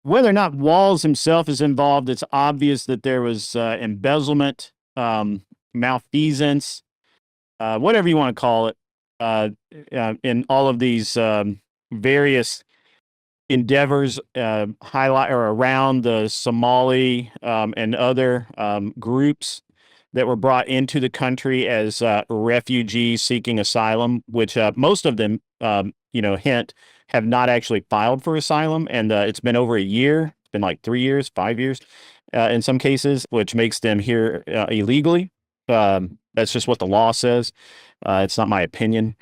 whether or not Walls himself is involved, it's obvious that there was embezzlement, malfeasance, whatever you want to call it, in all of these various endeavors highlight or around the Somali and other groups that were brought into the country as refugees seeking asylum, which most of them, hint, have not actually filed for asylum. And it's been over a year. It's been like 3 years, 5 years in some cases, which makes them here illegally. That's just what the law says. It's not my opinion.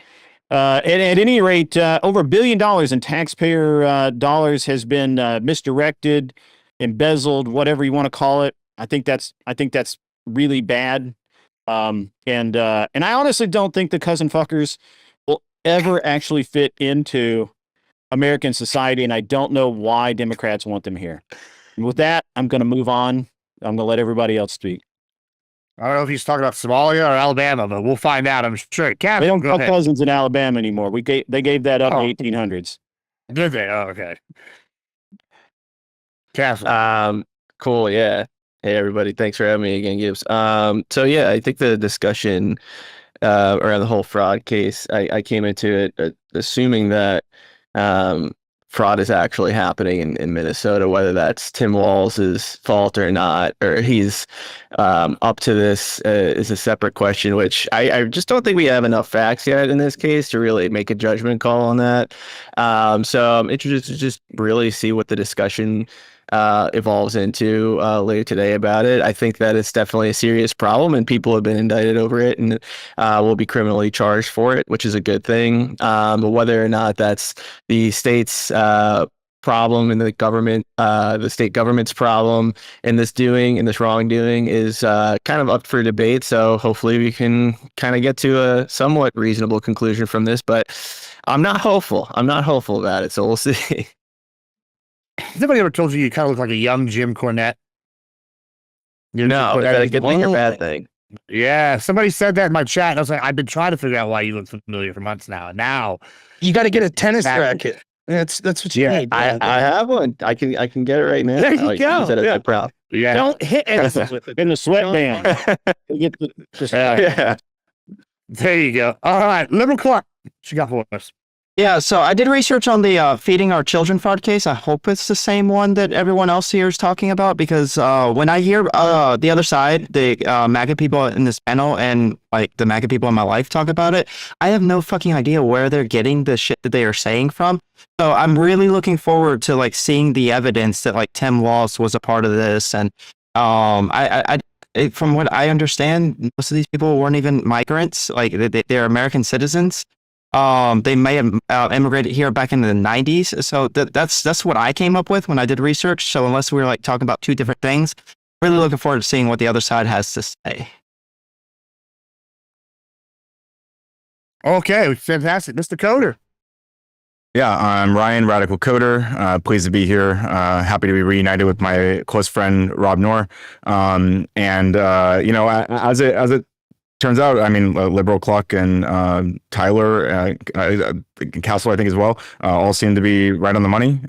At any rate, over $1 billion in taxpayer dollars has been misdirected, embezzled, whatever you want to call it. I think that's really bad. And I honestly don't think the cousin fuckers will ever actually fit into American society, and I don't know why Democrats want them here. And with that, I'm going to move on. I'm going to let everybody else speak. I don't know if he's talking about Somalia or Alabama, but we'll find out. I'm sure. Cap, they don't call cousins in Alabama anymore. They gave that up in the 1800s. Did they? Oh, okay. Castle. Cool. Yeah. Hey, everybody. Thanks for having me again, Gibbs. So yeah, I think the discussion around the whole fraud case, I came into it assuming that fraud is actually happening in Minnesota, whether that's Tim Walz's fault or not, or he's up to this is a separate question, which I just don't think we have enough facts yet in this case to really make a judgment call on that. So I'm interested to just really see what the discussion evolves into later today about it. I think that it's definitely a serious problem, and people have been indicted over it and will be criminally charged for it, which is a good thing. But whether or not that's the state's problem and the state government's problem in this wrongdoing is kind of up for debate. So hopefully we can kind of get to a somewhat reasonable conclusion from this, but I'm not hopeful about it. So we'll see. Has anybody ever told you kind of look like a young Jim Cornette? No, is that a good thing or bad thing? Yeah, somebody said that in my chat, and I was like, I've been trying to figure out why you look familiar for months now. And now you got to get a tennis racket. That's what you need. I have one. I can get it right now. There you go. Yeah. Don't hit anything with it. In the sweatband. Yeah. There you go. All right, Liberal Clark, what you got for us? Yeah, so I did research on the feeding our children fraud case. I hope it's the same one that everyone else here is talking about, because when I hear the other side, the MAGA people in this panel and like the MAGA people in my life talk about it, I have no fucking idea where they're getting the shit that they are saying from. So I'm really looking forward to like seeing the evidence that like Tim Walz was a part of this. And from what I understand, most of these people weren't even migrants. Like they're American citizens. They may have immigrated here back in the 90s. So that's what I came up with when I did research. So unless we were like talking about two different things, really looking forward to seeing what the other side has to say. Okay, fantastic. Mr. Coder. Yeah, I'm Ryan, Radical Coder. Pleased to be here. Happy to be reunited with my close friend, Rob Noor. As it turns out, I mean, Liberal Cluck and Tyler, Castle, I think as well, all seem to be right on the money.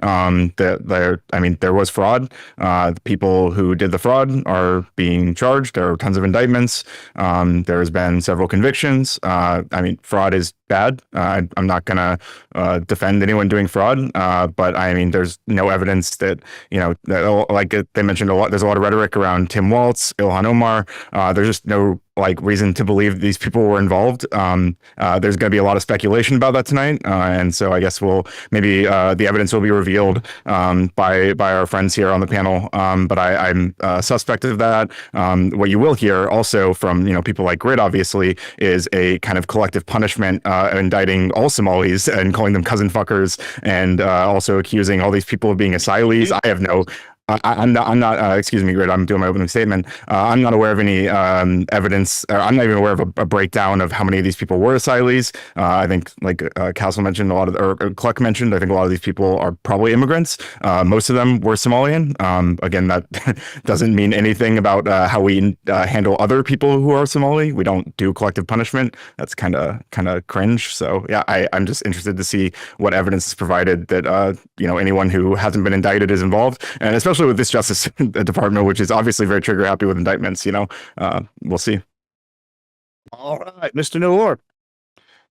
There was fraud. The people who did the fraud are being charged. There are tons of indictments. There's been several convictions. Fraud is bad. I'm not going to defend anyone doing fraud, but I mean, there's no evidence that, like they mentioned a lot, there's a lot of rhetoric around Tim Walz, Ilhan Omar. There's just no reason to believe these people were involved. There's going to be a lot of speculation about that tonight. And so I guess the evidence will be revealed by our friends here on the panel. But I'm suspect of that. What you will hear also from, people like Grid, obviously, is a kind of collective punishment, indicting all Somalis and calling them cousin fuckers, and also accusing all these people of being asylees. I'm not. Excuse me, Grid. I'm doing my opening statement. I'm not aware of any evidence. I'm not even aware of a breakdown of how many of these people were asylees. I think, like Castle mentioned, or Cluck mentioned, I think a lot of these people are probably immigrants. Most of them were Somalian. Again, that doesn't mean anything about how we handle other people who are Somali. We don't do collective punishment. That's kind of cringe. So yeah, I'm just interested to see what evidence is provided that anyone who hasn't been indicted is involved, and especially with this Justice Department, which is obviously very trigger happy with indictments. We'll see. All right, Mr. Noor.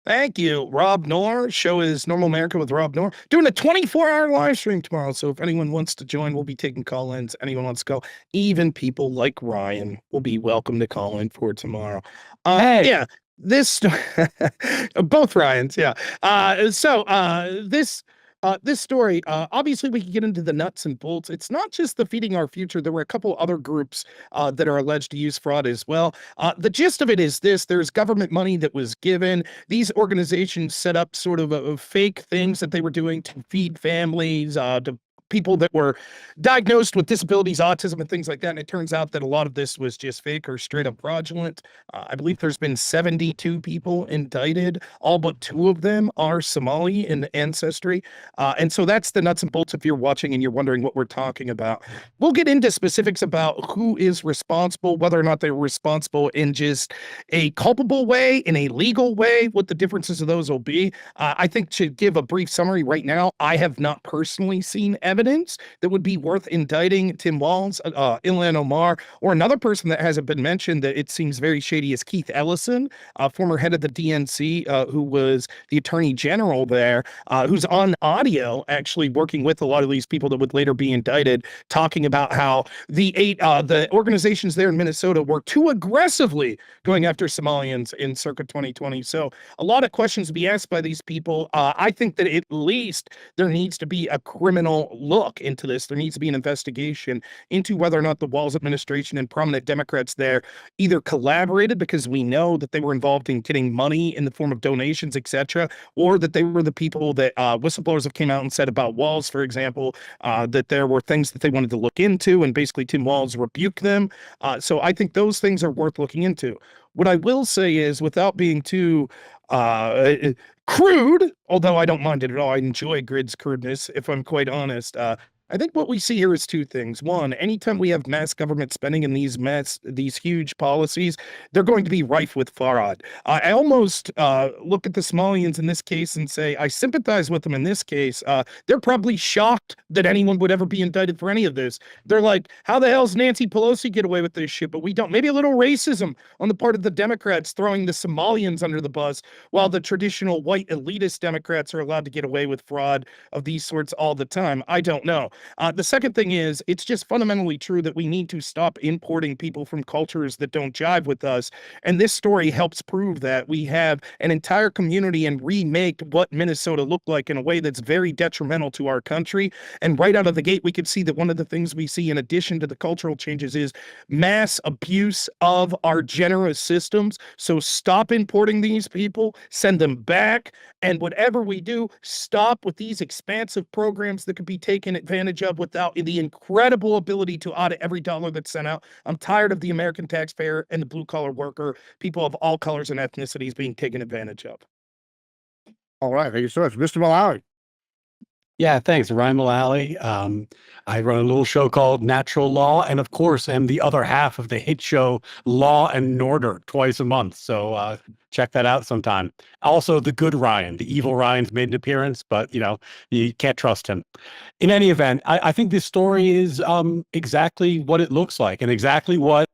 Thank you. Rob Noor. Show is Normal America with Rob Noor. Doing a 24-hour live stream tomorrow. So if anyone wants to join, we'll be taking call-ins. Anyone wants to go, even people like Ryan will be welcome to call in for tomorrow. Yeah, this both Ryans. Yeah. This story, obviously we can get into the nuts and bolts. It's not just the Feeding Our Future. There were a couple other groups that are alleged to use fraud as well. The gist of it is this: there's government money that was given. These organizations set up sort of fake things that they were doing to feed families, to people that were diagnosed with disabilities, autism, and things like that. And it turns out that a lot of this was just fake or straight up fraudulent. I believe there's been 72 people indicted. All but 2 of them are Somali in ancestry. And so that's the nuts and bolts if you're watching and you're wondering what we're talking about. We'll get into specifics about who is responsible, whether or not they're responsible in just a culpable way, in a legal way, what the differences of those will be. I think to give a brief summary right now, I have not personally seen evidence that would be worth indicting Tim Walz, Ilhan Omar, or another person that hasn't been mentioned that it seems very shady is Keith Ellison, former head of the DNC, who was the attorney general there, who's on audio actually working with a lot of these people that would later be indicted, talking about how the organizations there in Minnesota were too aggressively going after Somalians in circa 2020. So a lot of questions to be asked by these people. I think that at least there needs to be a criminal look into this. There needs to be an investigation into whether or not the Walz administration and prominent Democrats there either collaborated, because we know that they were involved in getting money in the form of donations, etc., or that they were the people that whistleblowers have came out and said about Walz, for example, that there were things that they wanted to look into, and basically Tim Walz rebuked them. So I think those things are worth looking into. What I will say is, without being too crude, although I don't mind it at all, I enjoy Grid's crudeness, if I'm quite honest. I think what we see here is 2 things. One, anytime we have mass government spending in these huge policies, they're going to be rife with fraud. I almost look at the Somalians in this case and say, I sympathize with them in this case. They're probably shocked that anyone would ever be indicted for any of this. They're like, how the hell's Nancy Pelosi get away with this shit? But we don't. Maybe a little racism on the part of the Democrats throwing the Somalians under the bus, while the traditional white elitist Democrats are allowed to get away with fraud of these sorts all the time. I don't know. The second thing is, it's just fundamentally true that we need to stop importing people from cultures that don't jive with us. And this story helps prove that. We have an entire community and remake what Minnesota looked like in a way that's very detrimental to our country. And right out of the gate, we could see that one of the things we see in addition to the cultural changes is mass abuse of our generous systems. So stop importing these people, send them back. And whatever we do, stop with these expansive programs that could be taken advantage of without the incredible ability to audit every dollar that's sent out. I'm tired of the American taxpayer and the blue-collar worker, people of all colors and ethnicities being taken advantage of. All right, thank you so much. Mr. Malawi. Yeah, thanks. Ryan Mullally. I run a little show called Natural Law, and of course, am the other half of the hit show Law and Order twice a month. So check that out sometime. Also, the good Ryan, the evil Ryan's made an appearance, but you can't trust him. In any event, I think this story is exactly what it looks like, and exactly what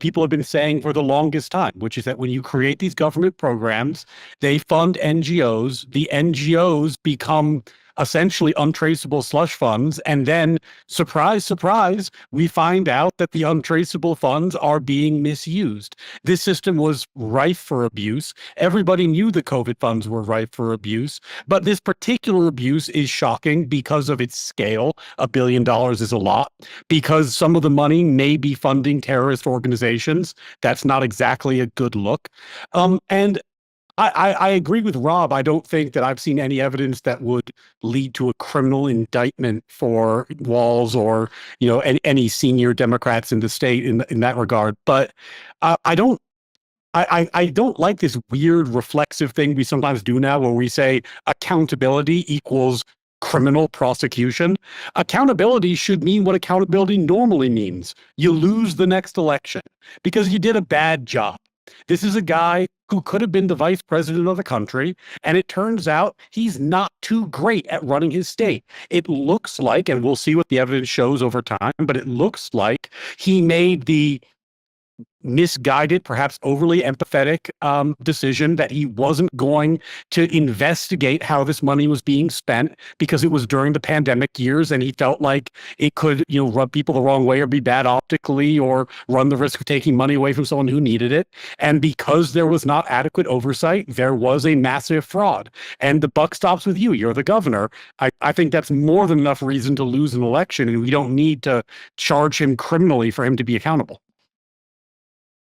people have been saying for the longest time, which is that when you create these government programs, they fund NGOs. The NGOs become essentially untraceable slush funds. And then, surprise, surprise, we find out that the untraceable funds are being misused. This system was rife for abuse. Everybody knew the COVID funds were rife for abuse, but this particular abuse is shocking because of its scale. $1 billion is a lot. Because some of the money may be funding terrorist organizations. That's not exactly a good look. And I agree with Rob. I don't think that I've seen any evidence that would lead to a criminal indictment for Walz or, any senior Democrats in the state in that regard. But I don't like this weird reflexive thing we sometimes do now where we say accountability equals criminal prosecution. Accountability should mean what accountability normally means. You lose the next election because you did a bad job. This is a guy who could have been the vice president of the country, and it turns out he's not too great at running his state. It looks like, and we'll see what the evidence shows over time, but it looks like he made the misguided, perhaps overly empathetic decision that he wasn't going to investigate how this money was being spent because it was during the pandemic years and he felt like it could, rub people the wrong way or be bad optically or run the risk of taking money away from someone who needed it. And because there was not adequate oversight, there was a massive fraud. And the buck stops with you. You're the governor. I think that's more than enough reason to lose an election, and we don't need to charge him criminally for him to be accountable.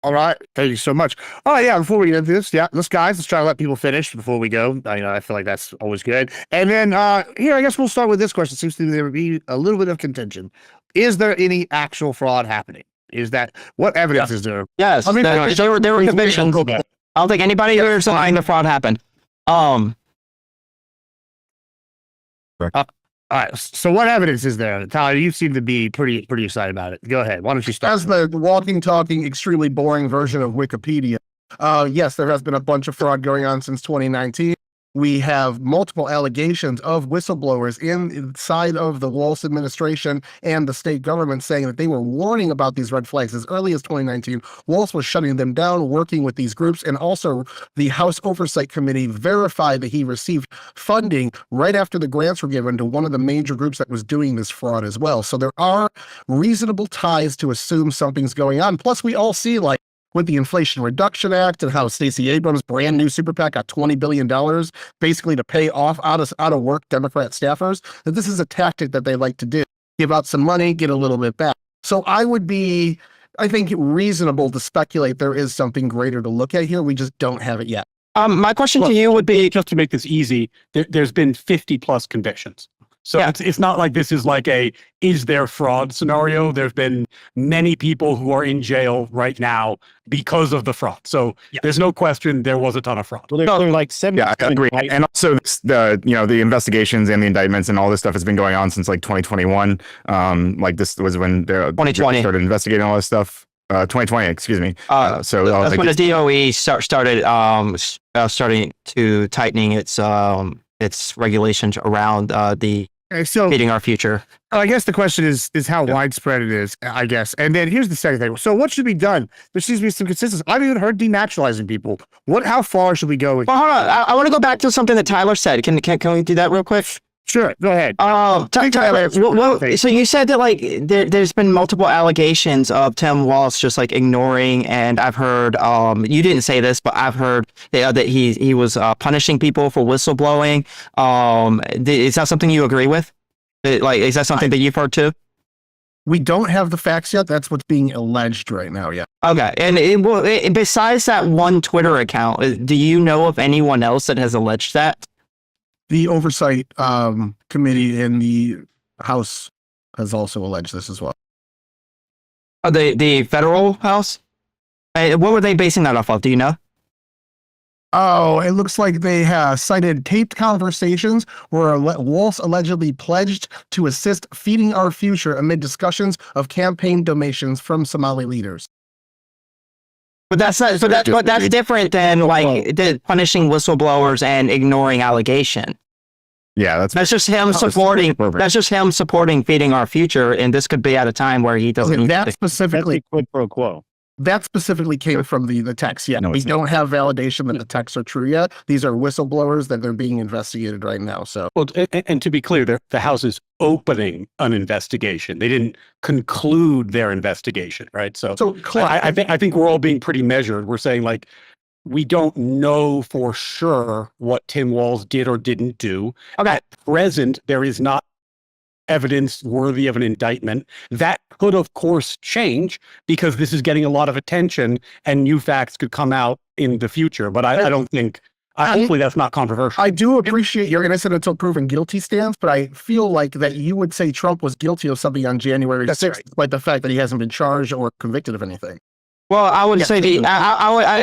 All right. Thank you so much. Oh, yeah. Before we get into this, let's try to let people finish before we go. I feel like that's always good. And then here, I guess we'll start with this question. Seems to there be a little bit of contention. Is there any actual fraud happening? What evidence is there? Yes, there were convictions. I don't think anybody here is denying the fraud happened. All right. So what evidence is there? Tyler, you seem to be pretty excited about it. Go ahead. Why don't you start? As the walking, talking, extremely boring version of Wikipedia, yes, there has been a bunch of fraud going on since 2019. We have multiple allegations of whistleblowers inside of the Walz administration and the state government saying that they were warning about these red flags as early as 2019. Walz was shutting them down, working with these groups, and also the House Oversight Committee verified that he received funding right after the grants were given to one of the major groups that was doing this fraud as well. So there are reasonable ties to assume something's going on. Plus, we all see, like, with the Inflation Reduction Act and how Stacey Abrams' brand new super PAC got $20 billion basically to pay off out of work Democrat staffers, that this is a tactic that they like to do. Give out some money, get a little bit back. So I think, reasonable to speculate there is something greater to look at here. We just don't have it yet. My question to you would be, just to make this easy, there's been 50 plus convictions. So it's not like this is like is there fraud scenario. There's been many people who are in jail right now because of the fraud. So there's no question there was a ton of fraud. Well, they're like 7. Yeah, I agree. And also the investigations and the indictments and all this stuff has been going on since like 2021. Like this was when they 2020 started investigating all this stuff. 2020, excuse me. So that's when the DOE starting to tightening its regulations around the feeding our future. I guess the question is how widespread it is, I guess. And then here's the second thing. So what should be done? There seems to be some consistency. I've even heard denaturalizing people. How far should we go? Well, hold on. I want to go back to something that Tyler said. Can we do that real quick? Sure. Go ahead. Tyler, so you said that there's been multiple allegations of Tim Walz just like ignoring, and I've heard you didn't say this, but I've heard that he was punishing people for whistleblowing. Is that something you agree with? Is that something that you've heard too? We don't have the facts yet. That's what's being alleged right now. Yeah. Okay. And besides that one Twitter account, do you know of anyone else that has alleged that? The Oversight Committee in the House has also alleged this as well. The federal House? What were they basing that off of? Do you know? Oh, it looks like they have cited taped conversations where Walz allegedly pledged to assist feeding our future amid discussions of campaign donations from Somali leaders. But that's different than punishing whistleblowers and ignoring allegation. Yeah, that's just him supporting. That's just him supporting feeding our future, and this could be at a time where he doesn't. That specifically quid pro quo. That specifically came from the text yet. We don't have validation that the texts are true yet. These are whistleblowers that they're being investigated right now. So, well, and to be clear, the House is opening an investigation. They didn't conclude their investigation, right? So I think we're all being pretty measured. We're saying we don't know for sure what Tim Walz did or didn't do. Okay. At present, there is not evidence worthy of an indictment. That could, of course, change because this is getting a lot of attention and new facts could come out in the future. But I don't think Hopefully that's not controversial. I do appreciate your innocent until proven guilty stance, but I feel like that you would say Trump was guilty of something on January 6th, despite the fact that he hasn't been charged or convicted of anything. Well, I would say it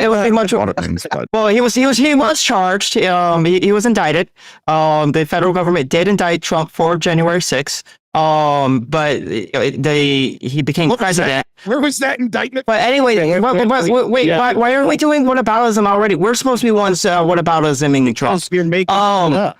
would be much. Well, he was charged. He was indicted. The federal government did indict Trump for January 6th. But he became president. Where was that indictment? But anyway, wait, why aren't we doing whataboutism already? We're supposed to be ones whataboutisming Trump. You're making it up.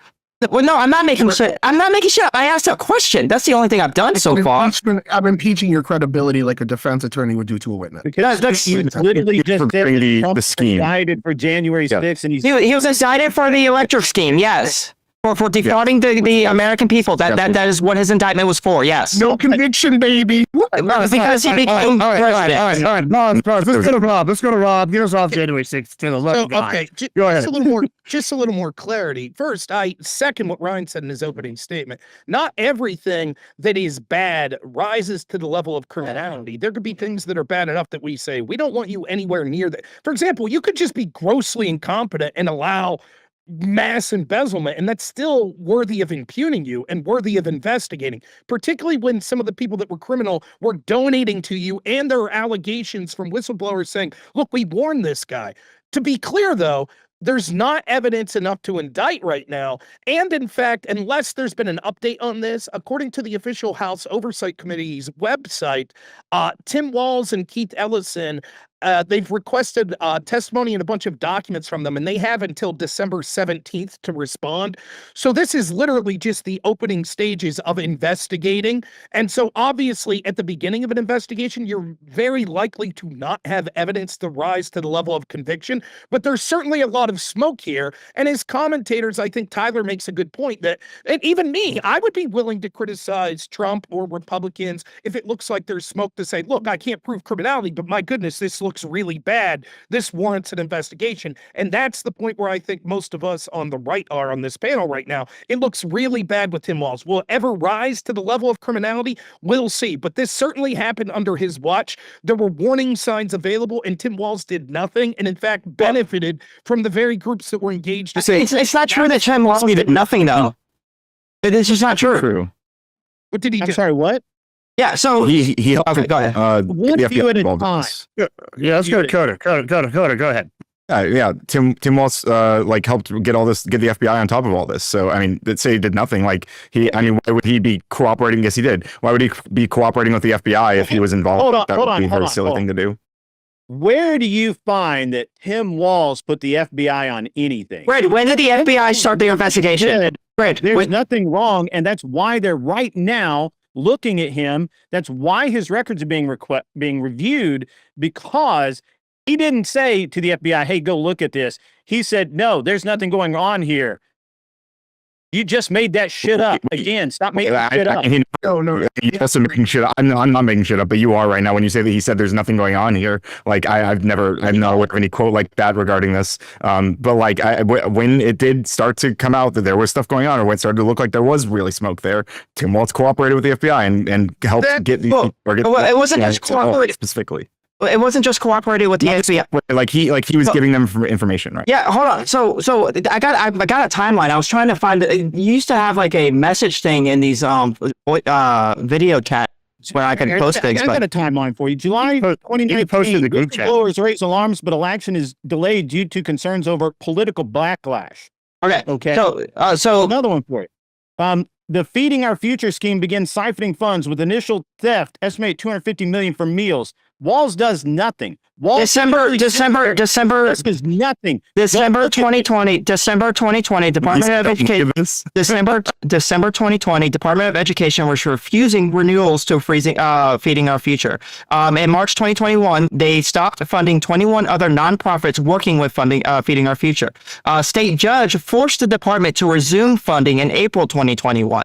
Well, no, I'm not making shit. I'm not making shit up. I asked a question. That's the only thing I've done so far. I'm impeaching your credibility like a defense attorney would do to a witness. That's You literally just said that Trump the scheme. indicted for January 6th, and he was indicted for the electric scheme. Yes. For defrauding the American people. That is what his indictment was for. Yes. No conviction, baby. Because he became president. All right. No, let's go to Rob. Let's go to Rob. Get us off January 6th to the left. Okay, Go ahead. just a little more clarity. First, I second what Ryan said in his opening statement. Not everything that is bad rises to the level of criminality. There could be things that are bad enough that we say, we don't want you anywhere near that. For example, you could just be grossly incompetent and allow mass embezzlement, and that's still worthy of impugning you and worthy of investigating, particularly when some of the people that were criminal were donating to you, and there are allegations from whistleblowers saying, look, we warned this guy. To be clear, though, there's not evidence enough to indict right now. And in fact, unless there's been an update on this, according to the official House Oversight Committee's website, Tim Walz and Keith Ellison, they've requested testimony and a bunch of documents from them, and they have until December 17th to respond. So this is literally just the opening stages of investigating. And so obviously at the beginning of an investigation, you're very likely to not have evidence to rise to the level of conviction, but there's certainly a lot of smoke here. And as commentators, I think Tyler makes a good point that, and even me, I would be willing to criticize Trump or Republicans if it looks like there's smoke to say, look, I can't prove criminality, but my goodness, this looks really bad. This warrants an investigation. And that's the point where I think most of us on the right are on this panel right now. It looks really bad with Tim Walz. Will it ever rise to the level of criminality? We'll see. But this certainly happened under his watch. There were warning signs available, and Tim Walz did nothing, and in fact benefited from the very groups that were engaged. It's not true that Tim Walz did nothing, though. It's just not true. What did he do? I'm sorry, what? Yeah, so He okay, go ahead. One the view FBI at a involved in time. this. Yeah, let's go to Coder. Coder, go ahead. Yeah, Tim Walz helped get the FBI on top of all this. So I mean, let's say he did nothing. Why would he be cooperating? Yes, he did. Why would he be cooperating with the FBI if he was involved? That would be a very silly thing to do. Where do you find that Tim Walz put the FBI on anything? Greg, when did the FBI start their investigation? Greg, there's nothing wrong, and that's why they're right now looking at him. That's why his records are being reviewed, because he didn't say to the FBI, hey, go look at this. He said, no, there's nothing going on here. You just made that shit up. Again, stop making shit up. No. Yes, I'm making shit up. I'm not making shit up, but you are right now when you say that he said there's nothing going on here. I'm not aware of any quote like that regarding this. But when it did start to come out that there was stuff going on, or when it started to look like there was really smoke there, Tim Walz cooperated with the FBI and helped get these people. It wasn't just cooperating specifically. It wasn't just cooperating with the FBI. He was giving them information, right? Yeah, hold on. So I got a timeline. I was trying to find it. You used to have like a message thing in these video chat where I can post things. I got a timeline for you. July 2019. Posted the group chat. Whistleblowers raise alarms, but election is delayed due to concerns over political backlash. Okay. So another one for you. The Feeding Our Future scheme begins siphoning funds with initial theft, estimate $250 million for meals. Walz does nothing. December does nothing. December 2020, Department of Education. December 2020, Department of Education was refusing renewals to Feeding Our Future. In March 2021, they stopped funding 21 other nonprofits working with Feeding Our Future. State judge forced the department to resume funding in April 2021.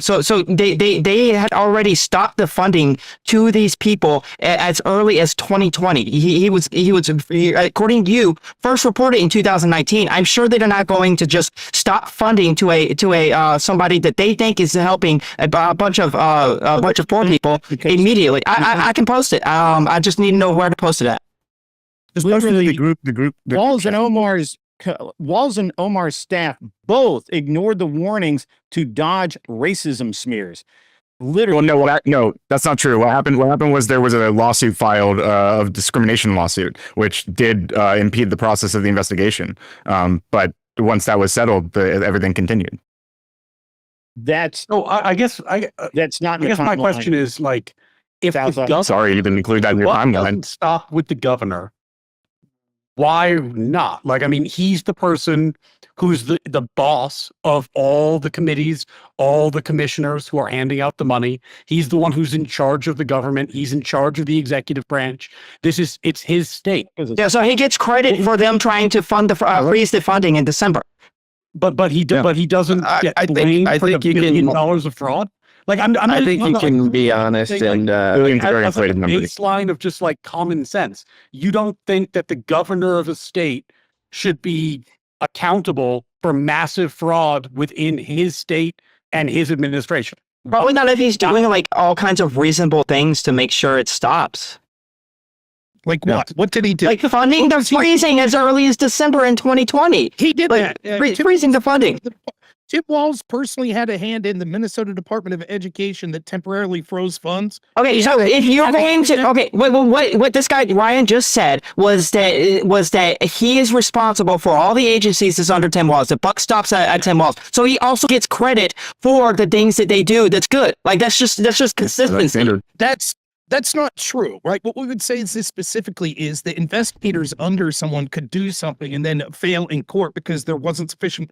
So they had already stopped the funding to these people as early as 2020. He was according to you first reported in 2019. I'm sure they're not going to just stop funding to a somebody that they think is helping a bunch of poor people immediately. I can post it. I just need to know where to post it at. Just post it in the group. Walz and Omar's Walz and Omar's staff both ignored the warnings to dodge racism smears. Literally. Well, no, that's not true. What happened was there was a lawsuit filed, of discrimination lawsuit, which did impede the process of the investigation. But once that was settled, everything continued. That's I guess that's not. I guess my question is like, if the governor, Sorry, you didn't include that in your what timeline. doesn't stop with the governor, why not? Like, I mean, he's the person who's the boss of all the committees, all the commissioners who are handing out the money. He's the one who's in charge of the government. He's in charge of the executive branch. It's his state. Yeah, so he gets credit for them trying to fund the freeze the funding in December. But he doesn't get I blamed think for the you $1 can- billion of fraud. Like I think you can be honest and Billions of very as like a inflated numbers. baseline of just like common sense. You don't think that the governor of a state should be accountable for massive fraud within his state and his administration? Probably not if he's doing like all kinds of reasonable things to make sure it stops. Like what? What did he do? Like funding the freezing as early as December in 2020. He did Like, that. freezing the funding. Tim Walz personally had a hand in the Minnesota Department of Education that temporarily froze funds. Okay, so if you're going to what this guy Ryan just said was that he is responsible for all the agencies that's under Tim Walz. The buck stops at Tim Walz. So he also gets credit for the things that they do that's good. Like that's just consistency. That's not true, right? What we would say is this specifically is that investigators under someone could do something and then fail in court because there wasn't sufficient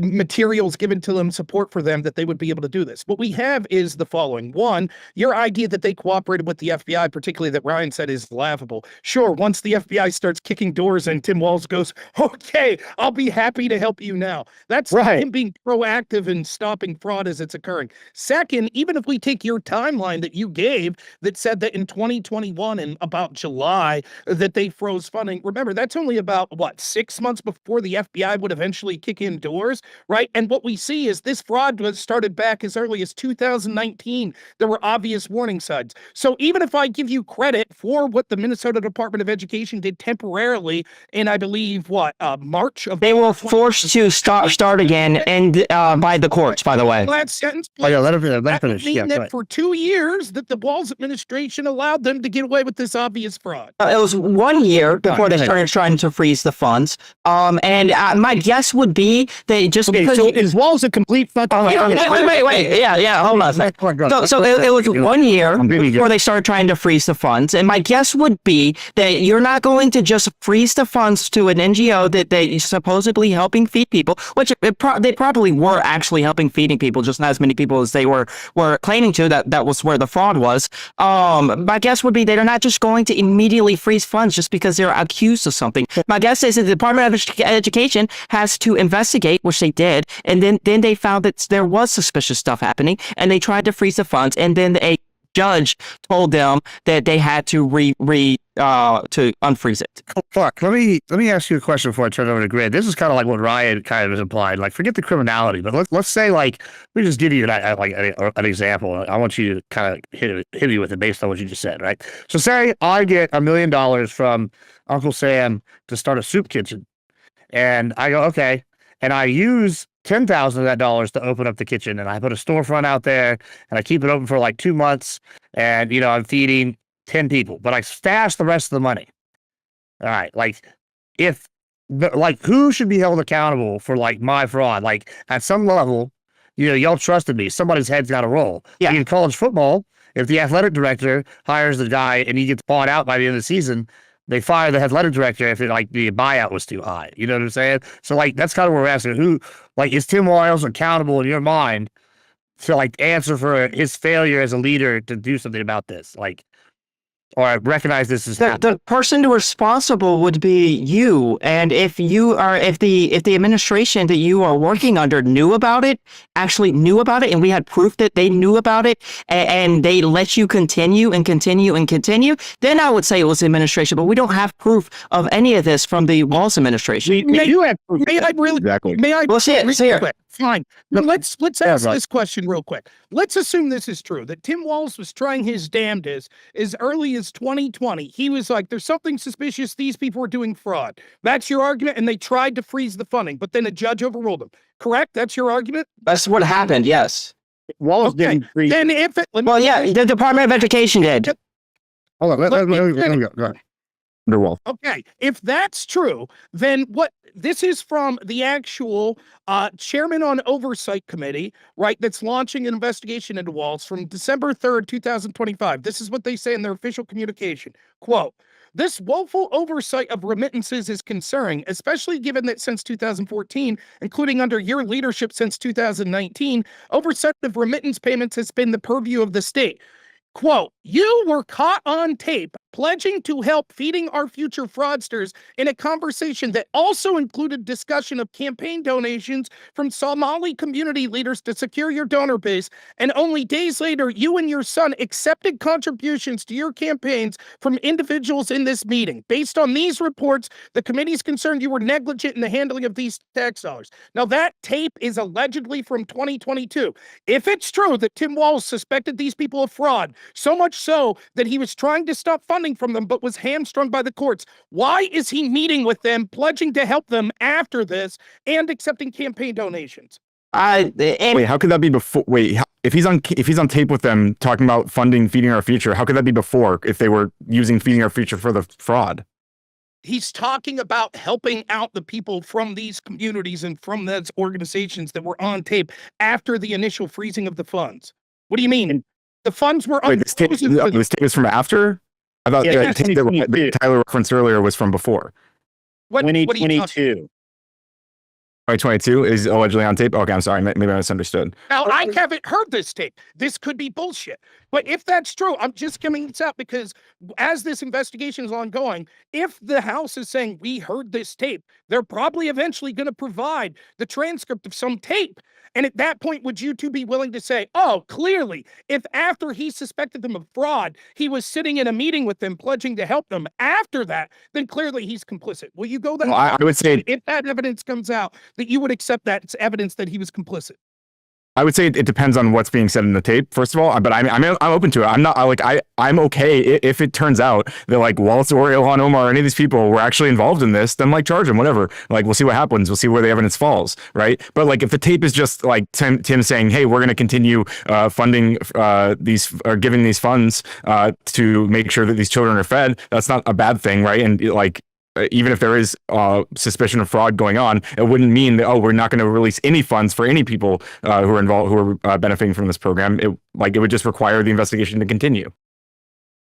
materials given to them, support for them, that they would be able to do this. What we have is the following. One, your idea that they cooperated with the FBI, particularly that Ryan said, is laughable. Sure, once the FBI starts kicking doors and Tim Walz goes, okay, I'll be happy to help you now. That's right. Him being proactive in stopping fraud as it's occurring. Second, even if we take your timeline that you gave that said that in 2021 and about July that they froze funding, remember, that's only about, 6 months before the FBI would eventually kick in doors, right? And what we see is this fraud was started back as early as 2019. There were obvious warning signs. So even if I give you credit for what the Minnesota Department of Education did temporarily in, I believe, March of... They were forced to start again and by the courts, by the way. Last sentence. Oh, yeah, let him That finish. would mean Yeah, that for 2 years that the Walz administration allowed them to get away with this obvious fraud. It was 1 year before they started trying to freeze the funds. And my guess would be that just because... So is Walz a complete fuck? Wait. Yeah, hold on a second. So it was 1 year before they started trying to freeze the funds. And my guess would be that you're not going to just freeze the funds to an NGO that they supposedly helping feed people, which they probably were actually helping feeding people, just not as many people as they were claiming to. That was where the fraud was. My guess would be they're not just going to immediately freeze funds just because they're accused of something. My guess is that the Department of Education has to investigate, which they did, and then they found that there was suspicious stuff happening, and they tried to freeze the funds, and then a judge told them that they had to to unfreeze it. Fuck. Let me ask you a question before I turn it over to Grid. This is kind of like what Ryan kind of has implied. Like, forget the criminality, but let's say, like, we just give you an example. I want you to kind of hit me with it based on what you just said, right? So say I get $1 million from Uncle Sam to start a soup kitchen, and I go, okay, and I use $10,000 of that dollars to open up the kitchen, and I put a storefront out there, and I keep it open for like 2 months, and I'm feeding 10 people, but I stash the rest of the money. All right, like who should be held accountable for like my fraud? Like at some level, y'all trusted me. Somebody's head's got to roll. Yeah. In college football, if the athletic director hires the guy and he gets bought out by the end of the season, they fire the athletic director if the buyout was too high. You know what I'm saying? So like that's kind of what we're asking. Who is Tim Walz accountable in your mind to answer for his failure as a leader to do something about this? Or recognize this as the person responsible would be you, and if the administration that you are working under knew about it, and we had proof that they knew about it, and they let you continue, then I would say it was the administration. But we don't have proof of any of this from the Walz administration. We do have proof. May I really? Exactly. May I? Well, see it here. Fine. Now let's ask right. this question real quick. Let's assume this is true, that Tim Walz was trying his damnedest as early as 2020. He was like, there's something suspicious. These people are doing fraud. That's your argument. And they tried to freeze the funding, but then a judge overruled them. Correct? That's your argument? That's what happened. Yes. Walls Okay. didn't freeze. Then if it, let me- Well, yeah, the Department of Education did. Hold on. Let me go. Go ahead. Underwall. Okay, if that's true, then what this is from the actual chairman on oversight committee, right? That's launching an investigation into Walz from December 3rd, 2025. This is what they say in their official communication. Quote, this woeful oversight of remittances is concerning, especially given that since 2014, including under your leadership since 2019, oversight of remittance payments has been the purview of the state. Quote, you were caught on tape pledging to help feeding our future fraudsters in a conversation that also included discussion of campaign donations from Somali community leaders to secure your donor base. And only days later, you and your son accepted contributions to your campaigns from individuals in this meeting. Based on these reports, the committee is concerned you were negligent in the handling of these tax dollars. Now, that tape is allegedly from 2022. If it's true that Tim Walz suspected these people of fraud, so much so that he was trying to stop funding from them but was hamstrung by the courts, why is he meeting with them, pledging to help them after this, and accepting campaign donations? Wait, how could that be before? Wait, if he's on tape with them talking about funding Feeding Our Future, how could that be before if they were using Feeding Our Future for the fraud? He's talking about helping out the people from these communities and from those organizations that were on tape after the initial freezing of the funds. What do you mean? The funds were Wait, this tape is from after? I thought Yeah, the tape that Tyler referenced earlier was from before. what are you talking- 2022. 2022 is allegedly on tape. Okay, I'm sorry. Maybe I misunderstood. Now, I haven't heard this tape. This could be bullshit. But if that's true, I'm just coming this out because as this investigation is ongoing, if the House is saying we heard this tape, they're probably eventually going to provide the transcript of some tape. And at that point, would you two be willing to say, oh, clearly, if after he suspected them of fraud, he was sitting in a meeting with them, pledging to help them after that, then clearly he's complicit. Will you go that? Well, I would say if that evidence comes out, that you would accept that it's evidence that he was complicit. I would say it depends on what's being said in the tape, first of all. But I'm open to it. I'm okay if it turns out that like Waltz or Ilhan Omar or any of these people were actually involved in this. Then like charge them, whatever. Like we'll see what happens. We'll see where the evidence falls, right? But like if the tape is just like Tim saying, hey, we're going to continue funding these or giving these funds to make sure that these children are fed, that's not a bad thing, right? And even if there is suspicion of fraud going on, it wouldn't mean that, we're not going to release any funds for any people who are involved, who are benefiting from this program. It would just require the investigation to continue.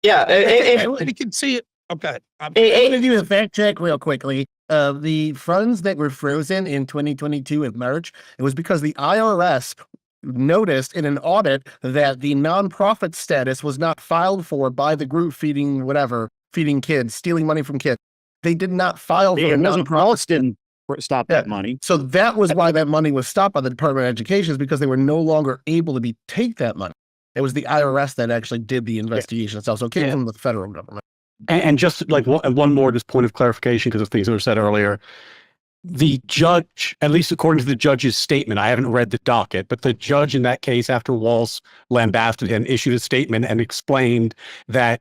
Yeah. We can see it. Okay. I'm going to do a fact check real quickly. The funds that were frozen in 2022 in March, it was because the IRS noticed in an audit that the nonprofit status was not filed for by the group feeding kids, stealing money from kids. They did not file for a nonprofit. Waltz didn't stop that money. So that was why that money was stopped by the Department of Education, is because they were no longer able to take that money. It was the IRS that actually did the investigation itself. So it came from the federal government. And just like one more just point of clarification because of things that were said earlier. The judge, at least according to the judge's statement, I haven't read the docket, but the judge in that case, after Walz lambasted and issued a statement and explained that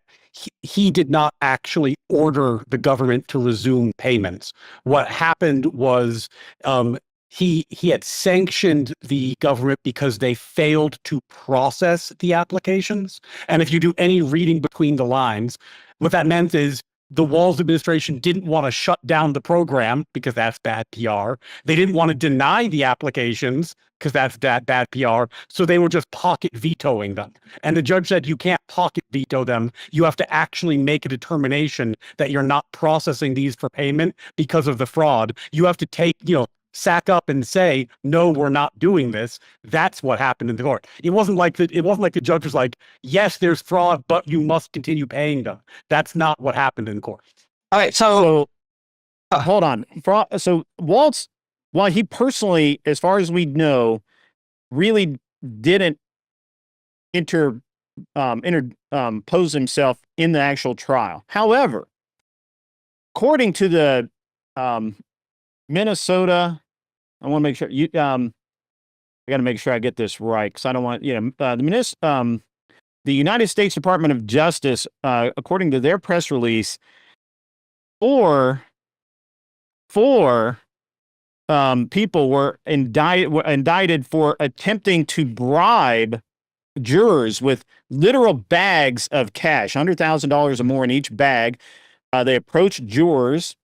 he did not actually order the government to resume payments. What happened was he had sanctioned the government because they failed to process the applications. And if you do any reading between the lines, what that meant is the Walz administration didn't want to shut down the program because that's bad PR. They didn't want to deny the applications because that's bad PR. So they were just pocket vetoing them. And the judge said, you can't pocket veto them. You have to actually make a determination that you're not processing these for payment because of the fraud. You have to sack up and say, no, we're not doing this. That's what happened in the court. It wasn't like the judge was like, yes, there's fraud, but you must continue paying them. That's not what happened in the court. All right. So hold on. So Waltz, while he personally, as far as we know, really didn't pose himself in the actual trial. However, according to the Minnesota, I want to make sure I got to make sure I get this right because I don't want, the United States Department of Justice, according to their press release, four people were indicted for attempting to bribe jurors with literal bags of cash, $100,000 or more in each bag. They approached jurors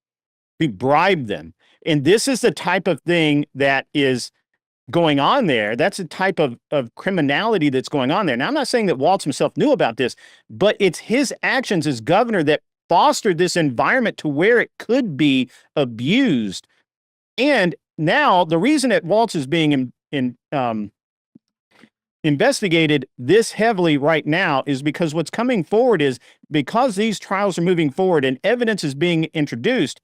to bribe them. And this is the type of thing that is going on there. That's a type of criminality that's going on there. Now, I'm not saying that Walz himself knew about this, but it's his actions as governor that fostered this environment to where it could be abused. And now the reason that Walz is being investigated this heavily right now is because what's coming forward is because these trials are moving forward and evidence is being introduced.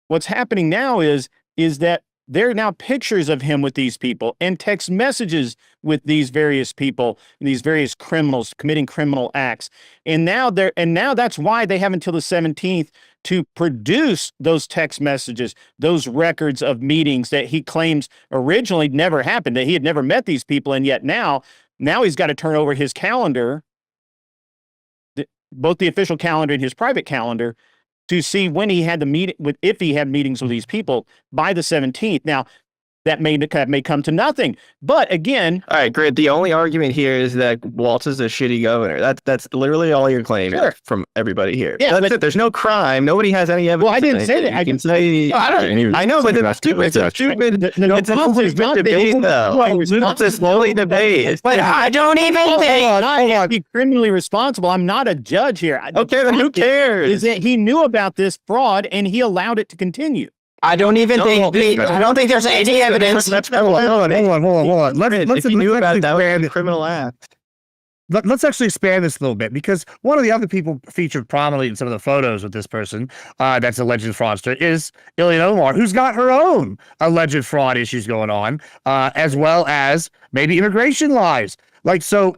What's happening now is that there are now pictures of him with these people and text messages with these various people, these various criminals committing criminal acts. And now that's why they have until the 17th to produce those text messages, those records of meetings that he claims originally never happened, that he had never met these people. And yet now he's got to turn over his calendar, both the official calendar and his private calendar, to see when he had the meeting with, if he had meetings with these people by the 17th. Now, that may come to nothing. But again, all right, Grant, the only argument here is that Walz is a shitty governor. That's literally all you're claiming from everybody here. Yeah, that's it. There's no crime. Nobody has any evidence. Well, I didn't say that. I can say. I know, but it's stupid. It's a stupid. It's a stupid debate, though. It's a silly debate. But I don't even think I be criminally responsible. I'm not a judge here. Okay, then who cares? Is that he knew about this fraud and he allowed it to continue. I don't even think there's any evidence. Hold on. Let's knew about that was a criminal act. Let's actually expand this a little bit, because one of the other people featured prominently in some of the photos with this person that's alleged fraudster is Ilhan Omar, who's got her own alleged fraud issues going on, as well as maybe immigration lies. Like, so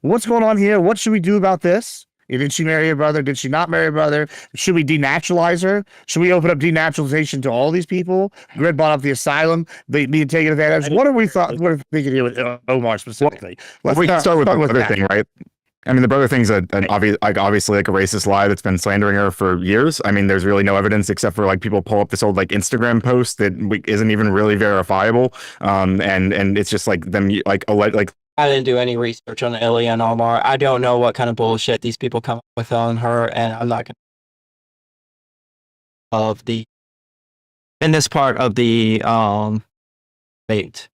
what's going on here? What should we do about this? Did she marry her brother? Did she not marry her brother? Should we denaturalize her? Should we open up denaturalization to all these people? Grid brought up the asylum, they being taken advantage. What are we thinking here with Omar specifically? We can start with the brother thing, right? I mean, the brother thing's obviously like a racist lie that's been slandering her for years. I mean, there's really no evidence except for like people pull up this old like Instagram post that isn't even really verifiable. And it's just like them like I didn't do any research on Ilhan Omar. I don't know what kind of bullshit these people come up with on her, and I'm not gonna in this part of the debate.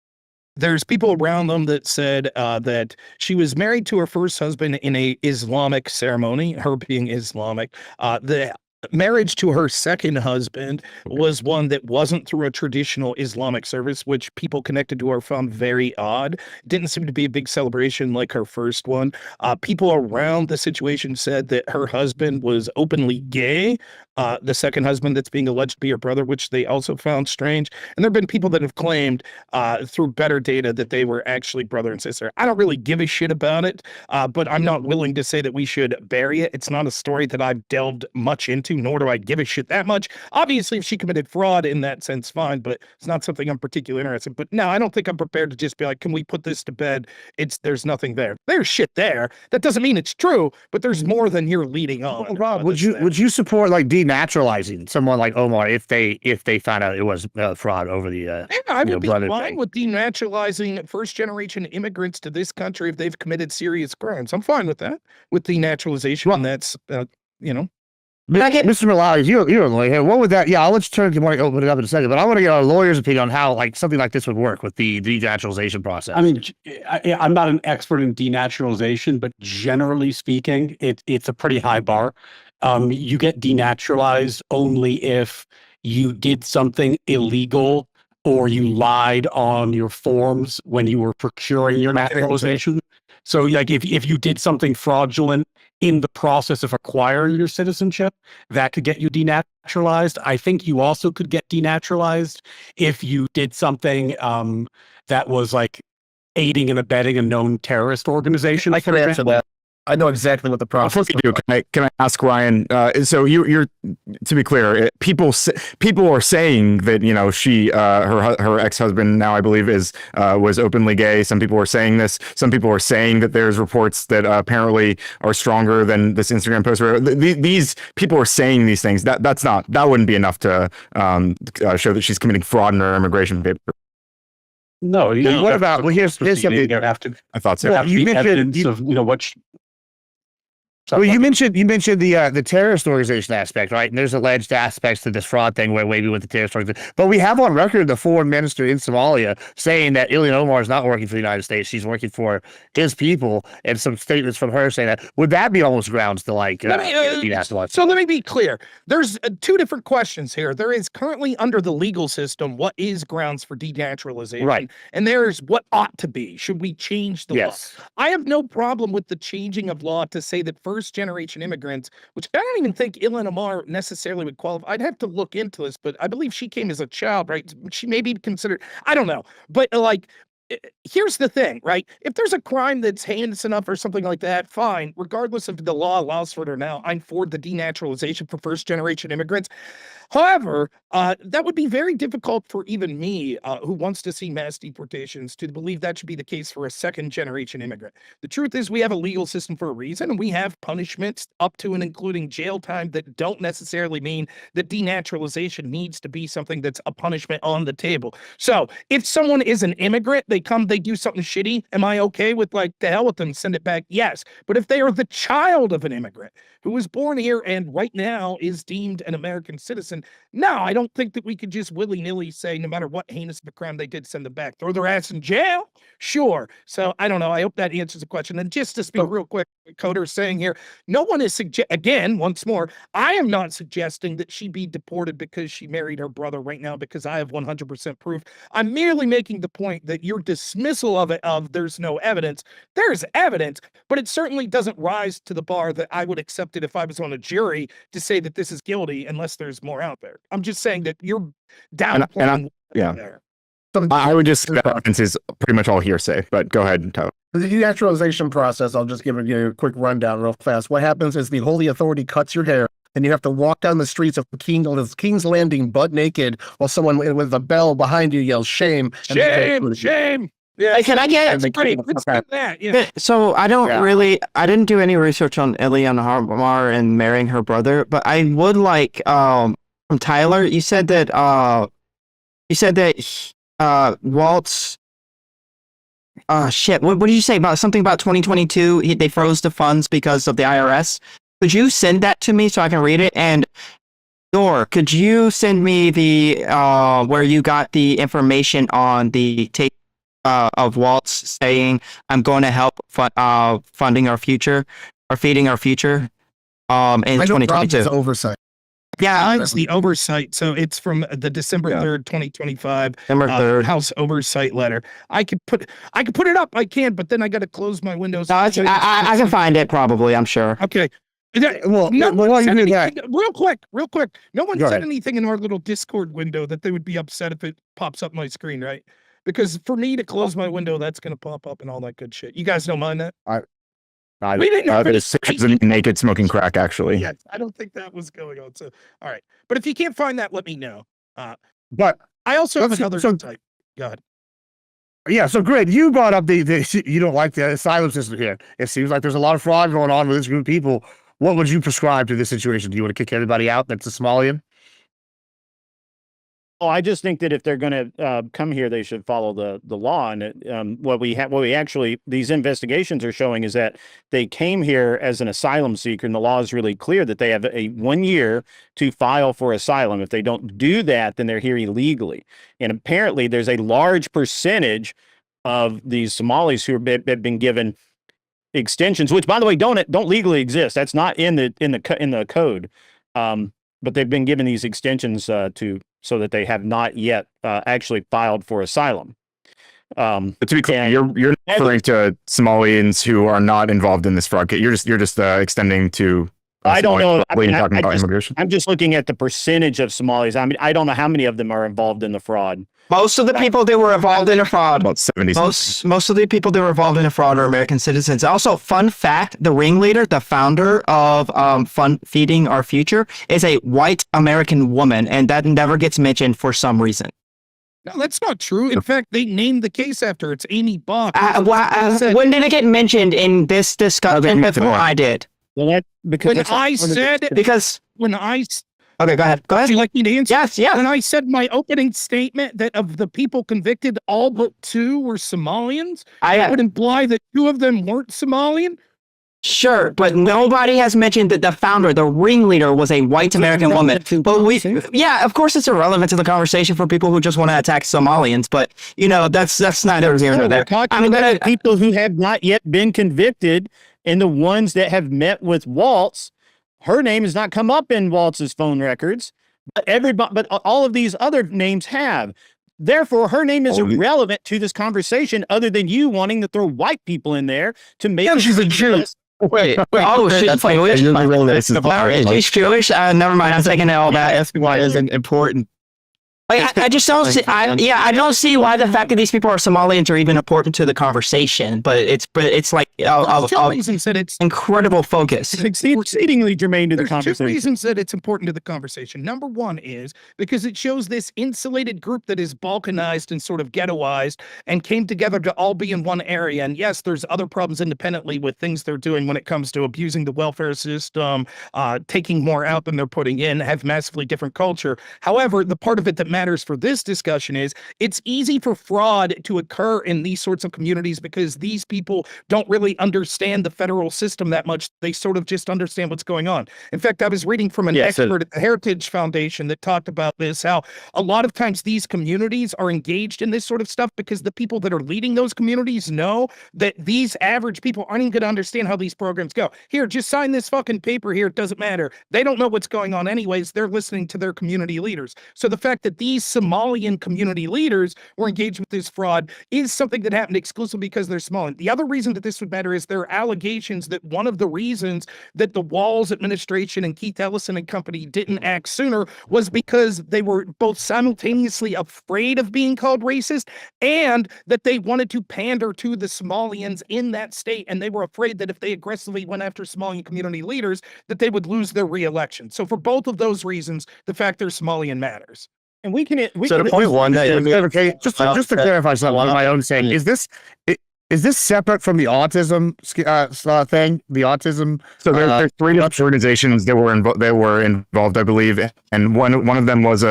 There's people around them that said that she was married to her first husband in a Islamic ceremony, her being Islamic. The marriage to her second husband was one that wasn't through a traditional Islamic service, which people connected to her found very odd. Didn't seem to be a big celebration like her first one. People around the situation said that her husband was openly gay. The second husband that's being alleged to be her brother, which they also found strange. And there have been people that have claimed through better data that they were actually brother and sister. I don't really give a shit about it, but I'm not willing to say that we should bury it. It's not a story that I've delved much into, nor do I give a shit that much. Obviously, if she committed fraud in that sense, fine, but it's not something I'm particularly interested in. But no, I don't think I'm prepared to just be like, can we put this to bed? There's nothing there. There's shit there. That doesn't mean it's true, but there's more than you're leading on. Well, Rob, would you support like denaturalizing someone like Omar if they found out it was fraud over the yeah, I would be fine thing with denaturalizing first generation immigrants to this country if they've committed serious crimes. I'm fine with that, with denaturalization. Well, and that's Mr. Malawi, you're a lawyer here. What would that? Yeah, I'll let you turn to want to open it up in a second, but I want to get a lawyer's opinion on how like something like this would work with the denaturalization process. I mean, I'm not an expert in denaturalization, but generally speaking, it's a pretty high bar. You get denaturalized only if you did something illegal or you lied on your forms when you were procuring your naturalization. So like if you did something fraudulent in the process of acquiring your citizenship, that could get you denaturalized. I think you also could get denaturalized if you did something that was like aiding and abetting a known terrorist organization. I can answer that. I know exactly what the process Before you do, can I ask Ryan? So you're to be clear, people are saying that she her ex-husband now I believe was openly gay. Some people are saying this. Some people are saying that there's reports that apparently are stronger than this Instagram post. These people are saying these things. That wouldn't be enough to show that she's committing fraud in her immigration paper. No, What about? Well, here's something. You have to I thought so. Well, you mentioned evidence of what. Well, you mentioned the terrorist organization aspect, right? And there's alleged aspects to this fraud thing where maybe with the terrorist organization. But we have on record the foreign minister in Somalia saying that Ilhan Omar is not working for the United States; she's working for his people. And some statements from her saying that. Would that be almost grounds to So let me be clear. There's two different questions here. There is currently under the legal system what is grounds for denaturalization, Right? And there's what ought to be. Should we change the Yes. law? I have no problem with the changing of law to say that first generation immigrants, which I don't even think Ilhan Omar necessarily would qualify. I'd have to look into this, but I believe she came as a child, right? She may be considered, I don't know, but here's the thing, right? If there's a crime that's heinous enough or something like that, fine. Regardless if the law allows for it or not, I'm for the denaturalization for first generation immigrants. However, that would be very difficult for even me, who wants to see mass deportations, to believe that should be the case for a second generation immigrant. The truth is we have a legal system for a reason, and we have punishments up to and including jail time that don't necessarily mean that denaturalization needs to be something that's a punishment on the table. So if someone is an immigrant, they do something shitty, am I okay with the hell with them, send it back? Yes. But if they are the child of an immigrant who was born here and right now is deemed an American citizen, no, I don't think that we could just willy-nilly say no matter what heinous of a crime they did, send them back. Throw their ass in jail? Sure. So I don't know. I hope that answers the question. And just to speak real quick, Coder's saying here, no one is again, once more, I am not suggesting that she be deported because she married her brother right now, because I have 100% proof. I'm merely making the point that your dismissal of there's no evidence. There's evidence, but it certainly doesn't rise to the bar that I would accept it if I was on a jury to say that this is guilty unless there's more out there. I'm just saying that you're downplaying. There. I would just say that evidence is pretty much all hearsay, but go ahead, Tyler. The denaturalization process, I'll just give you a quick rundown real fast. What happens is the holy authority cuts your hair, and you have to walk down the streets of King's Landing butt naked while someone with a bell behind you yells, shame. Shame. Yeah. Can I get that? Yeah. So I didn't do any research on Ilhan Omar and marrying her brother, but I would like from Tyler, you said that Walt's what did you say about something about 2022? They froze the funds because of the IRS. Could you send that to me so I can read it? And Thor, could you send me the where you got the information on the tape of Walt's saying, "I'm going to help funding our future or feeding our future"? In 2022. Oversight. Yeah, it's the oversight. So it's from the December 3rd, 2025 December 3rd. House oversight letter. I could put it up. I can, but then I got to close my windows. No, I can find it probably. I'm sure. Okay. Well, real quick. No one Go said ahead. anything in our little Discord window that they would be upset if it pops up my screen, right? Because for me to close my window, that's going to pop up and all that good shit. You guys don't mind that? We didn't have There's pictures of me naked smoking crack, actually. Yes, I don't think that was going on. So, all right. But if you can't find that, let me know. But I also have let's- another so- type. Go ahead. yeah, so Greg, you brought up the you don't like the asylum system here. It seems like there's a lot of fraud going on with this group of people. What would you prescribe to this situation? Do you want to kick everybody out that's a Somalian? Oh, I just think that if they're going to come here, they should follow the law. And what we actually, these investigations are showing is that they came here as an asylum seeker, and the law is really clear that they have a 1 year to file for asylum. If they don't do that, then they're here illegally. And apparently, there's a large percentage of these Somalis who have been given extensions, which, by the way, don't legally exist. That's not in the code. But they've been given these extensions so that they have not yet actually filed for asylum. But to be clear, you're not referring to Somalians who are not involved in this fraud case. You're just extending to I don't know. When you're I talking about just, immigration. I'm just looking at the percentage of Somalis. I mean, I don't know how many of them are involved in the fraud. Most of the people that were involved in a fraud, About 70. most of the people that were involved in a fraud are American citizens. Also, fun fact: the ringleader, the founder of Feeding Our Future, is a white American woman, and that never gets mentioned for some reason. No, that's not true. In fact, they named the case after it's Amy Bach. When did it get mentioned in this discussion before I did? Well, that because When I said, Because when I, okay, go ahead. Go would ahead. you like me to answer? Yes, yes. When I said my opening statement that of the people convicted, all but 2 were Somalians, that would imply that 2 of them weren't Somalian. Sure, but nobody has mentioned that the founder, the ringleader, was a white American woman. But yeah, of course, it's irrelevant to the conversation for people who just want to attack Somalians. But you know, that's neither here nor there. I'm about people who have not yet been convicted, and the ones that have met with Waltz. Her name has not come up in Waltz's phone records, but all of these other names have. Therefore, her name is irrelevant to this conversation, other than you wanting to throw white people in there to make. Yeah, she's a Jew. Wait, Oh, she's Jewish. She's Jewish. Never mind. I'm taking all that. Ask why isn't important. I just don't see. I don't see why the fact that these people are Somalians are even important to the conversation. But it's like Two reasons that it's incredible focus. exceedingly germane to the There's 2 conversation. reasons that it's important to the conversation. Number 1 is because it shows this insulated group that is balkanized and sort of ghettoized and came together to all be in one area. And yes, there's other problems independently with things they're doing when it comes to abusing the welfare system, taking more out than they're putting in, have massively different culture. However, the part of it that matters for this discussion is it's easy for fraud to occur in these sorts of communities because these people don't really understand the federal system that much. They sort of just understand what's going on. In fact, I was reading from an expert at the Heritage Foundation that talked about this, how a lot of times these communities are engaged in this sort of stuff because the people that are leading those communities know that these average people aren't even going to understand how these programs go. Here, just sign this fucking paper here. It doesn't matter. They don't know what's going on anyways. They're listening to their community leaders. So the fact that these Somalian community leaders were engaged with this fraud is something that happened exclusively because they're Somalian. The other reason that this would matter is there are allegations that one of the reasons that the Walls administration and Keith Ellison and company didn't act sooner was because they were both simultaneously afraid of being called racist and that they wanted to pander to the Somalians in that state. And they were afraid that if they aggressively went after Somalian community leaders, that they would lose their re-election. So for both of those reasons, the fact they're Somalian matters. And we can. So the point one that Okay, just to clarify something on my own saying, is this separate from the autism thing? The autism. So there's 3 different organizations that were involved, I believe, and one of them was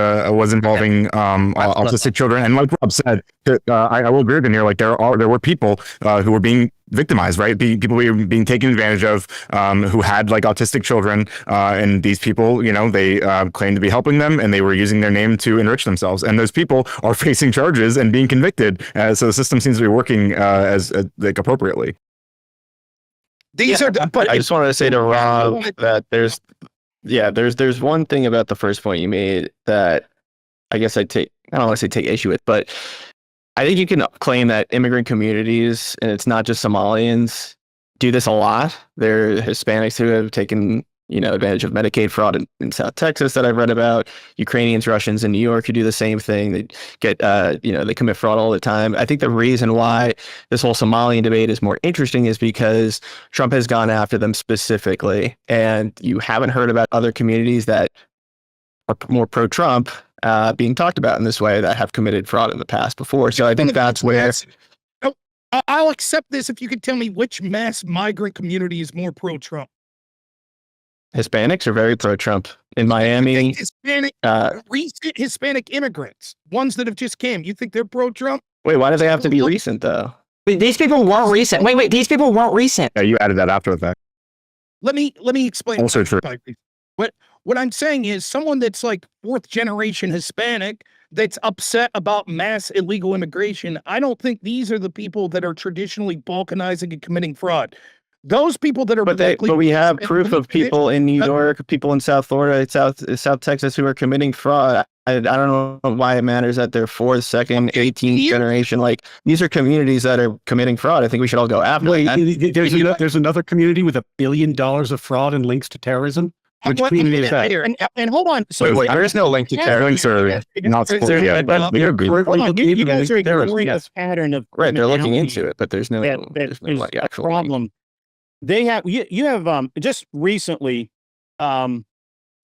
involving autistic children. And like Rob said, I will agree with him here. Like there were people who were being victimized, right? People were being taken advantage of, who had like autistic children, and these people, you know, they claimed to be helping them, and they were using their name to enrich themselves. And those people are facing charges and being convicted. So the system seems to be working like appropriately. These are, but I just wanted to say to Rob that there's one thing about the first point you made that I guess I don't want to say take issue with, but I think you can claim that immigrant communities, and it's not just Somalians, do this a lot. There are Hispanics who have taken, you know, advantage of Medicaid fraud in South Texas that I've read about. Ukrainians, Russians in New York who do the same thing. They get, they commit fraud all the time. I think the reason why this whole Somalian debate is more interesting is because Trump has gone after them specifically, and you haven't heard about other communities that are more pro-Trump being talked about in this way that have committed fraud in the past before. So I think that's where. I'll accept this if you could tell me which mass migrant community is more pro-Trump. Hispanics are very pro-Trump in Miami. Recent Hispanic immigrants, ones that have just came. You think they're pro-Trump? Wait, why do they have to be recent though? Wait, these people weren't recent. Wait, these people weren't recent. Yeah, you added that after the fact. Let me explain. Also true. What I'm saying is someone that's like 4th generation Hispanic that's upset about mass illegal immigration. I don't think these are the people that are traditionally balkanizing and committing fraud. Those people that are, but we have proof of people in New York, people in South Florida, South Texas who are committing fraud. I don't know why it matters that they're fourth, second, 18th generation. Like, these are communities that are committing fraud. I think we should all go after Wait, that. there's another community with $1 billion of fraud and links to terrorism. Which community is that? And hold on. So Wait, There is no link to links are not supported yet. We agree. hold on, you guys are Terrorism, ignoring a yes. pattern of Right, they're looking criminality into it, but there's no, there's no is like a actual link. problem. They have you have just recently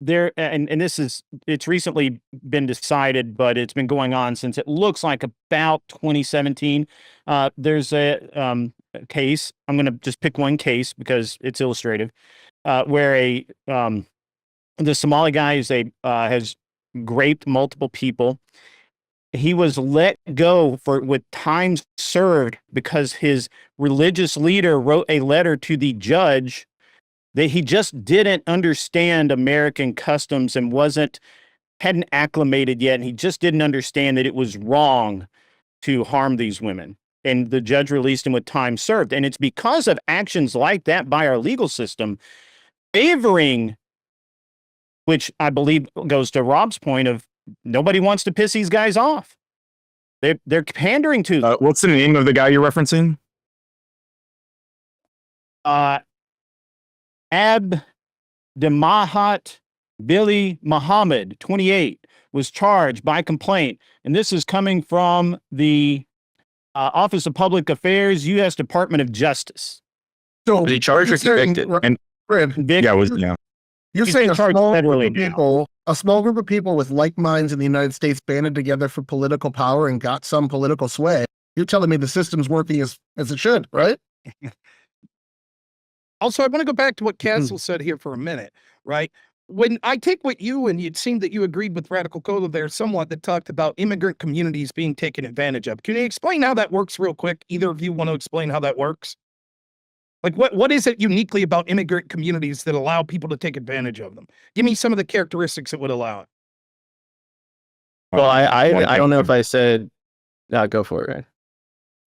there and this is it's recently been decided, but it's been going on since it looks like about 2017. There's a case. I'm going to just pick one case because it's illustrative, where the Somali guy has raped multiple people. He was let go with time served because his religious leader wrote a letter to the judge that he just didn't understand American customs and hadn't acclimated yet, and he just didn't understand that it was wrong to harm these women. And the judge released him with time served. And it's because of actions like that by our legal system favoring, which I believe goes to Rob's point of nobody wants to piss these guys off. They're pandering to them. What's the name of the guy you're referencing? Abdemahat Billy Muhammad, 28, was charged by complaint. And this is coming from the Office of Public Affairs, U.S. Department of Justice. So Was he charged or convicted? Fred, Yeah. you're He's saying a charged small federally group of people, a small group of people with like minds in the United States banded together for political power and got some political sway. You're telling me the system's working as it should, right? Also, I want to go back to what Castle said here for a minute, right? When I take what you and it seemed that you agreed with Radical Cola there somewhat that talked about immigrant communities being taken advantage of. Can you explain how that works real quick? Either of you want to explain how that works? Like what is it uniquely about immigrant communities that allow people to take advantage of them? Give me some of the characteristics that would allow it. Well, I don't know if I said, go for it, right?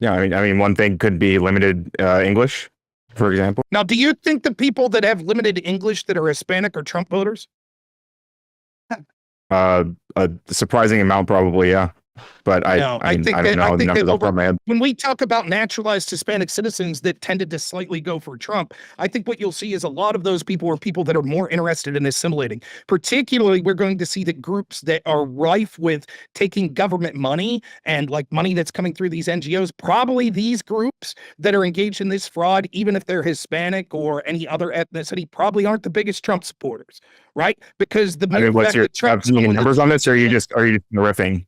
Yeah, I mean, one thing could be limited English, for example. Now, do you think the people that have limited English that are Hispanic are Trump voters? A surprising amount, probably, yeah. But I don't know the numbers off the top of my head. When we talk about naturalized Hispanic citizens that tended to slightly go for Trump, I think what you'll see is a lot of those people are people that are more interested in assimilating. Particularly, we're going to see that groups that are rife with taking government money and like money that's coming through these NGOs, probably these groups that are engaged in this fraud, even if they're Hispanic or any other ethnicity, probably aren't the biggest Trump supporters, right? Because the What's your numbers on this, or are you just riffing?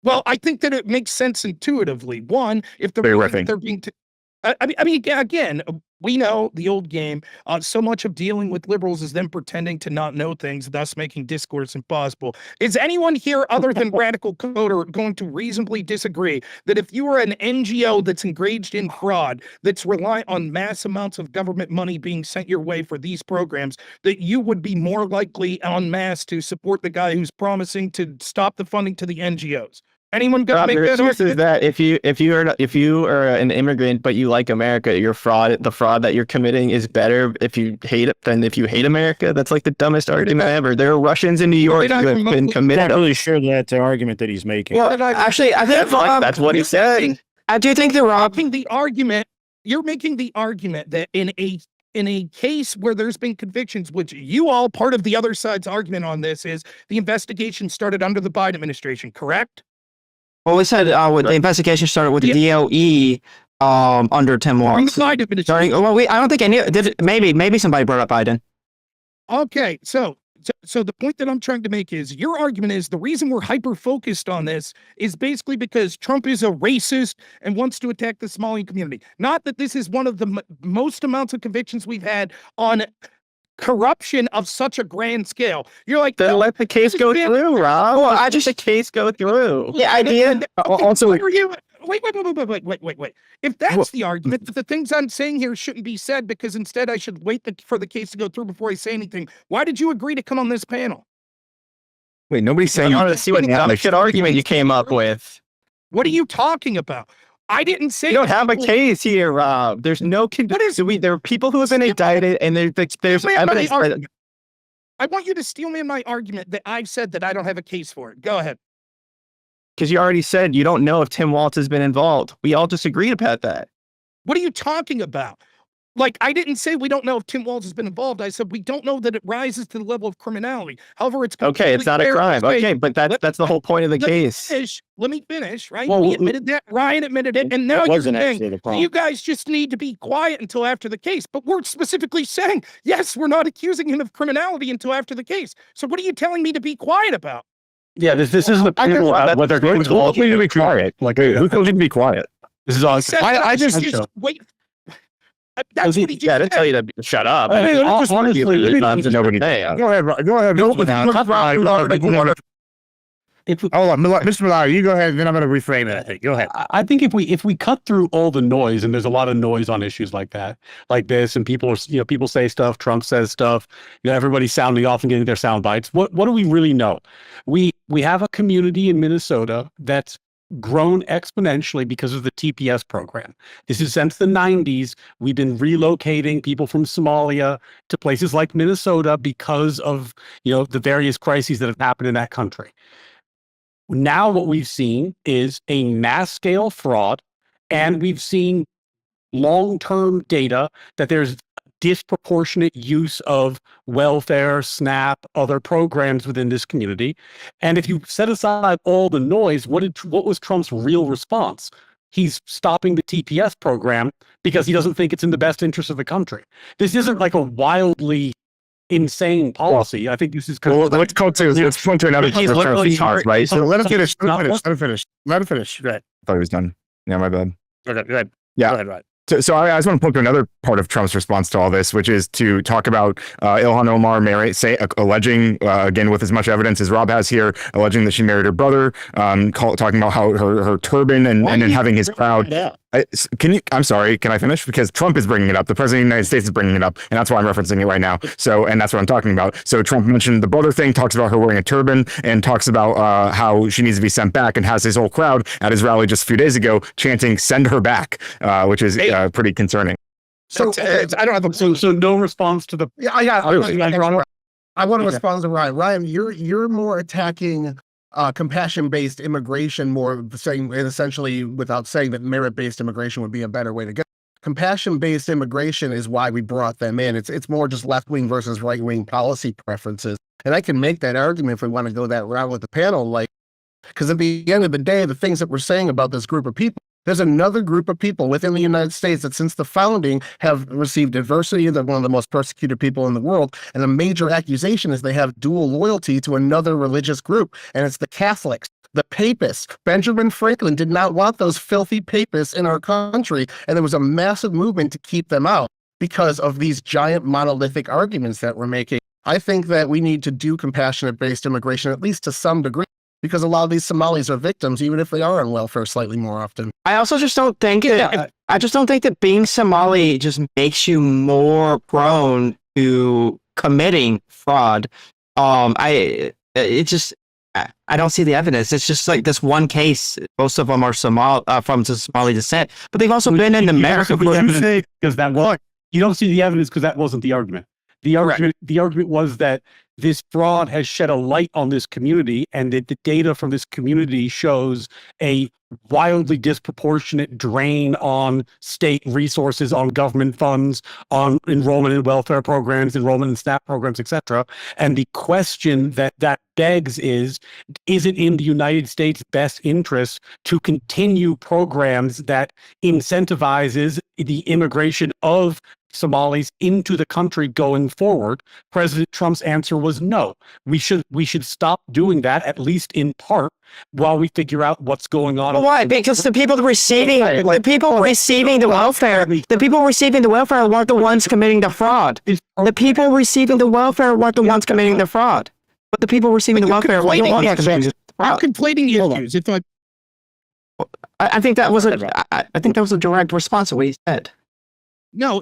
Well, I think that it makes sense intuitively. One, if they're being, I mean, again, we know the old game. So much of dealing with liberals is them pretending to not know things, thus making discourse impossible. Is anyone here other than Radical Coder going to reasonably disagree that if you are an NGO that's engaged in fraud, that's reliant on mass amounts of government money being sent your way for these programs, that you would be more likely en masse to support the guy who's promising to stop the funding to the NGOs? Anyone got to make that truth is that if you are an immigrant but you like America, the fraud that you're committing is better if you hate it than if you hate America. That's like the dumbest argument ever. There are Russians in New York who have been committed. I'm not really sure that's the argument that he's making. Well, actually, I think that's what he's saying. I do think that Rob. You're making the argument that in a case where there's been convictions, which you all part of the other side's argument on this is the investigation started under the Biden administration, correct? Well, we said the investigation started with the DOE under Tim Walz. Well, I don't think any did. Maybe somebody brought up Biden. Okay, so the point that I'm trying to make is your argument is the reason we're hyper focused on this is basically because Trump is a racist and wants to attack the Somali community. Not that this is one of the most amounts of convictions we've had on corruption of such a grand scale. You're like, then let the case go through, Rob. Well, I just the case go through. Yeah, I did. Also, wait. If that's the argument, that the things I'm saying here shouldn't be said because instead I should wait for the case to go through before I say anything. Why did you agree to come on this panel? Wait, nobody's saying. I wanted to see what shit argument you came up with. What are you talking about? I didn't say you don't have a case here, Rob. There's no there are people who have been indicted, and there's evidence. I want you to steal me in my argument that I've said that I don't have a case for it. Go ahead. Because you already said you don't know if Tim Walz has been involved. We all just agreed about that. What are you talking about? Like, I didn't say we don't know if Tim Walz has been involved. I said we don't know that it rises to the level of criminality. However, it's Okay, it's not a fair to crime. say- Okay, but that's the whole point of the Let me case. Let me finish, right? Well, We admitted that. Ryan admitted it. And now That you're wasn't saying actually the problem. you guys just need to be quiet until after the case. But we're specifically saying, yes, we're not accusing him of criminality until after the case. So what are you telling me to be quiet about? Yeah, this isn't the I guess panel about whether Who told me to be quiet? Like, Who told you to be quiet? this is all. I just- wait. That's what he just Yeah, I didn't said. tell you to shut up. I mean, honestly, Nobody. Go ahead, go ahead. if we, Hold on, Mr. Mallory, you go ahead, and then I'm going to reframe it. I think. Go ahead. I think if we cut through all the noise, and there's a lot of noise on issues like that, like this, and people are, people say stuff, Trump says stuff, everybody's sounding off and getting their sound bites. What do we really know? We have a community in Minnesota that's grown exponentially because of the TPS program. This is since the 90s. We've been relocating people from Somalia to places like Minnesota because of, the various crises that have happened in that country. Now what we've seen is a mass scale fraud, and we've seen long-term data that there's disproportionate use of welfare, SNAP, other programs within this community. And if you set aside all the noise, what was Trump's real response? He's stopping the TPS program because he doesn't think it's in the best interest of the country. This isn't like a wildly insane policy. I think this is kind Well, of let's go to another. He's literally right? So let him finish. No, Let him finish. Let him finish. Go ahead. I thought he was done. Yeah, my bad. Okay, go ahead. Yeah. Go ahead, Ryan. So I just want to point to another part of Trump's response to all this, which is to talk about Ilhan Omar alleging, again, with as much evidence as Rob has here, alleging that she married her brother, talking about how her turban and then having his crowd. I'm sorry, can I finish? Because Trump is bringing it up. The president of the United States is bringing it up. And that's why I'm referencing it right now. So, and that's what I'm talking about. So Trump mentioned the brother thing, talks about her wearing a turban, and talks about how she needs to be sent back, and has his whole crowd at his rally just a few days ago chanting, "Send her back," which is pretty concerning. So I don't have a. so no response to the Yeah, I want to respond to Ryan. Ryan, you're more attacking compassion-based immigration, more saying, and essentially without saying that merit-based immigration would be a better way to go. Compassion-based immigration is why we brought them in. It's more just left-wing versus right-wing policy preferences. And I can make that argument if we want to go that route with the panel, because at the end of the day, the things that we're saying about this group of people, there's another group of people within the United States that since the founding have received adversity. They're one of the most persecuted people in the world. And a major accusation is they have dual loyalty to another religious group, and it's the Catholics. The papists. Benjamin Franklin did not want those filthy papists in our country, and there was a massive movement to keep them out because of these giant monolithic arguments that we're making. I think that we need to do compassionate-based immigration, at least to some degree, because a lot of these Somalis are victims, even if they are on welfare slightly more often. I also just don't think that I just don't think that being Somali just makes you more prone to committing fraud. I don't see the evidence. It's just like this one case. Most of them are from Somali descent, but they've also been in America. Because that was, you don't see the evidence because that wasn't the argument. The argument was that this fraud has shed a light on this community, and that the data from this community shows a wildly disproportionate drain on state resources, on government funds, on enrollment in welfare programs, enrollment in SNAP programs, etc. And the question that begs is it in the United States' best interest to continue programs that incentivizes the immigration of Somalis into the country going forward? President Trump's answer was no. We should stop doing that, at least in part, while we figure out what's going on. Why? Because the people receiving the welfare weren't the ones committing the fraud. The people receiving the welfare weren't the ones committing the fraud. But the people receiving the welfare were the ones committing the I'm fraud. conflating issues. If I think that was a direct response to what he said. No,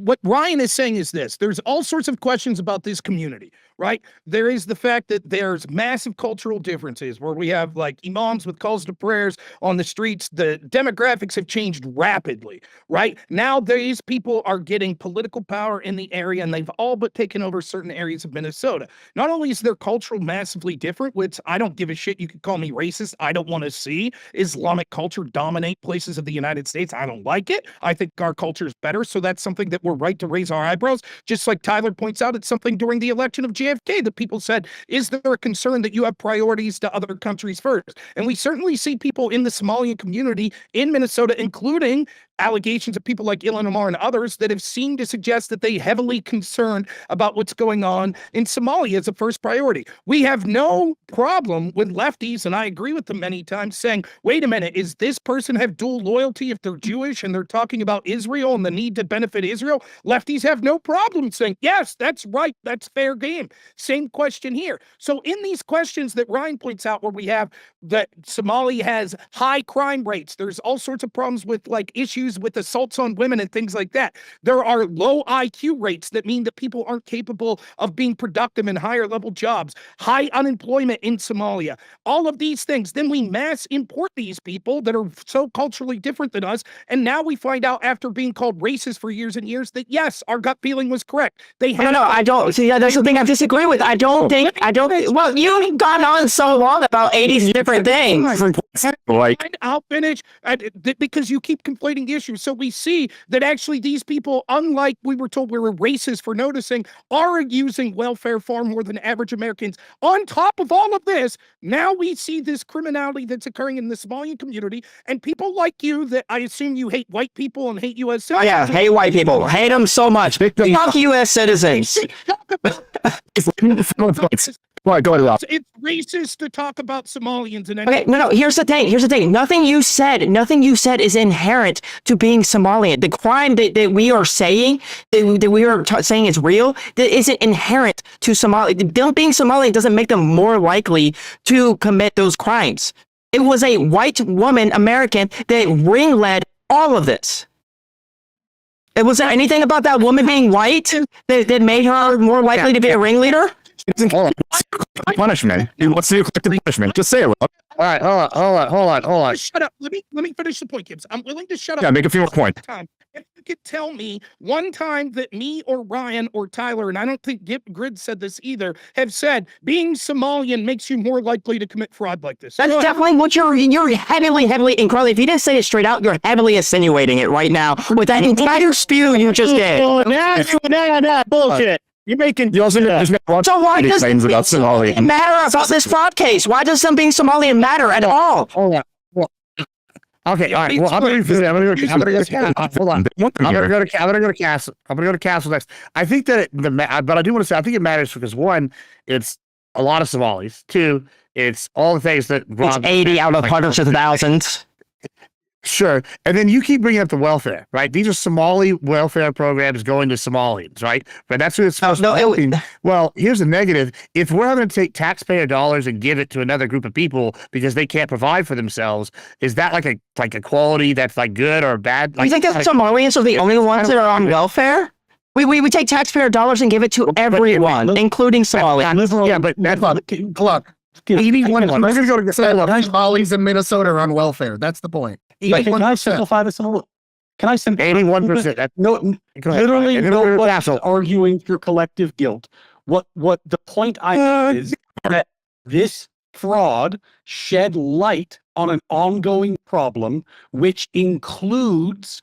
what Ryan is saying is this. There's all sorts of questions about this community. right? There is the fact that there's massive cultural differences where we have like imams with calls to prayers on the streets. The demographics have changed rapidly, right? Now these people are getting political power in the area, and they've all but taken over certain areas of Minnesota. Not only is their culture massively different, which I don't give a shit, you could call me racist, I don't want to see Islamic culture dominate places of the United States. I don't like it. I think our culture is better, so that's something that we're right to raise our eyebrows. Just like Tyler points out, it's something during the election of JFK that people said, is there a concern that you have priorities to other countries first? And we certainly see people in the Somalian community in Minnesota, including allegations of people like Ilhan Omar and others that have seemed to suggest that they heavily concerned about what's going on in Somalia as a first priority. We have no problem with lefties, and I agree with them many times, saying, wait a minute, is this person have dual loyalty if they're Jewish and they're talking about Israel and the need to benefit Israel? Lefties have no problem saying, yes, that's right, that's fair game. Same question here. So in these questions that Ryan points out, where we have that Somalia has high crime rates, there's all sorts of problems with like issues with assaults on women and things like that. There are low IQ rates that mean that people aren't capable of being productive in higher level jobs, high unemployment in Somalia, all of these things. Then we mass import these people that are so culturally different than us. And now we find out after being called racist for years and years that yes, our gut feeling was correct. They have No, I don't. See, that's the thing I disagree with. I don't think, well, you've gone on so long about 80 different things. Like, I'll finish because you keep conflating the issue. So we see that actually these people, unlike we were told we were racist for noticing, are using welfare far more than average Americans. On top of all of this, now we see this criminality that's occurring in the Somalian community, and people like you that I assume you hate white people and hate U.S. Oh, citizens. yeah, hate white people. Hate them so much. Fuck U.S. citizens. go ahead, Rob. It's racist to talk about Somalians and Okay, no, here's the thing. Nothing you said is inherent to being Somalian. The crime that we are saying, that we are saying is real, that isn't inherent to Somalia. Being Somalian doesn't make them more likely to commit those crimes. It was a white woman, American, that ring-led all of this. It was there anything about that woman being white that made her more likely to be a ringleader? Punishment. What's the collective punishment? Just say it, Rob. All right, hold on. Shut up. Let me finish the point, Gibbs. I'm willing to shut up. Yeah, make a few more points. If you could tell me one time that me or Ryan or Tyler, and I don't think Grid said this either, have said being Somalian makes you more likely to commit fraud like this. That's definitely what you're heavily, and Carly, if you didn't say it straight out, you're heavily insinuating it right now with that entire spew you just did. Bullshit. You're making. You also So why does claims about Somalia. it matter about this fraud case? Why does them being Somalian matter at all? Hold on. Well, okay, all right. Well, I'm gonna go to Castle. I'm gonna go to Castle next. I think that but I do want to say I think it matters because one, it's a lot of Somalis. Two, it's all the things that It's 80 out of hundreds of thousands. Sure. And then you keep bringing up the welfare, right? These are Somali welfare programs going to Somalians, right? But that's what it's supposed to be. Well, here's the negative. If we're going to take taxpayer dollars and give it to another group of people because they can't provide for themselves, is that like a quality that's like good or bad? You think that Somalians are the only ones that are on welfare? We take taxpayer dollars and give it to everyone, including Somalians. Yeah, but that's look. 81. I'm going to go to Somalis in Minnesota are on welfare. That's the point. Can I simplify this a little? Can I simplify? 81%. No, literally nobody's arguing for collective guilt. What the point I have is that this fraud shed light on an ongoing problem, which includes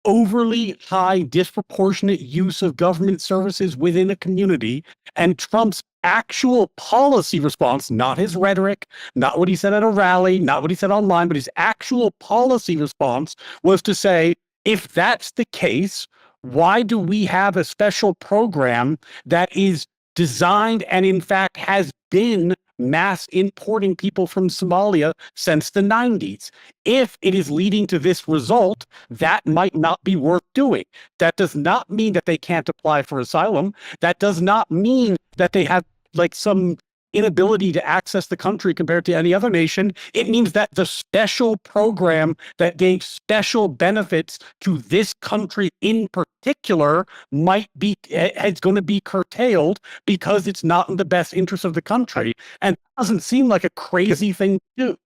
overly high, disproportionate use of government services within a community, and Trump's actual policy response, not his rhetoric, not what he said at a rally, not what he said online, but his actual policy response was to say, if that's the case, why do we have a special program that is designed and in fact has been mass importing people from Somalia since the 90s? If it is leading to this result, that might not be worth doing. That does not mean that they can't apply for asylum. That does not mean that they have like some inability to access the country compared to any other nation, it means that the special program that gave special benefits to this country in particular is going to be curtailed because it's not in the best interest of the country. And it doesn't seem like a crazy thing to do.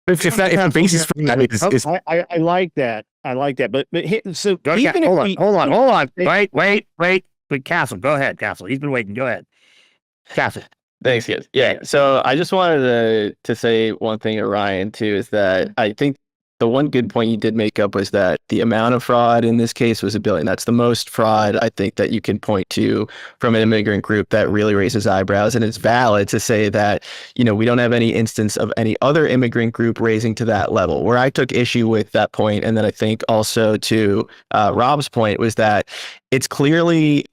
If the basis for that is I like that. I like that. But so Go even ahead. if Hold on. Wait. But Castle, go ahead, Castle. He's been waiting. Go ahead. Castle. Thanks, guys. Yeah. So I just wanted to say one thing to Ryan too, is that I think the one good point you did make up was that the amount of fraud in this case was $1 billion. That's the most fraud I think that you can point to from an immigrant group that really raises eyebrows. And it's valid to say that, we don't have any instance of any other immigrant group raising to that level. Where I took issue with that point, and then I think also to Rob's point, was that it's clearly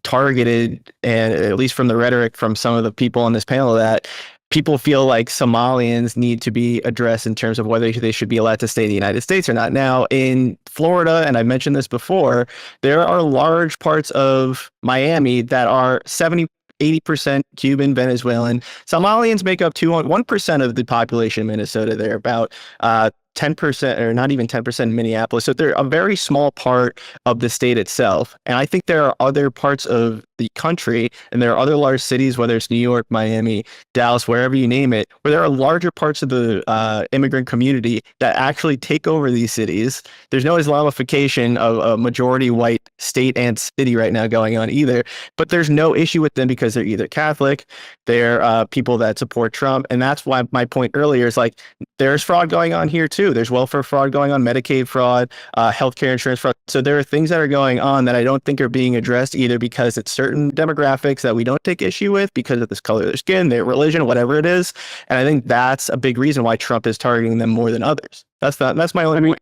targeted, and at least from the rhetoric from some of the people on this panel, that people feel like Somalians need to be addressed in terms of whether they should be allowed to stay in the United States or not. Now, in Florida, and I mentioned this before, there are large parts of Miami that are 80% Cuban, Venezuelan. Somalians make up 1% of the population in Minnesota. They're about 10%, or not even 10% in Minneapolis. So they're a very small part of the state itself. And I think there are other parts of the country, and there are other large cities, whether it's New York, Miami, Dallas, wherever you name it, where there are larger parts of the immigrant community that actually take over these cities. There's no Islamification of a majority white state and city right now going on either, but there's no issue with them because they're either Catholic, they're people that support Trump. And that's why my point earlier is like, there's fraud going on here too. There's welfare fraud going on, Medicaid fraud, healthcare insurance fraud. So there are things that are going on that I don't think are being addressed, either because it's certain demographics that we don't take issue with because of this color of their skin, their religion, whatever it is. And I think that's a big reason why Trump is targeting them more than others. That's my only point.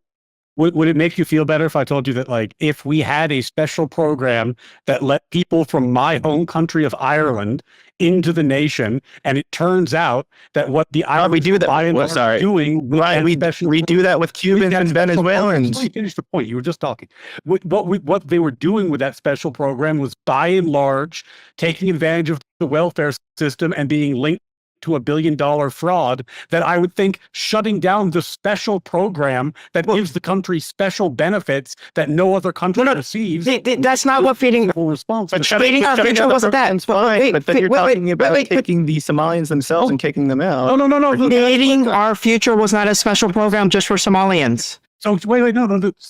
Would it make you feel better if I told you that, like, if we had a special program that let people from my home country of Ireland into the nation, and it turns out that what the Irish we do that. are doing, we do that with Cubans and Venezuelans. Let me finish the point. You were just talking. What they were doing with that special program was, by and large, taking advantage of the welfare system and being linked to $1 billion fraud, that I would think shutting down the special program that gives the country special benefits that no other country receives. That's not what feeding response. But feeding our future wasn't that. But then you're talking about taking the Somalians themselves and kicking them out. No. Feeding our future was not a special program just for Somalians. So wait, no.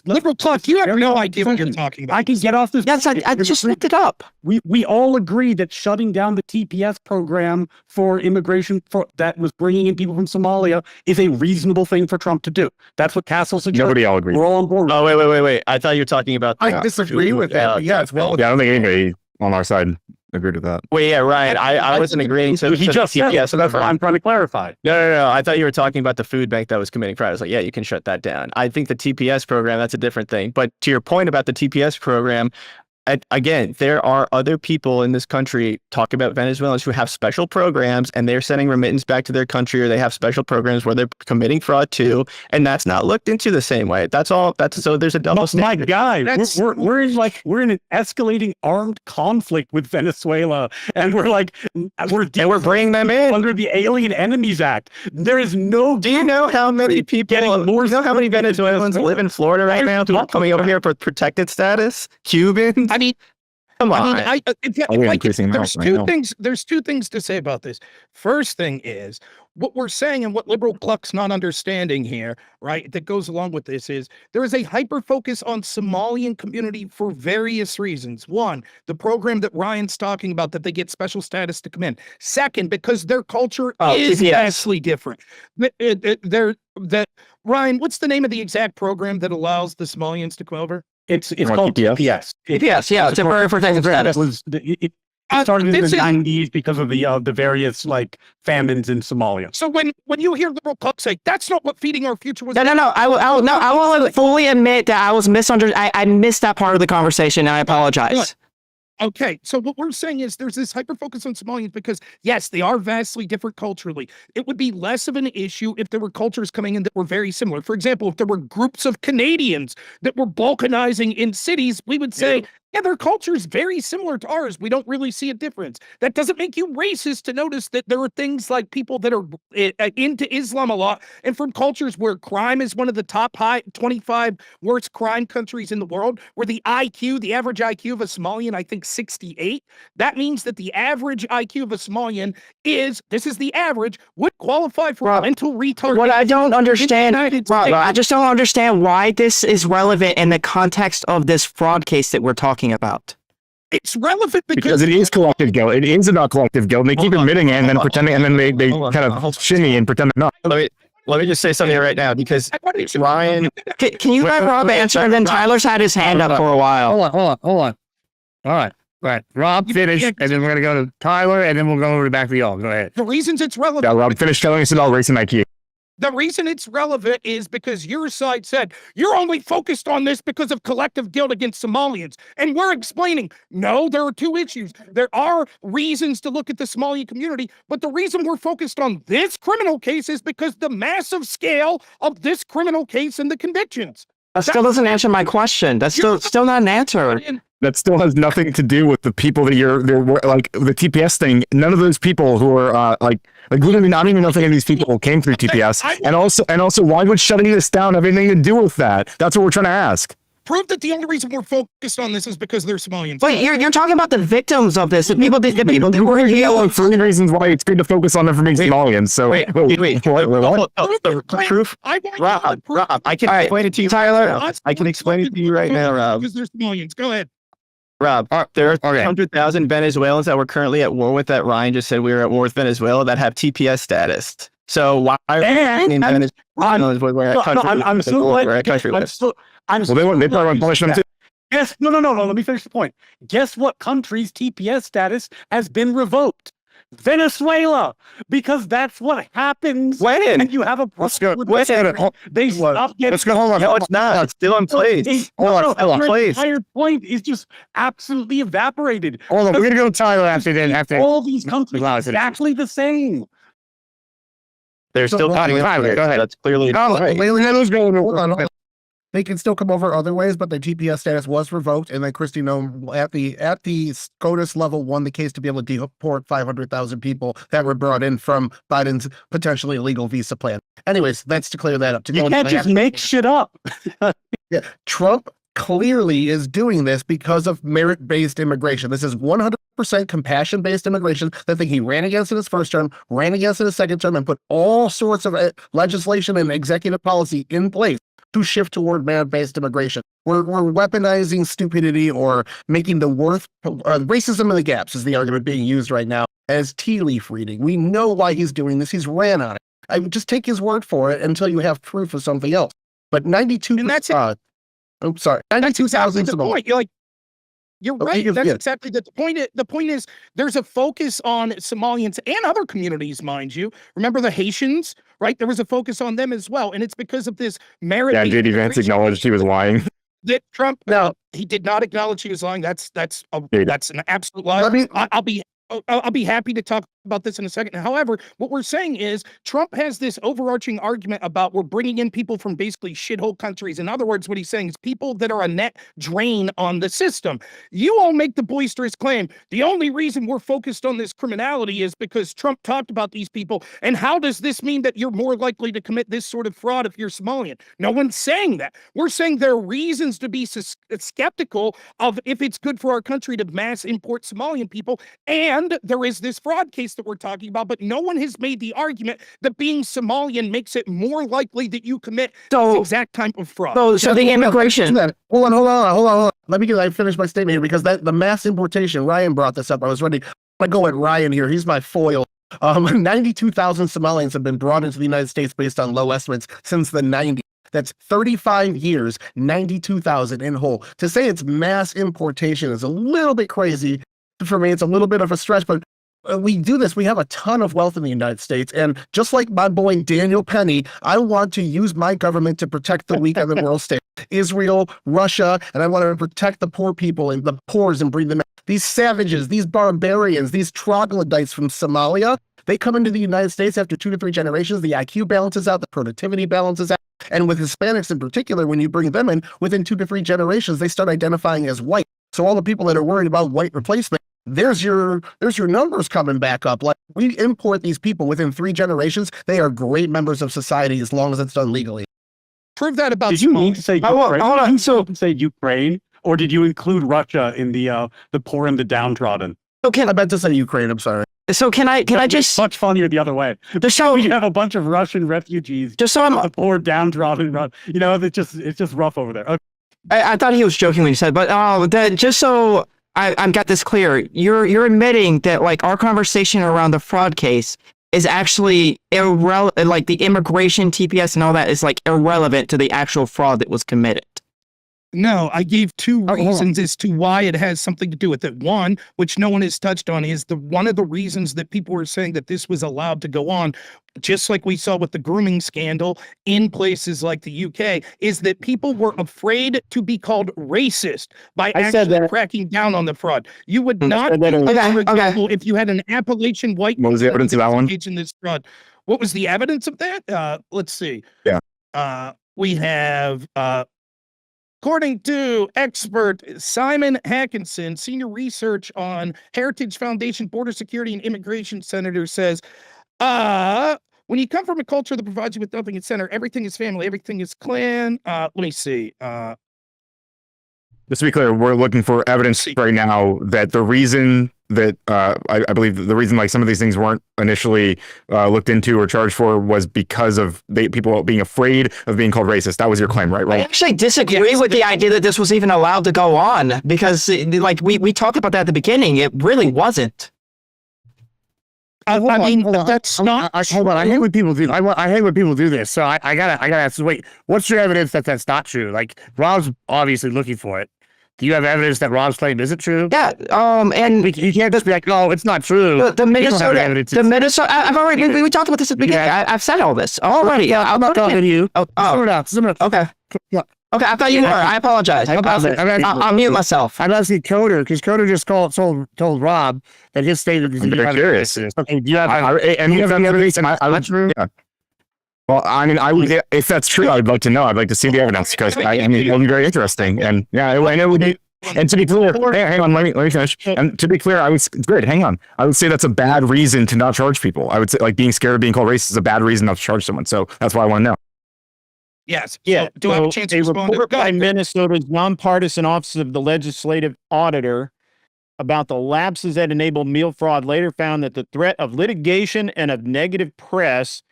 Liberal Cluck, you have no idea what you're talking about. I can get off this. Yes, I just looked it up. We all agree that shutting down the TPS program for immigration that was bringing in people from Somalia is a reasonable thing for Trump to do. That's what Castle suggested. Nobody all agrees. We're all on board. Oh, wait. I thought you were talking about. I disagree with that. But yeah, it's well. Yeah, I don't think anybody on our side agreed with that. Wait, yeah, Ryan, I wasn't agreeing. So He just said TPS. so that's what I'm trying to clarify. No. I thought you were talking about the food bank that was committing fraud. I was like, yeah, you can shut that down. I think the TPS program, that's a different thing. But to your point about the TPS program, again, there are other people in this country, talk about Venezuelans, who have special programs, and they're sending remittance back to their country, or they have special programs where they're committing fraud too, and that's not looked into the same way. That's all. So there's a double standard. My guy, we're in an escalating armed conflict with Venezuela, and we're bringing them in under the Alien Enemies Act. There is no. Do you know how many people? Do you know how many Venezuelans live in Florida right now who are coming over here for protected status? Cubans. I mean, come on. There's two things to say about this. First thing is, what we're saying, and what Liberal Cluck's not understanding here, right, that goes along with this, is there is a hyper focus on Somalian community for various reasons. One, the program that Ryan's talking about, that they get special status to come in. Second, because their culture is vastly different. Ryan, what's the name of the exact program that allows the Somalians to come over? It's called TPS. Yes, yeah, it's a very protected status. It started in the 90s because of the various famines in Somalia. So when you hear Liberal Cluck say that's not what feeding our future was, No. I will fully admit that I was misunderstood. I missed that part of the conversation, and I apologize. Okay, so what we're saying is there's this hyper focus on Somalians because, yes, they are vastly different culturally. It would be less of an issue if there were cultures coming in that were very similar. For example, if there were groups of Canadians that were balkanizing in cities, we would say Yeah, their culture is very similar to ours. We don't really see a difference. That doesn't make you racist to notice that there are things like people that are into Islam a lot and from cultures where crime is one of the top 25 worst crime countries in the world, where the average IQ of a Somalian, I think 68. That means that the average IQ of a Somalian this is the average, would qualify for mental retardation. What I don't understand, Rob, I just don't understand why this is relevant in the context of this fraud case that we're talking about. It's relevant because it is collective guilt. It is about collective guilt. And they keep admitting it and then pretending, and then they kind of shimmy and pretend they're not. Let me just say something right now, because Ryan. Can you let Rob answer? And then Tyler's had his hand up for a while. Hold on. All right. Rob, finish, and then we're gonna go to Tyler, and then we'll go over back to y'all. Go ahead. The reasons it's relevant. Yeah, Rob, finish telling us about racing IQ. The reason it's relevant is because your side said you're only focused on this because of collective guilt against Somalians. And we're explaining, no, there are two issues. There are reasons to look at the Somali community, but the reason we're focused on this criminal case is because the massive scale of this criminal case and the convictions. That still doesn't answer my question. That's still not an answer. That still has nothing to do with the people that they're like the TPS thing. None of those people who are like literally, I don't even know if any of these people came through TPS. And also, why would shutting this down have anything to do with that? That's what we're trying to ask. Prove that the only reason we're focused on this is because they're Somalians. But you're talking about the victims of this, the people that were here. For any reasons why it's good to focus on them for being Somalians. So wait. Proof. Rob, I can explain it to you, Tyler. I can explain it to you right now, Rob. Because they're Somalians. Go ahead. Rob, there are 100,000 Venezuelans that we're currently at war with that Ryan just said we were at war with Venezuela that have TPS status. So why are Venezuelans I'm still they probably want to punish them too. Yes, no. Let me finish the point. Guess what country's TPS status has been revoked? Venezuela, because that's what happens when you have a Let's go. They stop getting. Let's go. Hold on. No, it's not. It's still in place. Hold on. The entire point is just absolutely evaporated. Hold on. We're gonna go to Tyler after all these countries exactly the same. They're still Tyler, go ahead. That's clearly right. Hold on. They can still come over other ways, but the GPS status was revoked, and then Christy Nome at the SCOTUS level won the case to be able to deport 500,000 people that were brought in from Biden's potentially illegal visa plan. Anyways, that's to clear that up. You can't just make shit up. Yeah, Trump clearly is doing this because of merit-based immigration. This is 100% compassion-based immigration. The thing he ran against in his first term, ran against in his second term, and put all sorts of legislation and executive policy in place to shift toward merit-based immigration. We're weaponizing stupidity or making the racism in the gaps is the argument being used right now as tea leaf reading. We know why he's doing this. He's ran on it. I would just take his word for it until you have proof of something else. But 92, and that's it. 92,000. You're right. That's exactly the point. The point is there's a focus on Somalians and other communities, mind you. Remember the Haitians, right? There was a focus on them as well, and it's because of this merit. Yeah, J.D. Vance acknowledged he was lying. That Trump, he did not acknowledge he was lying. That's an absolute lie. I'll be happy to talk about this in a second. However, what we're saying is Trump has this overarching argument about we're bringing in people from basically shithole countries. In other words, what he's saying is people that are a net drain on the system. You all make the boisterous claim the only reason we're focused on this criminality is because Trump talked about these people. And how does this mean that you're more likely to commit this sort of fraud if you're Somalian? No one's saying that. We're saying there are reasons to be skeptical of if it's good for our country to mass import Somalian people. And there is this fraud case that we're talking about, but no one has made the argument that being Somalian makes it more likely that you commit this exact type of fraud. So the immigration. Hold on. Let me finish my statement here because the mass importation, Ryan brought this up. I was ready. I go at Ryan here. He's my foil. 92,000 Somalians have been brought into the United States based on low estimates since the 90s. That's 35 years, 92,000 in whole. To say it's mass importation is a little bit crazy. For me, it's a little bit of a stretch, but we do this. We have a ton of wealth in the United States. And just like my boy Daniel Penny, I want to use my government to protect the weak on the world stage. Israel, Russia, and I want to protect the poor people and the poors and bring them in. These savages, these barbarians, these troglodytes from Somalia, they come into the United States after 2 to 3 generations. The IQ balances out, the productivity balances out. And with Hispanics in particular, when you bring them in, within 2 to 3 generations, they start identifying as white. So all the people that are worried about white replacement, there's your numbers coming back up. Like, we import these people within 3 generations, they are great members of society as long as it's done legally. Prove that about Did you Somalia. mean to say Oh, Ukraine? hold on, Did you so- mean to say Ukraine, or did you include Russia in the poor and the downtrodden? So can I meant to say Ukraine, I'm sorry. I just Much funnier the other way. just so You have a bunch of Russian refugees, just so I'm the poor downtrodden. You know, it's just rough over there. Okay. I thought he was joking when he said, but that just so I got this clear, you're admitting that like our conversation around the fraud case is actually irrelevant, like the immigration, TPS, and all that is like irrelevant to the actual fraud that was committed. No, I gave 2 hold on. reasons as to why it has something to do with it. One, which no one has touched on, is one of the reasons that people were saying that this was allowed to go on, just like we saw with the grooming scandal in places like the UK, is that people were afraid to be called racist by I said actually that. cracking down on the fraud. You would I not, said that do earlier. this, Okay, for okay. example, if you had an Appalachian white What was the person evidence of that one? engaged in this fraud. What was the evidence of that? Let's see. Yeah. We have according to expert Simon Hackinson, senior research on Heritage Foundation Border Security and Immigration Senator, says, when you come from a culture that provides you with nothing at center, everything is family, everything is clan. Let me see. Just to be clear, we're looking for evidence right now that the reason that I believe the reason like some of these things weren't initially looked into or charged for was because of people being afraid of being called racist. That was your claim, right? I Right. actually disagree with the idea that this was even allowed to go on because like we talked about that at the beginning. It really wasn't. I mean, Hold on. that's not. Hold on. I hate when people do. I hate when people do this. So I gotta ask. Wait, what's your evidence that that's not true? Like, Rob's obviously looking for it. Do you have evidence that Rob's claim isn't true? Yeah. And You can't just be like, oh, it's not true. the You don't have evidence. Minnesota. I've already we talked about this at the beginning. I've said all this already. Yeah, I'm not talking to you. Oh, Slow down. Slow down. okay. Yeah. Okay, I thought you were. I apologize. I'll mute myself. I'm asking Coder because Coder just told Rob that his statement is I'm very curious. Okay, do you have And you have any evidence? And I would, true? yeah. Well, I mean, I would, if that's true, I would like to know. I'd like to see the evidence because I mean, it would be very interesting. And yeah, I know. And to be clear, hang on, let me finish. And to be clear, good. Hang on. I would say that's a bad reason to not charge people. I would say like being scared of being called racist is a bad reason not to charge someone. So that's why I want to know. Yes. Yeah. So, do I have a chance to respond? report Go by ahead. Minnesota's nonpartisan Office of the Legislative Auditor about the lapses that enabled meal fraud later found that the threat of litigation and of negative press,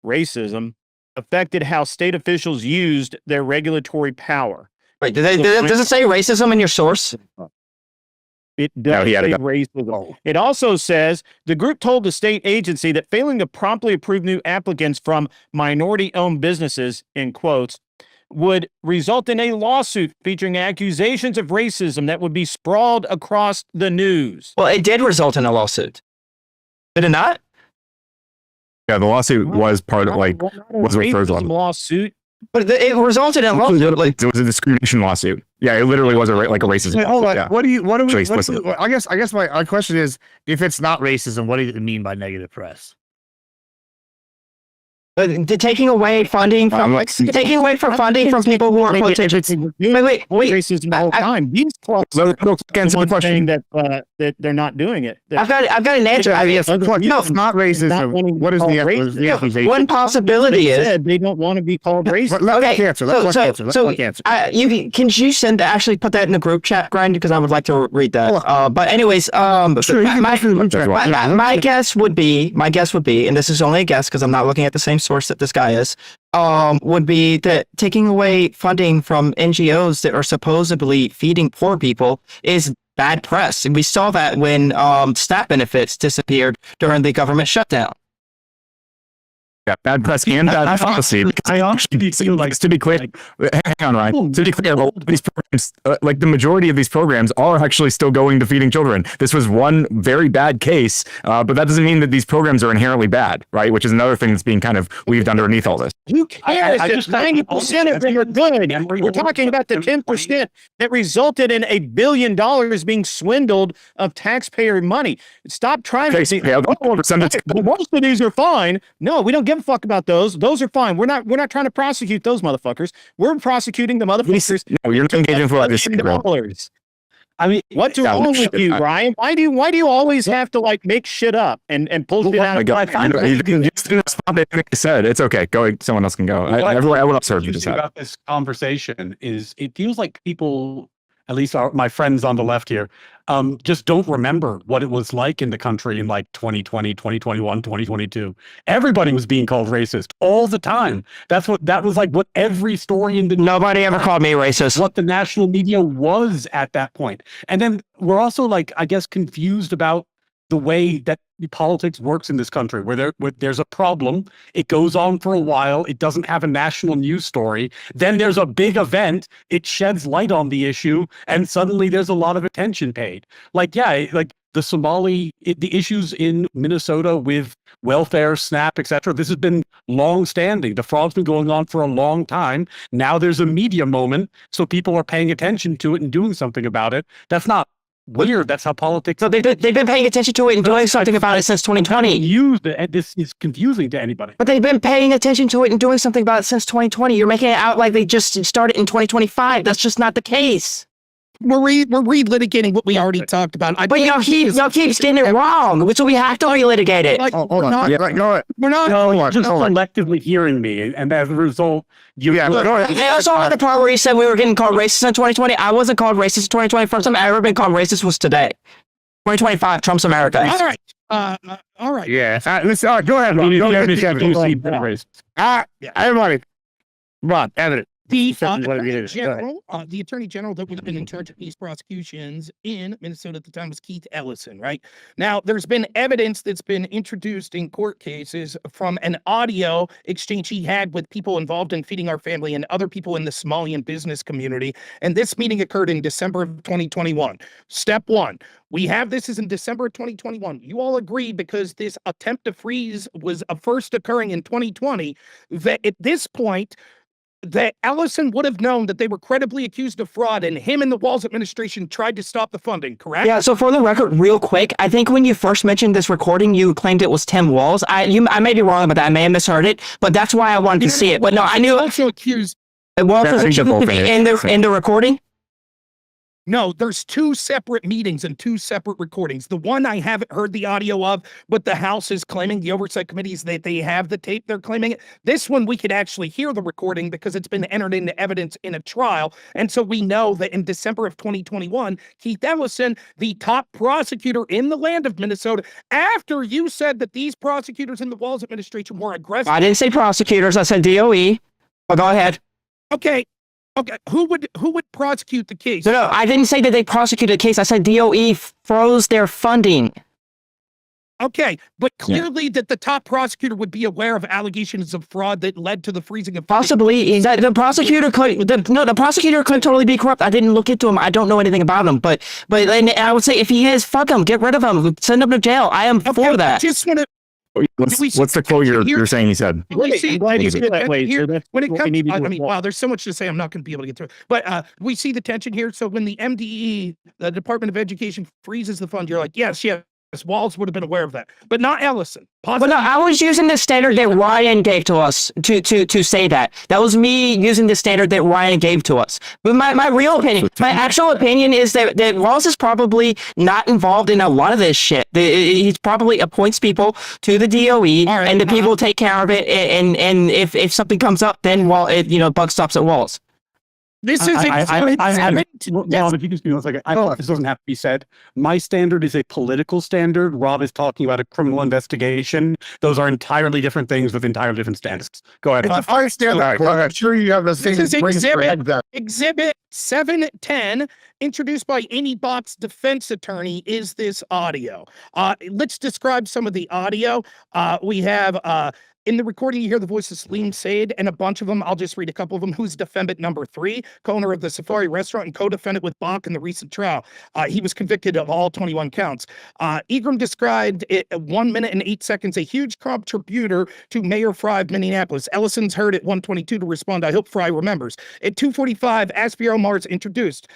racism, affected how state officials used their regulatory power. Wait, does it say racism in your source? It No, does he added say that. racism. It also says the group told the state agency that failing to promptly approve new applicants from minority-owned businesses, in quotes, would result in a lawsuit featuring accusations of racism that would be sprawled across the news. Well, it did result in a lawsuit. Did it not? Yeah, the lawsuit was part of like was a referred to. Racism lawsuit. But it resulted in a lawsuit. Like, It was a discrimination lawsuit. Yeah, it literally was like a racist. Wait, hold on. Yeah. What do you? Actually explicit. I guess my question is, if it's not racism, what do you mean by negative press? taking away funding from taking away from funding from people who are potentially. Wait. Racism the whole time. These clubs So, are look, again, the to the ones question. saying that they're not doing it. I've got an answer. Yes, Other look, people it's not racism. not wanting to What is call the accusation? One possibility They is said they don't want to be called racist. Let's Okay, answer. so- Let's so- answer. so- Let's answer. can you actually put that in the group chat, Grind, because I would like to read that. But anyways, Sure, you can my, put it in the chat. my guess would be, and this is only a guess because I'm not looking at the same source that this guy is, would be that taking away funding from NGOs that are supposedly feeding poor people is bad press. And we saw that when SNAP benefits disappeared during the government shutdown. Yeah, bad press and bad policy. I actually feel like To be clear, hang on, Ryan. To be clear, these programs, like the majority of these programs, are actually still going to feeding children. This was one very bad case, but that doesn't mean that these programs are inherently bad, right? Which is another thing that's being kind of weaved underneath all this. Who cares I if just- 90% of them are good? We're talking about the 10% that resulted in $1 billion being swindled of taxpayer money. Stop trying to say, Yeah, most of these are fine. No, we don't give a fuck about those. Those are fine. We're not trying to prosecute those motherfuckers. We're prosecuting the motherfuckers. No, you're not engaging for this. $1 billion. I mean, What's Yeah, wrong with you, I- Ryan? Why do you always have to like make shit up and pull shit out I of got, context? you just didn't respond to anything I said. It's okay. Go. Someone else can go. Everyone else heard you just interesting had. about this conversation is it feels like people, at least my friends on the left here, just don't remember what it was like in the country in like 2020, 2021, 2022. Everybody was being called racist all the time. That was like what every story in the Nobody ever called me racist. what the national media was at that point. And then we're also like, I guess, confused about the way that politics works in this country, where there's a problem, it goes on for a while, it doesn't have a national news story, then there's a big event, it sheds light on the issue, and suddenly there's a lot of attention paid. Like, yeah, like the issues in Minnesota with welfare, SNAP, etc. This has been long standing. The fraud's been going on for a long time. Now there's a media moment, so people are paying attention to it and doing something about it. That's not weird. That's how politics. So they've been paying attention to it and doing something about it since 2020. This is confusing to anybody. But they've been paying attention to it and doing something about it since 2020. You're making it out like they just started in 2025. That's just not the case. We're relitigating what we already talked about. But y'all keep getting it wrong, so we have to relitigate it. Like, hold we're on. not, Yeah, go ahead. we're not. Hold on. Just Hold on. selectively hearing me, and as a result, you. Yeah, go ahead. I also heard the part where he said we were getting called racist in 2020. I wasn't called racist in 2020. First time I ever been called racist was today. 2025, Trump's America. All right. All right. Yeah. Go ahead, Ron. Go ahead. Everybody. Ron, evidence. The Whatever it is. Go ahead. the attorney general that would have been in charge of these prosecutions in Minnesota at the time was Keith Ellison, right? Now, there's been evidence that's been introduced in court cases from an audio exchange he had with people involved in Feeding Our Family and other people in the Somalian business community. And this meeting occurred in December of 2021. Step one, we have this is in December of 2021. You all agreed because this attempt to freeze was first occurring in 2020 that at this point, that Ellison would have known that they were credibly accused of fraud and him and the Walz administration tried to stop the funding, correct? Yeah, so for the record, real quick, I think when you first mentioned this recording, you claimed it was Tim Walz. I may be wrong about that. I may have misheard it, but that's why I wanted to see it. But no, I knew Also accused. Walz Yeah, I was think they're both accused in the recording. No, there's two separate meetings and two separate recordings. The one I haven't heard the audio of, but the House is claiming, the oversight committees, that they have the tape, they're claiming it. This one, we could actually hear the recording because it's been entered into evidence in a trial. And so we know that in December of 2021, Keith Ellison, the top prosecutor in the land of Minnesota, after you said that these prosecutors in the Walz administration were aggressive. I didn't say prosecutors. I said DOE. But go ahead. Okay. Who would prosecute the case? No, I didn't say that they prosecuted the case. I said DOE froze their funding. Okay, but clearly that the top prosecutor would be aware of allegations of fraud that led to the freezing of Possibly. The prosecutor could. The prosecutor could totally be corrupt. I didn't look into him. I don't know anything about him. But and I would say if he is, fuck him. Get rid of him. Send him to jail. I am for that. I just want to. What's the quote you're saying he said? I'm glad you feel that way. So that's When it what we comes, need to do I as mean, well. wow, there's so much to say. I'm not going to be able to get through it. But we see the tension here. So when the MDE, the Department of Education, freezes the fund, you're like, yes, Walz would have been aware of that, but not Ellison. But no, I was using the standard that Ryan gave to us to say that. That was me using the standard that Ryan gave to us. But my real opinion, my actual opinion is that Walz is probably not involved in a lot of this shit. He probably appoints people to the DOE, All right, and the people take care of it. And if something comes up, then buck stops at Walz. This is Rob, if you just give me 1 second, this doesn't have to be said. My standard is a political standard. Rob is talking about a criminal investigation. Those are entirely different things with entirely different standards. Go ahead. I understand that. I'm sure you have the same. This is exhibit. Exhibit 710, introduced by Amy Bott's defense attorney, is this audio. Let's describe some of the audio. We have in the recording, you hear the voice of Salim Said and a bunch of them. I'll just read a couple of them. Who's defendant number 3, co-owner of the Safari restaurant and co-defendant with Bach in the recent trial. He was convicted of all 21 counts. Egram described it at 1 minute and 8 seconds, a huge contributor to Mayor Fry of Minneapolis. Ellison's heard at 1:22 to respond. I hope Fry remembers. At 2:45, Aspie Omar's introduced.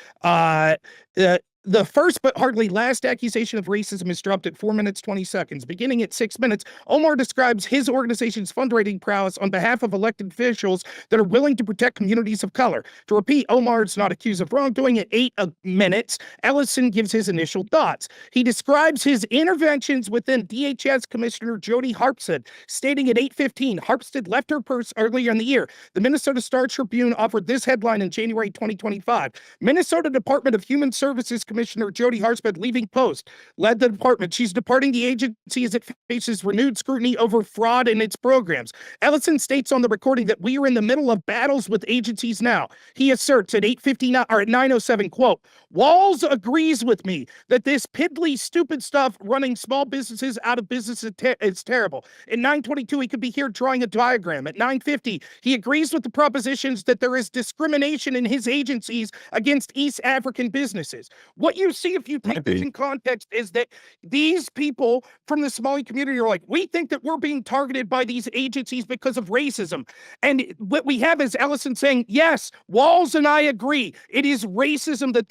The first but hardly last accusation of racism is dropped at 4 minutes 20 seconds. Beginning at 6 minutes, Omar describes his organization's fundraising prowess on behalf of elected officials that are willing to protect communities of color. To repeat, Omar is not accused of wrongdoing. At 8 minutes, Ellison gives his initial thoughts. He describes his interventions within DHS Commissioner Jody Harpstead, stating at 8:15, Harpstead left her purse earlier in the year. The Minnesota Star Tribune offered this headline in January 2025. Minnesota Department of Human Services Commissioner Jody Harpstead leaving post, led the department. She's departing the agency as it faces renewed scrutiny over fraud in its programs. Ellison states on the recording that we are in the middle of battles with agencies now. He asserts at 8:59 or at 9:07, quote, Walls agrees with me that this piddly, stupid stuff running small businesses out of business is terrible. At 9:22, he could be here drawing a diagram. At 9:50, he agrees with the propositions that there is discrimination in his agencies against East African businesses. What you see if you take this in context is that these people from the Somali community are like, we think that we're being targeted by these agencies because of racism. And what we have is Ellison saying, yes, Walls and I agree. It is racism that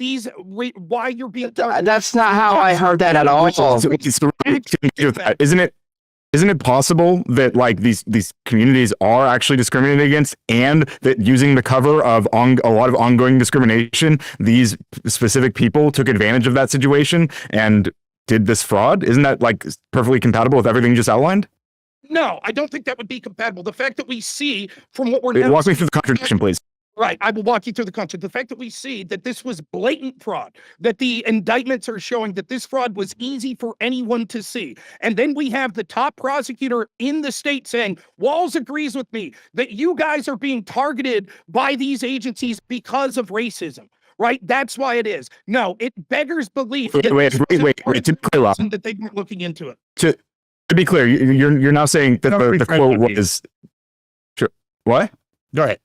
why you're being targeted. That's not how I heard that at all. Isn't it possible that like these communities are actually discriminated against, and that using the cover of a lot of ongoing discrimination, these specific people took advantage of that situation and did this fraud? Isn't that like perfectly compatible with everything you just outlined? No, I don't think that would be compatible. The fact that we see from what we're Walk me through the contradiction, please. Right. I will walk you through the contract. The fact that we see that this was blatant fraud, that the indictments are showing that this fraud was easy for anyone to see. And then we have the top prosecutor in the state saying, Walls agrees with me that you guys are being targeted by these agencies because of racism. Right? That's why it is. No, it beggars belief. Wait. To be clear, that they weren't looking into it. To be clear, you're now saying that the quote was. Sure. What? Go ahead.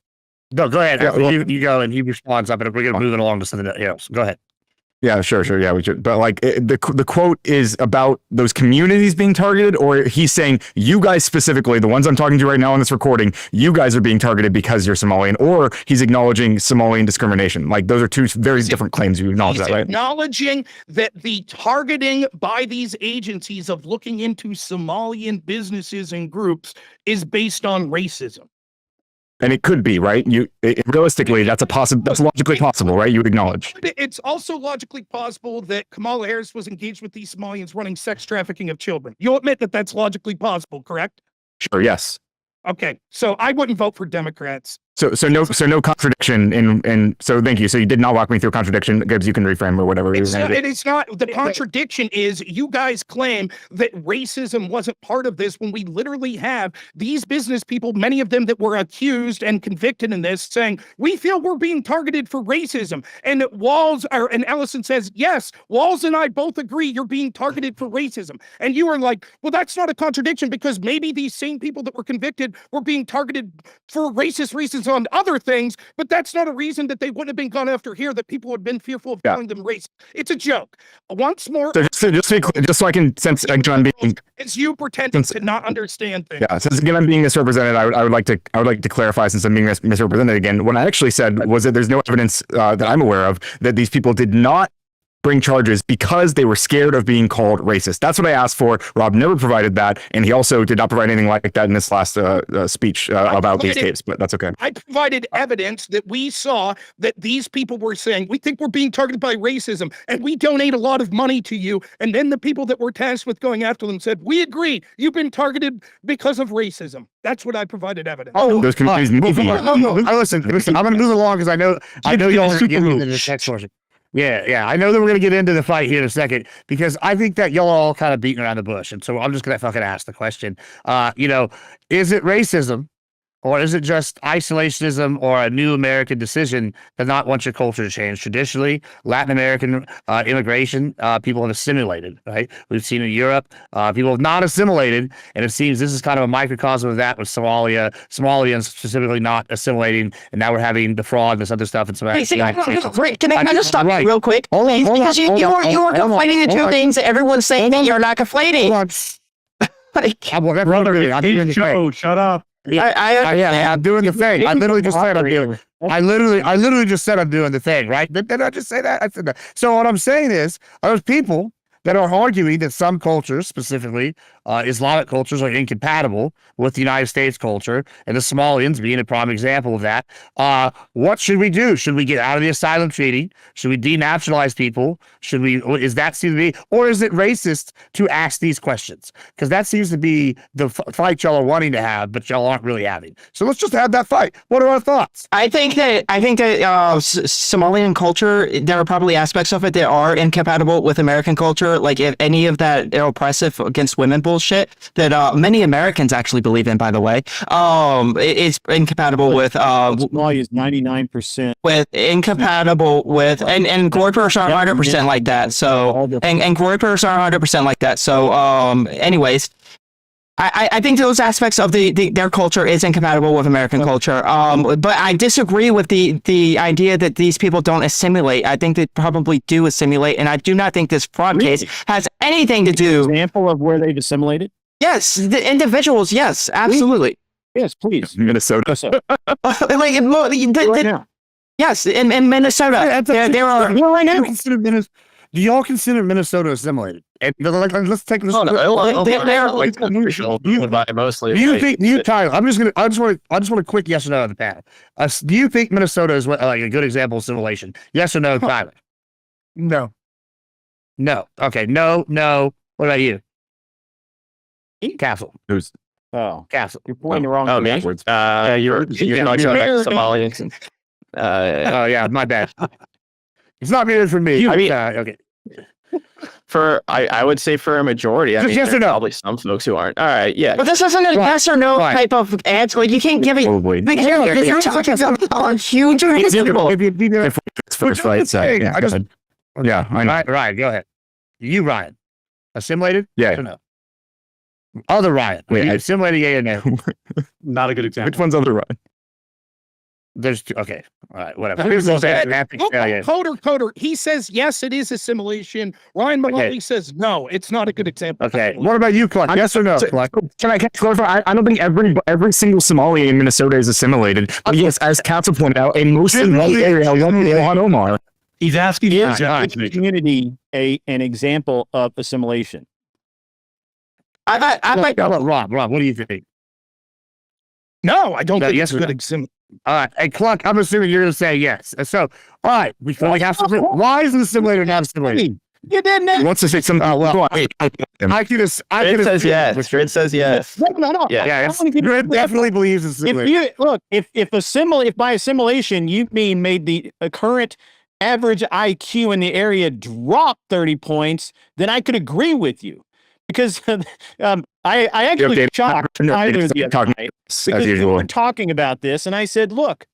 No, go ahead. Yeah, well, you go and he responds up, and we're gonna moving along to something else. Go ahead. Yeah, sure. Yeah, we should. But like the quote is about those communities being targeted, or he's saying you guys specifically, the ones I'm talking to right now on this recording, you guys are being targeted because you're Somalian, or he's acknowledging Somalian discrimination. Like those are two very different claims. You acknowledge that, right? Acknowledging that the targeting by these agencies of looking into Somalian businesses and groups is based on racism. And it could be, right? Realistically, that's logically possible, right? You would acknowledge. It's also logically possible that Kamala Harris was engaged with these Somalians running sex trafficking of children. You'll admit that that's logically possible, correct? Sure, yes. Okay, so I wouldn't vote for Democrats. So no contradiction in so thank you. So you did not walk me through contradiction. Gibbs, you can reframe or whatever. It's not. The contradiction is you guys claim that racism wasn't part of this when we literally have these business people, many of them that were accused and convicted in this, saying we feel we're being targeted for racism. And and Ellison says, yes, Walls and I both agree you're being targeted for racism. And you are like, well, that's not a contradiction because maybe these same people that were convicted were being targeted for racist reasons on other things, but that's not a reason that they wouldn't have been gone after here, that people had been fearful of calling them racist. It's a joke. Once more, just so I can sense I'm being, it's you pretending to not understand things. Yeah, since again I'm being misrepresented, I would like to clarify, since I'm being misrepresented again. What I actually said was that there's no evidence that I'm aware of that these people did not bring charges because they were scared of being called racist. That's what I asked for. Rob never provided that, and he also did not provide anything like that in this last speech about these tapes, but that's okay. I provided evidence that we saw that these people were saying, we think we're being targeted by racism, and we donate a lot of money to you, and then the people that were tasked with going after them said, we agree, you've been targeted because of racism. That's what I provided evidence. Those communities listen, I'm going to move along because I know y'all are getting into this next portion. Yeah. I know that we're going to get into the fight here in a second, because I think that y'all are all kind of beating around the bush. And so I'm just going to fucking ask the question. Is it racism, or is it just isolationism or a new American decision to not want your culture to change? Traditionally, Latin American immigration, people have assimilated, right? We've seen in Europe, people have not assimilated, and it seems this is kind of a microcosm of that with Somalians specifically not assimilating, and now we're having the fraud and this other stuff. And some can I just stop you real quick? Because you are conflating the two things that everyone's saying, and you're not conflating. Shut up. Yeah, I'm doing the thing. I literally just said I'm doing it. I literally just said I'm doing the thing, right? Did I just say that? I said that. So what I'm saying is, there's people that are arguing that some cultures, specifically Islamic cultures, are incompatible with the United States culture, and the Somalians being a prime example of that. What should we do? Should we get out of the asylum treaty? Should we denationalize people? Should we? Is that seem to be, or is it racist to ask these questions? Because that seems to be the fight y'all are wanting to have, but y'all aren't really having. So let's just have that fight. What are our thoughts? I think that Somalian culture, there are probably aspects of it that are incompatible with American culture. Like if any of that oppressive against women bullshit that many Americans actually believe in, by the way, it's incompatible with Somalia is 99%. with incompatible with and Gorpers are 100% like that. So and Gorpers are 100% like that. So anyways. I think those aspects of their culture is incompatible with American culture. But I disagree with the idea that these people don't assimilate. I think they probably do assimilate, and I do not think this fraud case has anything to do. Example of where they've assimilated? Yes, the individuals. Yes, absolutely. Yes, please. Minnesota. Like Right now. yes, in Minnesota, there are. Right now, do y'all consider Minnesota assimilated? And let's take this. Oh, no, they're like official mostly. Do you like, think Tyler? I just want a quick yes or no on the panel. Do you think Minnesota is like a good example of assimilation? Yes or no, Tyler? No. No. Okay. No. What about you? Castle. Who's Oh, Castle. you're pointing the wrong Oh, me? direction. You're talking about Somalians. Oh yeah, my bad. It's not muted for me. I mean- okay. I would say for a majority. I Just mean, yes or there's no? probably some folks who aren't. All right, yeah. But this isn't a yes or no Right. type of answer. Like you can't give it. probably Like, you're talking about a huge example. If you first fight side? Yeah, I just- yeah, I know. Ryan, go ahead. You, Ryan, assimilated? Yeah. Yes or no? Other Ryan, Wait, you I- assimilated? Yeah, no. Not a good example. Which one's other Ryan? There's two. Okay, all right, whatever. Coder. He says yes, it is assimilation. Ryan Mullally says no, it's not a good example. Okay, what about you, Clark? Yes or no, Clark? Can I clarify? I don't think every single Somali in Minnesota is assimilated. But yes, as Council pointed out, a mostly white area, Juan Omar. He's asking Is for the definition. community an example of assimilation? I like. Rob, what do you think? No, I don't No, think yes it's or good no? example. All right, hey, Clark, I'm assuming you're going to say yes. So, all right, we feel like have to. Why is the assimilator not assimilated? You didn't. He wants to say something. Oh, well, Go on. I could have. Grid says yes. Grid says yes. No. Yeah. Yeah, Grid definitely believes it's If assimilated. you look, if by assimilation you mean made the current average IQ in the area drop 30 points, then I could agree with you, because I actually shocked Tyler the other talking night as because we usual. were talking about this, and I said, look,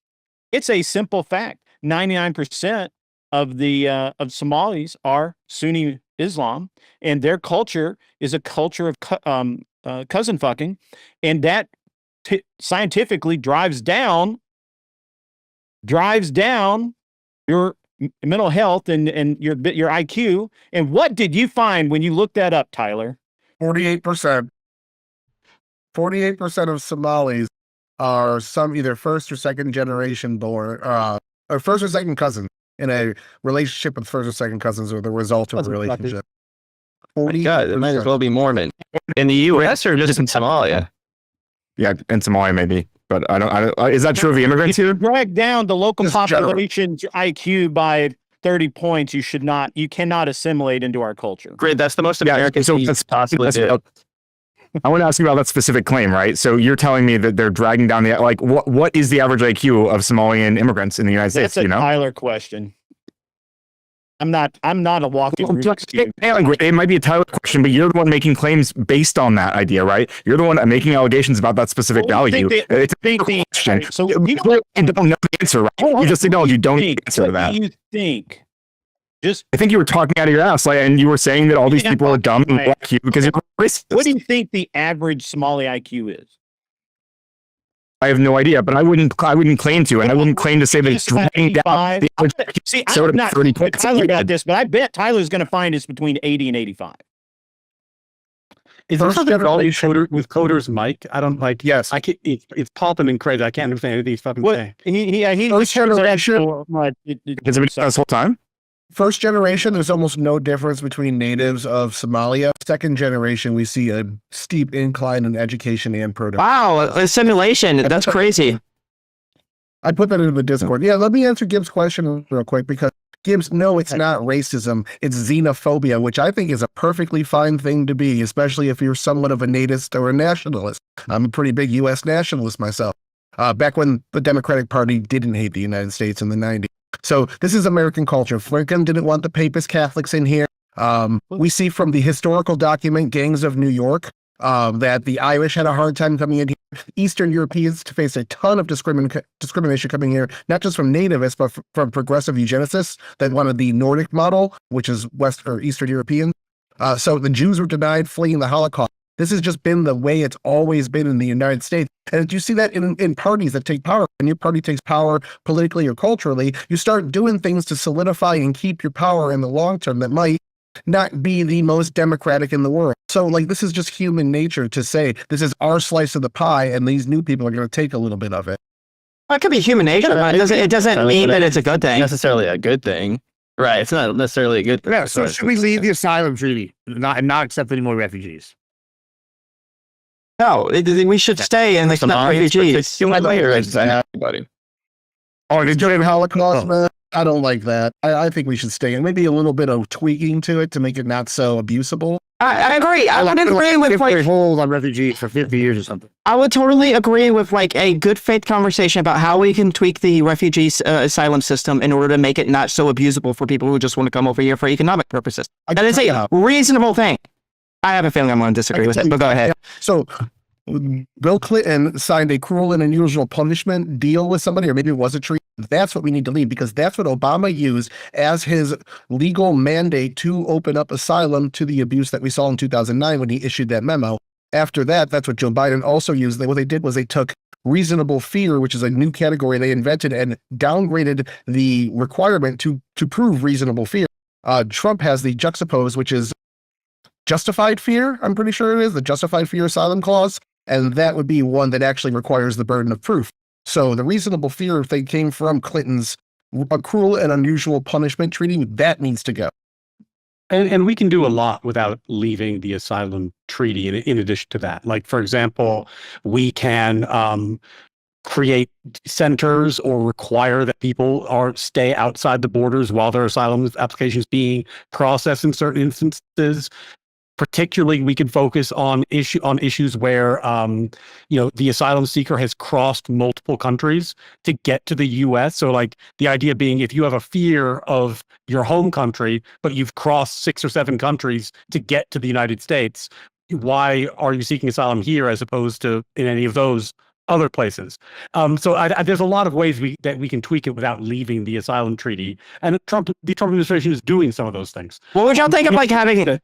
it's a simple fact: 99% of the of Somalis are Sunni Islam, and their culture is a culture of cousin fucking, and that scientifically drives down your mental health and your IQ. And what did you find when you looked that up, Tyler? 48%. 48% of Somalis are some either first or second generation born, or first or second cousin in a relationship with first or second cousins, or the result of a relationship. My God, it might as well be Mormon in the U.S. or just in Somalia. Yeah, in Somalia maybe, but I don't. Is that true of the immigrants here? Drag down the local Just general. population's IQ by 30 points. You cannot assimilate into our culture. Grid, that's the most Yeah, American so thing you could possibly do. I want to ask you about that specific claim, right? So you're telling me that they're dragging down the what is the average IQ of Somalian immigrants in the United States? That's a You know, Tyler question. I'm not a walking Rubik's Cube. it might be a Tyler question, but you're the one making claims based on that idea, right? You're the one making allegations about that specific Well, value. It's a think the- question. so you you don't know the answer, right? You just acknowledge you don't know the answer to What that. do you think? Just I think you were talking out of your ass, and you were saying that all these Yeah, people are dumb and right. like you because you're racist. what do you think the average Somali IQ is? I have no idea, but I wouldn't claim to, and I wouldn't claim to say that it's dragging down 85. the average See, So I'm not 30 with points. Tyler about this, but I bet Tyler's going to find it's between 80 and 85. Is there First something wrong with generation- with Coder's mic? I don't like. Yes. I can't, it's popping and crazy. I can't understand anything he's fucking What saying. he First generation- Has it been this whole time? First generation, there's almost no difference between natives of Somalia. Second generation, we see a steep incline in education and productivity. Wow, a simulation. That's crazy. I put that into the Discord. Yeah, let me answer Gibbs' question real quick because Gibbs, no, it's not racism. It's xenophobia, which I think is a perfectly fine thing to be, especially if you're somewhat of a natist or a nationalist. I'm a pretty big U.S. nationalist myself. Back when the Democratic Party didn't hate the United States in the 90s. So this is American culture. Lincoln didn't want the papist Catholics in here. We see from the historical document, Gangs of New York, that the Irish had a hard time coming in here. Eastern Europeans face a ton of discrimination coming here, not just from nativists, but from progressive eugenicists that wanted the Nordic model, which is West or Eastern European. So the Jews were denied fleeing the Holocaust. This has just been the way it's always been in the United States. And you see that in parties that take power. When your party takes power politically or culturally, you start doing things to solidify and keep your power in the long term that might not be the most democratic in the world. So like, this is just human nature to say, this is our slice of the pie and these new people are going to take a little bit of it. Well, it could be human nature, but it doesn't mean that it's a good thing. Necessarily a good thing. Right. It's not necessarily a good thing. Yeah, so should we leave the asylum treaty and not accept any more refugees? No, we should stay and accept refugees. Everybody. Oh, during the Holocaust, man, I don't like that. I think we should stay and maybe a little bit of tweaking to it to make it not so abusable. I agree. I would agree with like hold on refugees for 50 years or something. I would totally agree with like a good faith conversation about how we can tweak the refugee asylum system in order to make it not so abusable for people who just want to come over here for economic purposes. That is a reasonable thing. I have a feeling I'm going to disagree with it, but go ahead. So Bill Clinton signed a cruel and unusual punishment deal with somebody, or maybe it was a treaty. That's what we need to leave, because that's what Obama used as his legal mandate to open up asylum to the abuse that we saw in 2009 when he issued that memo. After that, that's what Joe Biden also used. What they did was they took reasonable fear, which is a new category they invented, and downgraded the requirement to prove reasonable fear. Trump has the juxtapose, which is justified fear. I'm pretty sure it is the justified fear asylum clause. And that would be one that actually requires the burden of proof. So the reasonable fear thing came from Clinton's cruel and unusual punishment treaty. That needs to go. And we can do a lot without leaving the asylum treaty in addition to that. Like, for example, we can create centers or require that people stay outside the borders while their asylum applications being processed in certain instances. Particularly, we can focus on issues where the asylum seeker has crossed multiple countries to get to the U.S. So, like, the idea being, if you have a fear of your home country, but you've crossed 6 or 7 countries to get to the United States, why are you seeking asylum here as opposed to in any of those other places? So there's a lot of ways that we can tweak it without leaving the asylum treaty. And the Trump administration is doing some of those things. What would y'all think of like having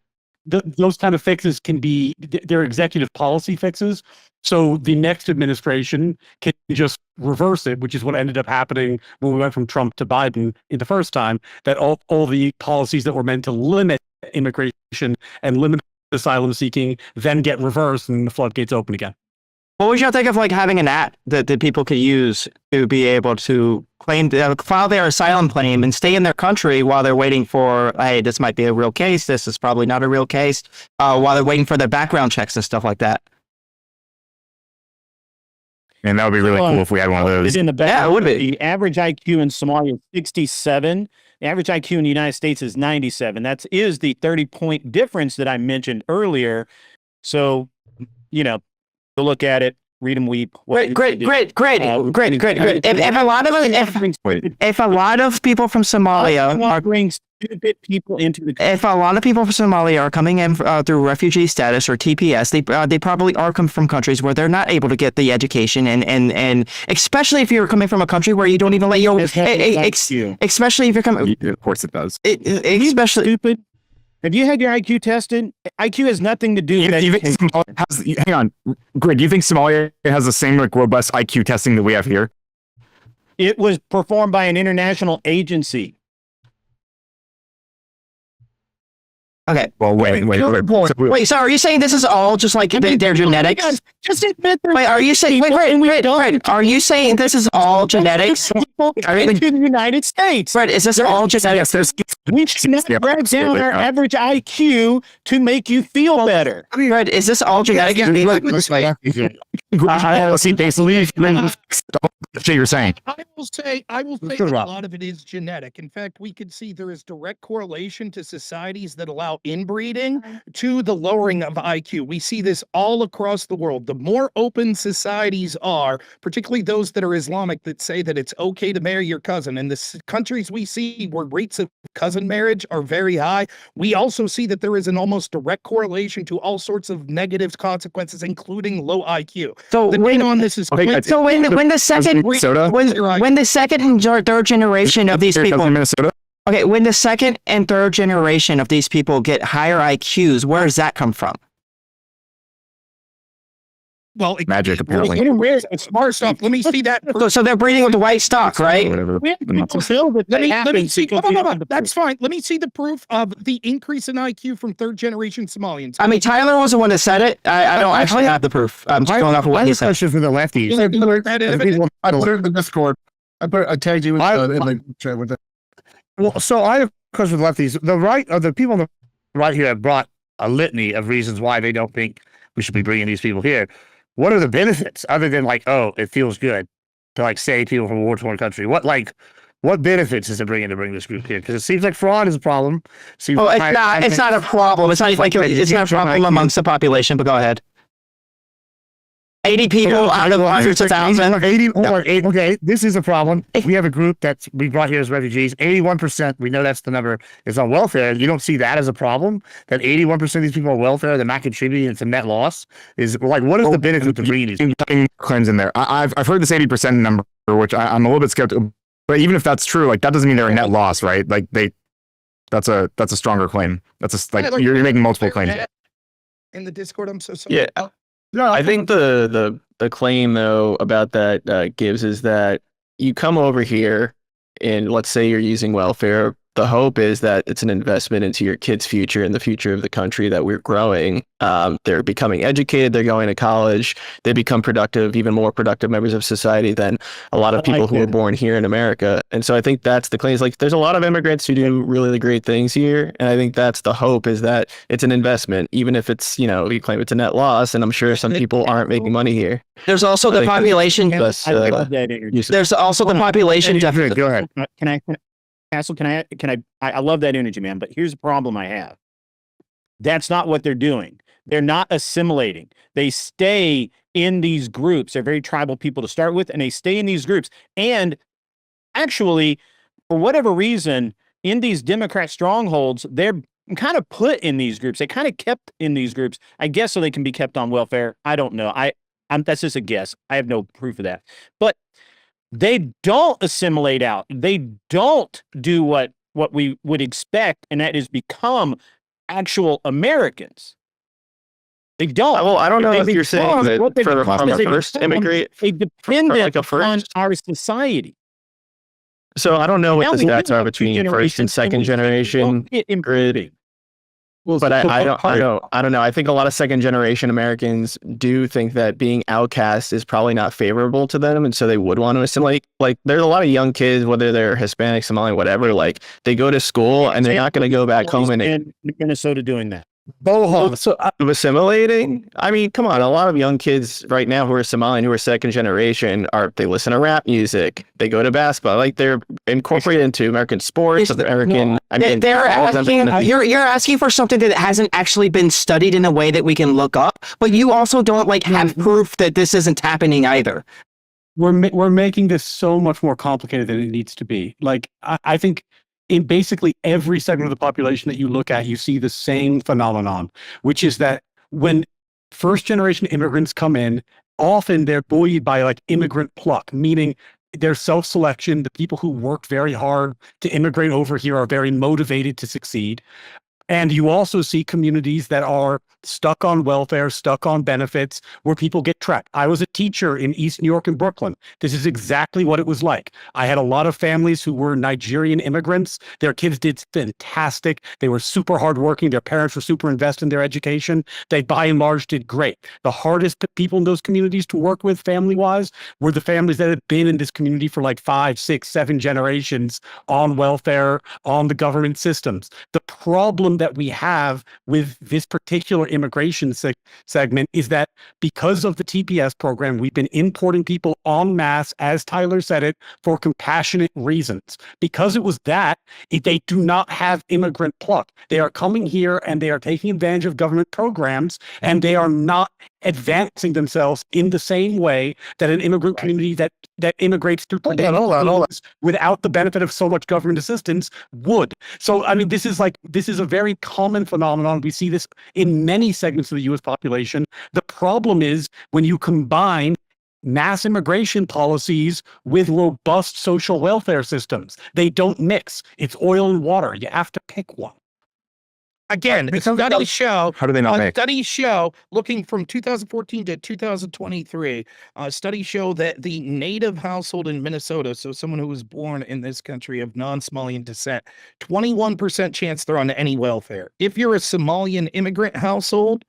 those kind of fixes can be, they're executive policy fixes. So the next administration can just reverse it, which is what ended up happening when we went from Trump to Biden in the first time, that all the policies that were meant to limit immigration and limit asylum seeking then get reversed and the floodgates open again. What would y'all think of like having an app that people could use to be able to file their asylum claim and stay in their country while they're waiting for, hey, this might be a real case, this is probably not a real case, while they're waiting for their background checks and stuff like that? And that would be really cool if we had one of those. In the back, Yeah, it would be. The average IQ in Somalia is 67. The average IQ in the United States is 97. That is the 30-point difference that I mentioned earlier. So, to look at it, read them weep. Great. If a lot of people from Somalia are bring stupid people into the if a lot of people from Somalia are coming in through refugee status or TPS, they probably are coming from countries where they're not able to get the education, and especially if you're coming from a country where you don't even let your especially if you're coming. Of course, it does. Especially stupid. Have you had your IQ tested? IQ has nothing to do with education. Hang on, Greg. Do you think Somalia has the same robust IQ testing that we have here? It was performed by an international agency. Okay. Well, wait. So Wait, so are you saying this is all just like their genetics? Just admit that. Wait, are you saying, Fred, are you saying this is all genetics? Are you, To the United States. Fred, is this all genetics? We should not drag down our average IQ to make you feel better. Fred, is this all genetics? shit you're saying. I will say Let's that go a to Rob. lot of it is genetic. In fact, we could see there is direct correlation to societies that allow inbreeding to the lowering of IQ. We see this all across the world. The more open societies are, particularly those that are Islamic, that say that it's okay to marry your cousin, and the countries we see where rates of cousin marriage are very high, we also see that there is an almost direct correlation to all sorts of negative consequences, including low IQ. So The data on this is so when the second Minnesota? when the second and third generation of these people Minnesota? okay, when the second and third generation of these people get higher IQs, where does that come from? well, Magic, apparently. It's smart stuff. Let me see that. So they're breeding with the white stock, right? Whatever. We have to fulfill that. Let me happens see. because we have the That's fine. Let me see the proof of the increase in IQ from third generation Somalians. I mean, Tyler was the one that said it. I don't actually have the proof. I'm just going off of I what have he a said. question for the lefties. I put it in the Discord. I tagged you in the chat with it. Well, so I have a question for the lefties. The right, or the people on the right here have brought a litany of reasons why they don't think we should be bringing these people here. What are the benefits other than like, oh, it feels good to like save people from a war-torn country? What benefits is it bringing to bring this group here? Because it seems like fraud is a problem. Seems Oh, like it's not a problem. It's not like it's not a problem amongst the population. But go ahead. 80 people out of hundreds of thousands. 80 or 8. Okay, this is a problem. We have a group that we brought here as refugees. 81%, we know that's the number, is on welfare. You don't see that as a problem? That 81% of these people are on welfare, they're not contributing, it's a net loss? Is like, what is the benefit of bringing these? Claims in there. I've heard this 80% number, which I'm a little bit skeptical. But even if that's true, like that doesn't mean they're a net loss, right? Like that's a stronger claim. That's like you're making multiple claims. In the Discord, I'm so sorry. Yeah. I think the claim though about that Gibbs is that you come over here and let's say you're using welfare. The hope is that it's an investment into your kids' future and the future of the country that we're growing. They're becoming educated. They're going to college. They become productive, even more productive members of society than a lot of people who were born here in America. And so I think that's the claim. It's like there's a lot of immigrants who do really great things here. And I think that's the hope is that it's an investment, even if it's, you claim it's a net loss. And I'm sure some people aren't making money here. There's also the population. That's, I love that energy. There's also the population deficit. Go ahead. Castle, I love that energy, man, but here's the problem I have. That's not what they're doing. They're not assimilating. They stay in these groups. They're very tribal people to start with, and they stay in these groups. And actually, for whatever reason, in these Democrat strongholds, they're kind of put in these groups. They kind of kept in these groups, I guess, so they can be kept on welfare. I don't know. That's just a guess. I have no proof of that. But they don't assimilate out. They don't do what we would expect, and that is become actual Americans. They don't. Well, I don't know if They you're saying become that what they from a become. first immigrant. They depend like a on first? our society. So I don't know what Now the we stats do are have between two first and generations, second we generation don't get improving. Well, But so I part- don't know. I think a lot of second generation Americans do think that being outcast is probably not favorable to them, and so they would want to assimilate. Like there's a lot of young kids, whether they're Hispanic, Somali, whatever. Like they go to school and they're not going to go back home and in Minnesota doing that. Boho. So assimilating. I mean, come on. A lot of young kids right now who are Somali and who are second generation they listen to rap music. They go to basketball. Like they're incorporated into American sports, American. They're asking. You're asking for something that hasn't actually been studied in a way that we can look up. But you also don't have proof that this isn't happening either. we're making this so much more complicated than it needs to be. Like I think in basically every segment of the population that you look at, you see the same phenomenon, which is that when first generation immigrants come in, often they're buoyed by like immigrant pluck, meaning their self-selection. The people who worked very hard to immigrate over here are very motivated to succeed. And you also see communities that are stuck on welfare, stuck on benefits, where people get trapped. I was a teacher in East New York and Brooklyn. This is exactly what it was like. I had a lot of families who were Nigerian immigrants. Their kids did fantastic. They were super hardworking. Their parents were super invested in their education. They, by and large, did great. The hardest people in those communities to work with family-wise were the families that had been in this community for like 5, 6, 7 generations on welfare, on the government systems. The problem that we have with this particular immigration segment is that because of the TPS program, we've been importing people en masse, as Tyler said it, for compassionate reasons. Because it was that, they do not have immigrant pluck. They are coming here and they are taking advantage of government programs, and they are not advancing themselves in the same way that an immigrant community that immigrates through without the benefit of so much government assistance would. So, I mean, this is a very common phenomenon. We see this in many segments of the U.S. population. The problem is when you combine mass immigration policies with robust social welfare systems, they don't mix. It's oil and water. You have to pick one. Again, studies show, How do they not make? studies show, looking from 2014 to 2023, studies show that the native household in Minnesota, so someone who was born in this country of non-Somalian descent, 21% chance they're on any welfare. If you're a Somalian immigrant household,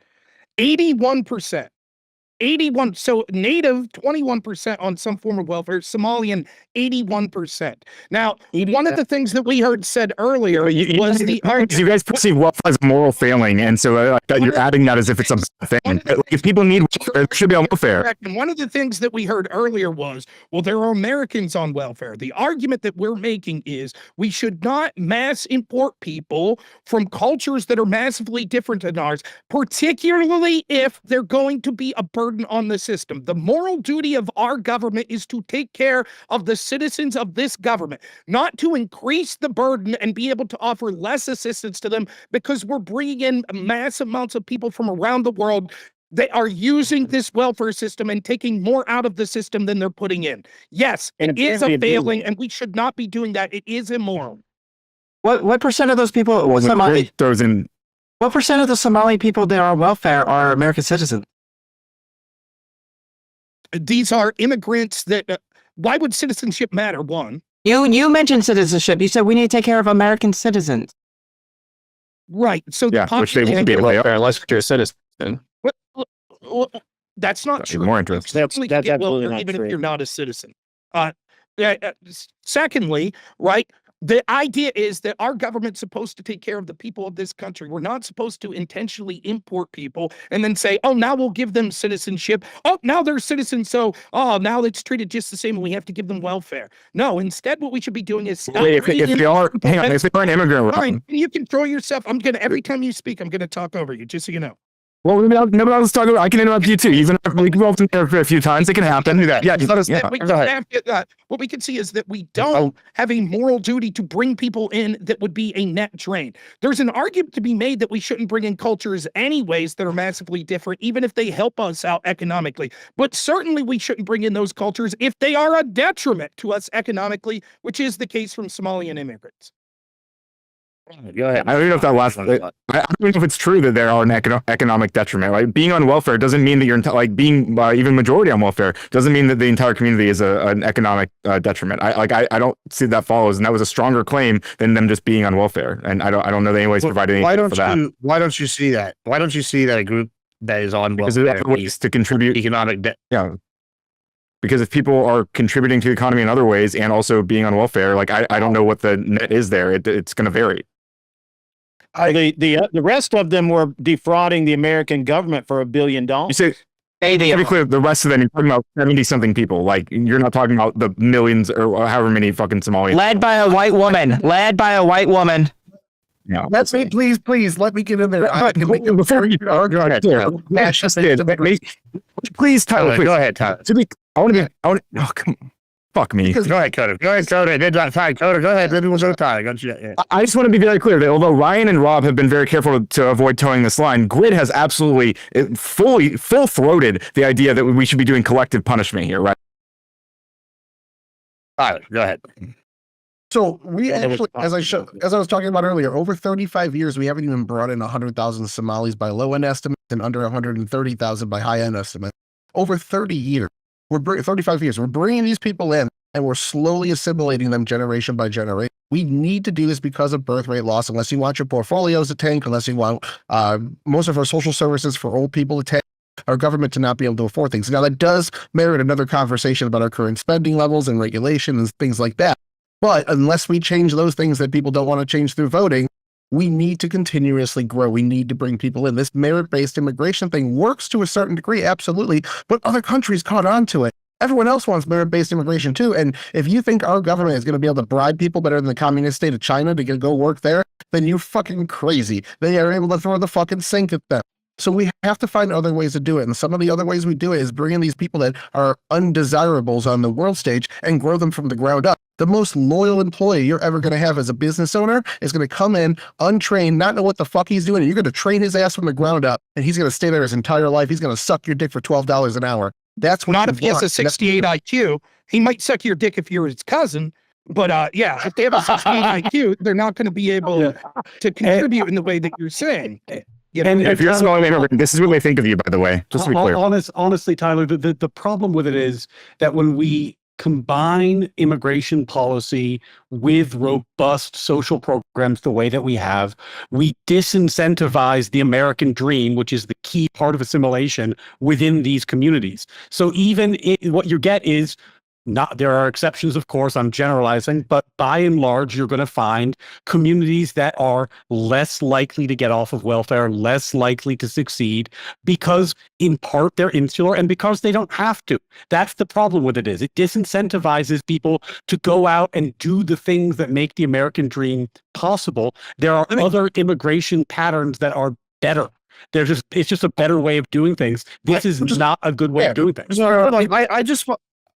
81%. 81, so native 21% on some form of welfare, Somalian 81%. Now, one of the things that we heard said earlier was the you guys perceive welfare as a moral failing, and so you're adding that as if it's a bad thing. Like, if people need welfare, they should be on welfare. Correct. And one of the things that we heard earlier was, well, there are Americans on welfare. The argument that we're making is we should not mass import people from cultures that are massively different than ours, particularly if they're going to be a burden on the system. The moral duty of our government is to take care of the citizens of this government, not to increase the burden and be able to offer less assistance to them because we're bringing in mass amounts of people from around the world. They are using this welfare system and taking more out of the system than they're putting in. Yes, it is a failing, and we should not be doing that. It is immoral. What percent of those people? What percent of the Somali people that are on welfare are American citizens? These are immigrants that, why would citizenship matter? One. You mentioned citizenship. You said we need to take care of American citizens. Right. So Yeah, the which they won't be able to. Unless you're a citizen. that's not true. More interest. That's You get absolutely welfare not even true. if you're not a citizen. Secondly, right, the idea is that our government's supposed to take care of the people of this country. We're not supposed to intentionally import people and then say, oh, now we'll give them citizenship. Oh, now they're citizens, so now it's treated just the same and we have to give them welfare. No, instead what we should be doing is stop Wait, if they are, hang on, if they are an immigrant, Fine, you control yourself. Every time you speak, I'm gonna talk over you, just so you know. well, nobody else talk about. I can interrupt you too. Even if we've both been there for a few times, it can happen. Do that. Yeah, Let us- yeah. We Go ahead. have to, what we can see is that we don't have a moral duty to bring people in that would be a net drain. There's an argument to be made that we shouldn't bring in cultures anyways that are massively different, even if they help us out economically. But certainly we shouldn't bring in those cultures if they are a detriment to us economically, which is the case from Somalian immigrants. Go ahead. I don't even know if that last. I don't even know if it's true that there are an economic detriment. Like being on welfare doesn't mean that you're like being even majority on welfare doesn't mean that the entire community is an economic detriment. I don't see that follows, and that was a stronger claim than them just being on welfare. And I don't know that anybody's providing anything for that. Why don't you see that? Why don't you see that a group that is on Because welfare there's other ways to contribute. economic debt? Yeah. Because if people are contributing to the economy in other ways and also being on welfare, like I don't know what the net is there. It's going to vary. The rest of them were defrauding the American government for $1 billion. You say, to be clear, the rest of them, you're talking about 70-something people. Like, you're not talking about the millions or however many fucking Somalians. Led by a white woman. Led by a white woman. Yeah. Let me, please, let me get in there. Before you go ahead. Please, Tyler, please. Go ahead, Tyler. Oh, come on. Fuck me. Go ahead, Coder. Go ahead, Coder. Coder, go ahead. Everyone's on time. I just want to be very clear that although Ryan and Rob have been very careful to avoid towing this line, Grid has absolutely full-throated the idea that we should be doing collective punishment here, right? Tyler, go ahead. So we Yeah, actually, as I was talking about earlier, over 35 years, we haven't even brought in 100,000 Somalis by low end estimates and under 130,000 by high end estimates. Over 30 years, 35 years, we're bringing these people in and we're slowly assimilating them generation by generation. We need to do this because of birth rate loss. Unless you want your portfolios to tank, unless you want most of our social services for old people to tank, our government to not be able to afford things. Now that does merit another conversation about our current spending levels and regulation and things like that. But unless we change those things that people don't want to change through voting, we need to continuously grow. We need to bring people in. This merit-based immigration thing works to a certain degree, absolutely, but other countries caught on to it. Everyone else wants merit-based immigration too. And if you think our government is going to be able to bribe people better than the communist state of China to go work there, then you're fucking crazy. They are able to throw the fucking sink at them. So we have to find other ways to do it. And some of the other ways we do it is bring in these people that are undesirables on the world stage and grow them from the ground up. The most loyal employee you're ever going to have as a business owner is going to come in untrained, not know what the fuck he's doing. And you're going to train his ass from the ground up, and he's going to stay there his entire life. He's going to suck your dick for $12 an hour. That's what Not if he has a 68 IQ. He might suck your dick if you're his cousin. But yeah, if they have a 68 IQ, they're not going to be able to contribute in the way that you're saying. You know, And If you're a small immigrant, this is what they think of you, by the way, just to be clear. Honestly, Tyler, the problem with it is that when we combine immigration policy with robust social programs the way that we have, we disincentivize the American dream, which is the key part of assimilation within these communities. So even what you get is not, there are exceptions, of course, I'm generalizing, but by and large, you're going to find communities that are less likely to get off of welfare, less likely to succeed, because in part they're insular and because they don't have to. That's the problem with it is it disincentivizes people to go out and do the things that make the American dream possible. There are other immigration patterns that are better. It's just a better way of doing things. This is not a good way of doing things.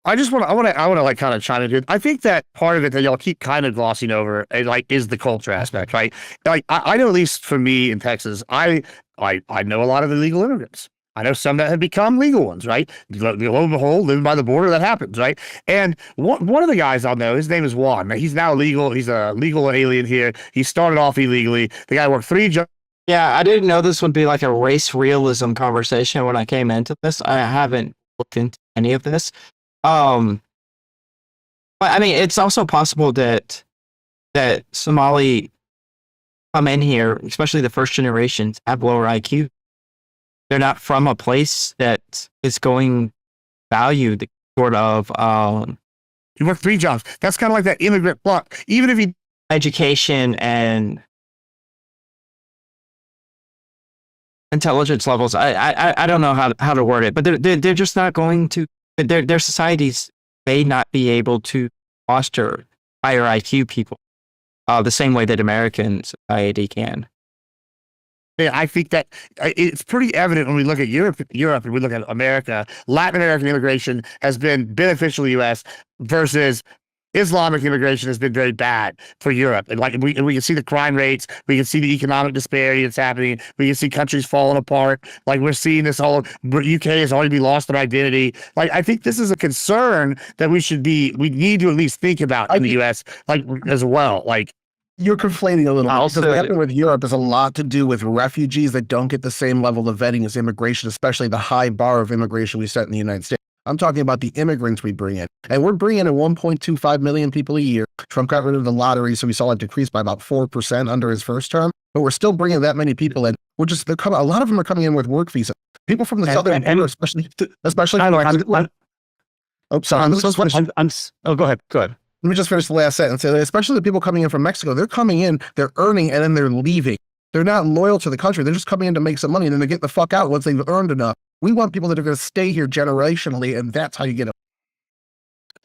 I want to like kind of chime in here. I think that part of it that y'all keep kind of glossing over, like, is the culture aspect, right? Like, I know, at least for me in Texas, I know a lot of illegal immigrants. I know some that have become legal ones, right? Lo and behold, living by the border, that happens, right? And one of the guys I'll know, his name is Juan. He's now legal. He's a legal alien here. He started off illegally. The guy worked 3 jobs. Yeah, I didn't know this would be like a race realism conversation when I came into this. I haven't looked into any of this. But I mean, it's also possible that Somali come in here, especially the first generations, have lower IQ. They're not from a place that is going to value the sort of He worked 3 jobs. That's kind of like that immigrant block. Even if he education and intelligence levels. I don't know how to word it, but they're just not going to. Their societies may not be able to foster higher IQ people the same way that American society can. Yeah, I think that it's pretty evident when we look at Europe and we look at America. Latin American immigration has been beneficial to the U.S. versus Islamic immigration has been very bad for Europe. And like we can see the crime rates, we can see the economic disparity that's happening, we can see countries falling apart. Like we're seeing this whole UK has already lost their identity. Like I think this is a concern that we need to at least think about in the US, like as well. Like you're conflating a little bit because what happened with Europe has a lot to do with refugees that don't get the same level of vetting as immigration, especially the high bar of immigration we set in the United States. I'm talking about the immigrants we bring in. And we're bringing in 1.25 million people a year. Trump got rid of the lottery, so we saw it decrease by about 4% under his first term. But we're still bringing that many people in. A lot of them are coming in with work visas. People from the southern border, especially. Go ahead. Let me just finish the last sentence. Especially the people coming in from Mexico, they're coming in, they're earning, and then they're leaving. They're not loyal to the country. They're just coming in to make some money, and then they get the fuck out once they've earned enough. We want people that are going to stay here generationally, and that's how you get them.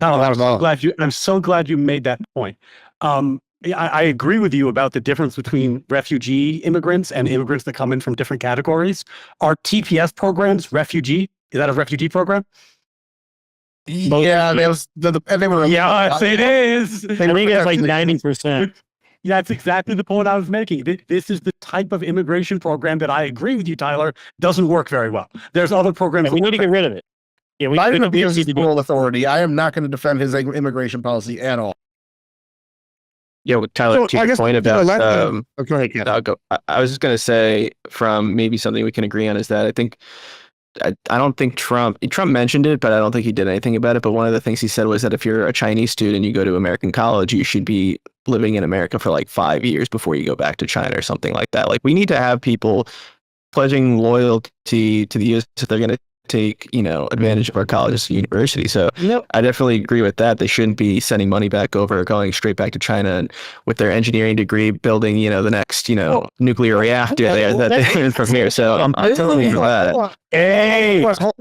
I'm so glad you made that point. I agree with you about the difference between refugee immigrants and immigrants that come in from different categories. Are TPS programs refugee? Is that a refugee program? Yeah, they were. Yes, it is. I think it's like 90%. That's exactly the point I was making. This is the type of immigration program that I agree with you, Tyler, doesn't work very well. There's other programs. We need to get rid of it. Yeah, we Biden abused his moral authority. I am not going to defend his immigration policy at all. Yeah, well, Tyler, So, to I your guess, point you know, about go ahead, Ken. I'll go. I was just gonna say, from maybe something we can agree on, is that I don't think Trump mentioned it, but I don't think he did anything about it. But one of the things he said was that if you're a Chinese student, you go to American college, you should be living in America for like 5 years before you go back to China or something like that. Like, we need to have people pledging loyalty to the U.S. if they're going to take, advantage of our colleges and universities. So I definitely agree with that. They shouldn't be sending money back over or going straight back to China and with their engineering degree building, the next, nuclear reactor there that they learned from here. So I'm totally for that. Hey, but hold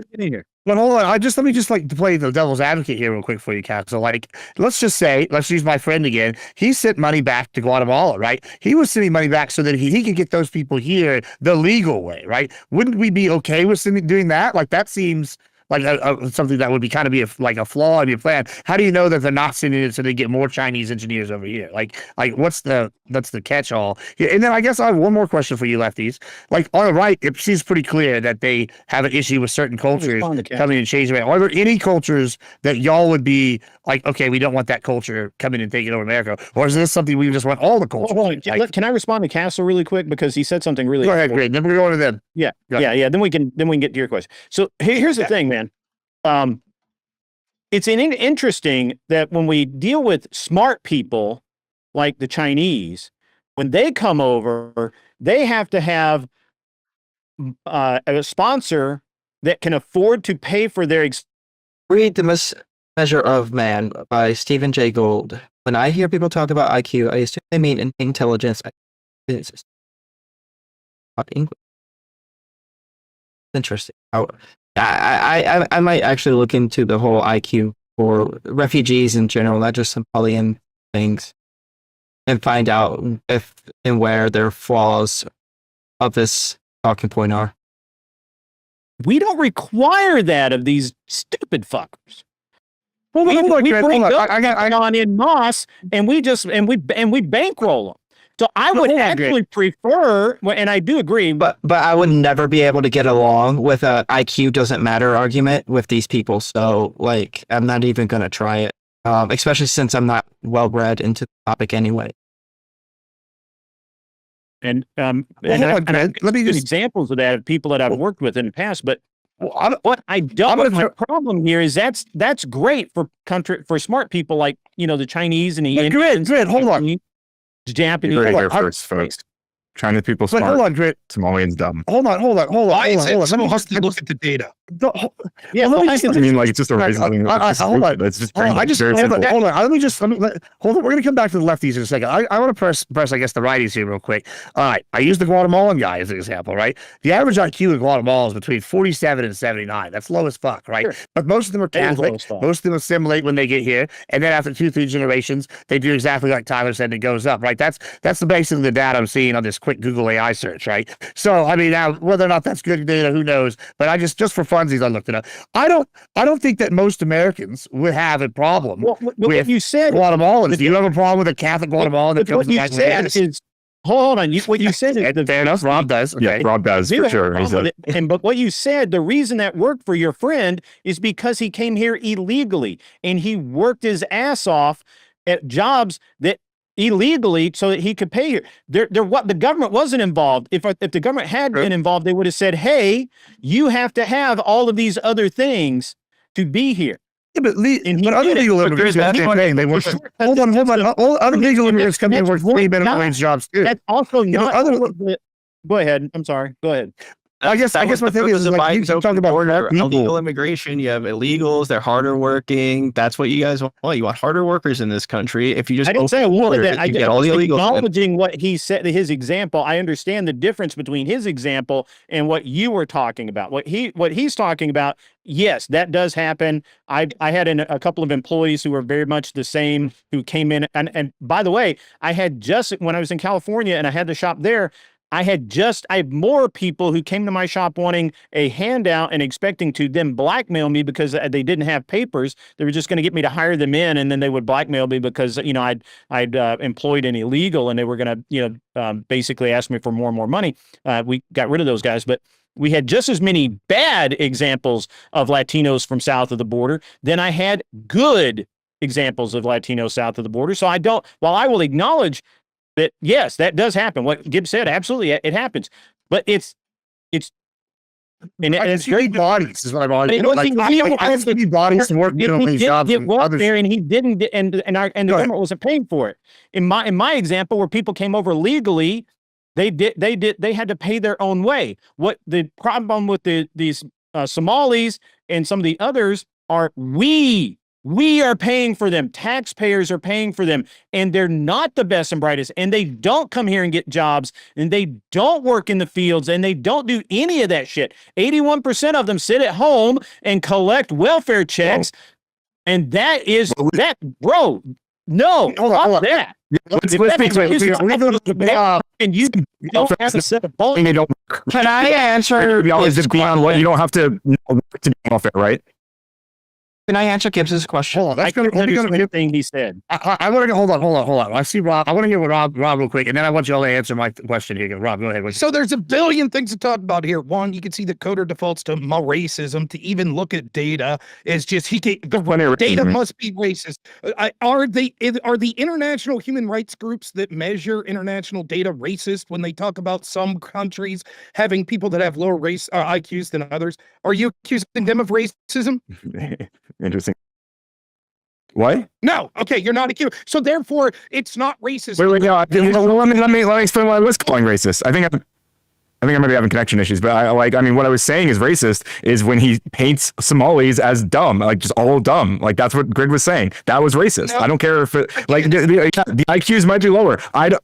on. Let me just like play the devil's advocate here real quick for you, Kat. So like, let's use my friend again. He sent money back to Guatemala, right? He was sending money back so that he could get those people here the legal way, right? Wouldn't we be okay with doing that? Like, that seems like something that would be kind of be a flaw in your plan. How do you know that they're not sending it so they get more Chinese engineers over here? Like that's the catch-all. Yeah, and then I guess I have one more question for you, lefties. Like, on the right, it seems pretty clear that they have an issue with certain cultures coming and changing. Are there any cultures that y'all would be like, okay, we don't want that culture coming and taking over America? Or is this something we just want all the cultures? Can I respond to Castle really quick, because he said something really? Go ahead, great. Then we're going to them. Yeah. Then we can get to your question. So here's the thing, man. It's interesting that when we deal with smart people like the Chinese, when they come over, they have to have a sponsor that can afford to pay for their. Read The Measure of Man by Stephen Jay Gould. When I hear people talk about IQ, I assume they mean intelligence. It's not English. Interesting. I might actually look into the whole IQ for refugees in general, not just some Pollyann things, and find out if and where their flaws of this talking point are. We don't require that of these stupid fuckers. Hold on, we bring I on in Moss, and we bankroll them. So I would actually prefer, and I do agree, but I would never be able to get along with a IQ doesn't matter argument with these people. So like, I'm not even going to try it, especially since I'm not well read into the topic anyway. And let me give examples of that of people that I've worked with in the past. But what I don't. My problem here is that's great for smart people like the Chinese and the Indians. Grid, hold on. Japanese. Right here first, folks. Chinese people smart. But hold on, Grit. Somalians dumb. Hold on. Why is it? Someone has to look at the data. Yeah, well, I mean, like, it's just a reason. Hold on. It's just hold on. Hold on. We're gonna come back to the lefties in a second. I want to press, I guess, the righties here real quick. All right. I used the Guatemalan guy as an example, right? The average IQ in Guatemala is between 47 and 79. That's low as fuck, right? Sure. But most of them are Catholic. Most of them assimilate when they get here, and then after 2-3 generations, they do exactly like Tyler said. It goes up, right? That's basically the data I'm seeing on this quick Google AI search, right? So I mean, now whether or not that's good data, who knows? But I just for funsies, I looked it up. I don't think that most Americans would have a problem with what you said. Guatemalans. Do you have a problem with a Catholic Guatemalan that comes what you said is, hold on. What you said is fair enough. Rob does. Okay. Yeah, Rob does for sure. But what you said, the reason that worked for your friend is because he came here illegally and he worked his ass off at jobs that illegally so that he could pay here. The government wasn't involved. If the government had been involved, they would have said, hey, you have to have all of these other things to be here. Yeah, but other legal immigrants, they work. Hold on. All other legal immigrants come here and work 3 minimum wage jobs too. That's also not Go ahead. I'm sorry. Go ahead. I guess my thing is like, you talking about illegal immigration. You have illegals; they're harder working. That's what you guys want. Well, you want harder workers in this country. If you just I didn't say I wanted that. I get all the illegals. Acknowledging what he said, his example. I understand the difference between his example and what you were talking about. What he's talking about. Yes, that does happen. I had a couple of employees who were very much the same who came in. And by the way, I had just when I was in California and I had the shop there. I had more people who came to my shop wanting a handout and expecting to then blackmail me because they didn't have papers. They were just going to get me to hire them in, and then they would blackmail me because I'd employed an illegal, and they were going to basically ask me for more and more money. We got rid of those guys, but we had just as many bad examples of Latinos from south of the border than I had good examples of Latinos south of the border. So while I will acknowledge that, yes, that does happen. What Gibbs said, absolutely, it happens. But it's it's great bodies is what I'm on. But I have to be bodies to work in these jobs. Get welfare, and he didn't, and the government wasn't paying for it. In my example, where people came over legally, they had to pay their own way. What the problem with these Somalis and some of the others are, we are paying for them. Taxpayers are paying for them, and they're not the best and brightest, and they don't come here and get jobs, and they don't work in the fields, and they don't do any of that shit. 81% of them sit at home and collect welfare checks, and that is that, bro. No, hold on. That. Let's speak to it. And you don't have to set a ball. Can I answer? You don't have to be welfare, right? Can I answer Gibbs's question? Hold on, I couldn't understand anything he said. I want to hold on. I see Rob. I want to hear what Rob real quick, and then I want you all to answer my question here. Rob, go ahead. So there's a billion things to talk about here. One, you can see the coder defaults to racism. To even look at data is just the data must be racist. Are the international human rights groups that measure international data racist when they talk about some countries having people that have lower race IQs than others? Are you accusing them of racism? Interesting. What? No. Okay, you're not accused. So therefore, it's not racist. Wait. No, let me explain what I was calling racist. I think I might be having connection issues, but what I was saying is racist is when he paints Somalis as dumb, like just all dumb. Like that's what Grid was saying. That was racist. No, I don't care if it, the IQs might be lower.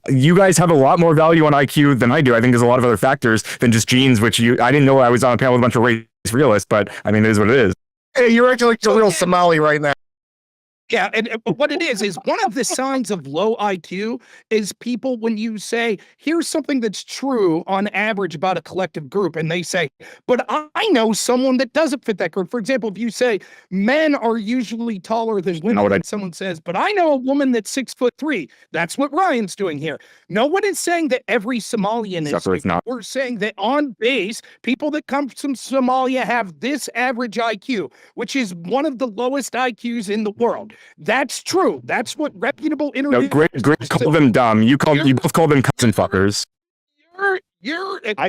You guys have a lot more value on IQ than I do. I think there's a lot of other factors than just genes, which I didn't know I was on a panel with a bunch of race realists, but I mean, it is what it is. Hey, you're acting like a real Somali right now. Yeah, and what it is one of the signs of low IQ is people, when you say, here's something that's true on average about a collective group, and they say, but I know someone that doesn't fit that group. For example, if you say men are usually taller than women, and someone says, but I know a woman that's 6'3". That's what Ryan's doing here. No one is saying that every Somalian is. We're saying that on base, people that come from Somalia have this average IQ, which is one of the lowest IQs in the world. That's true. That's what reputable internet. No, Greg called them dumb. You both called them cousin fuckers. I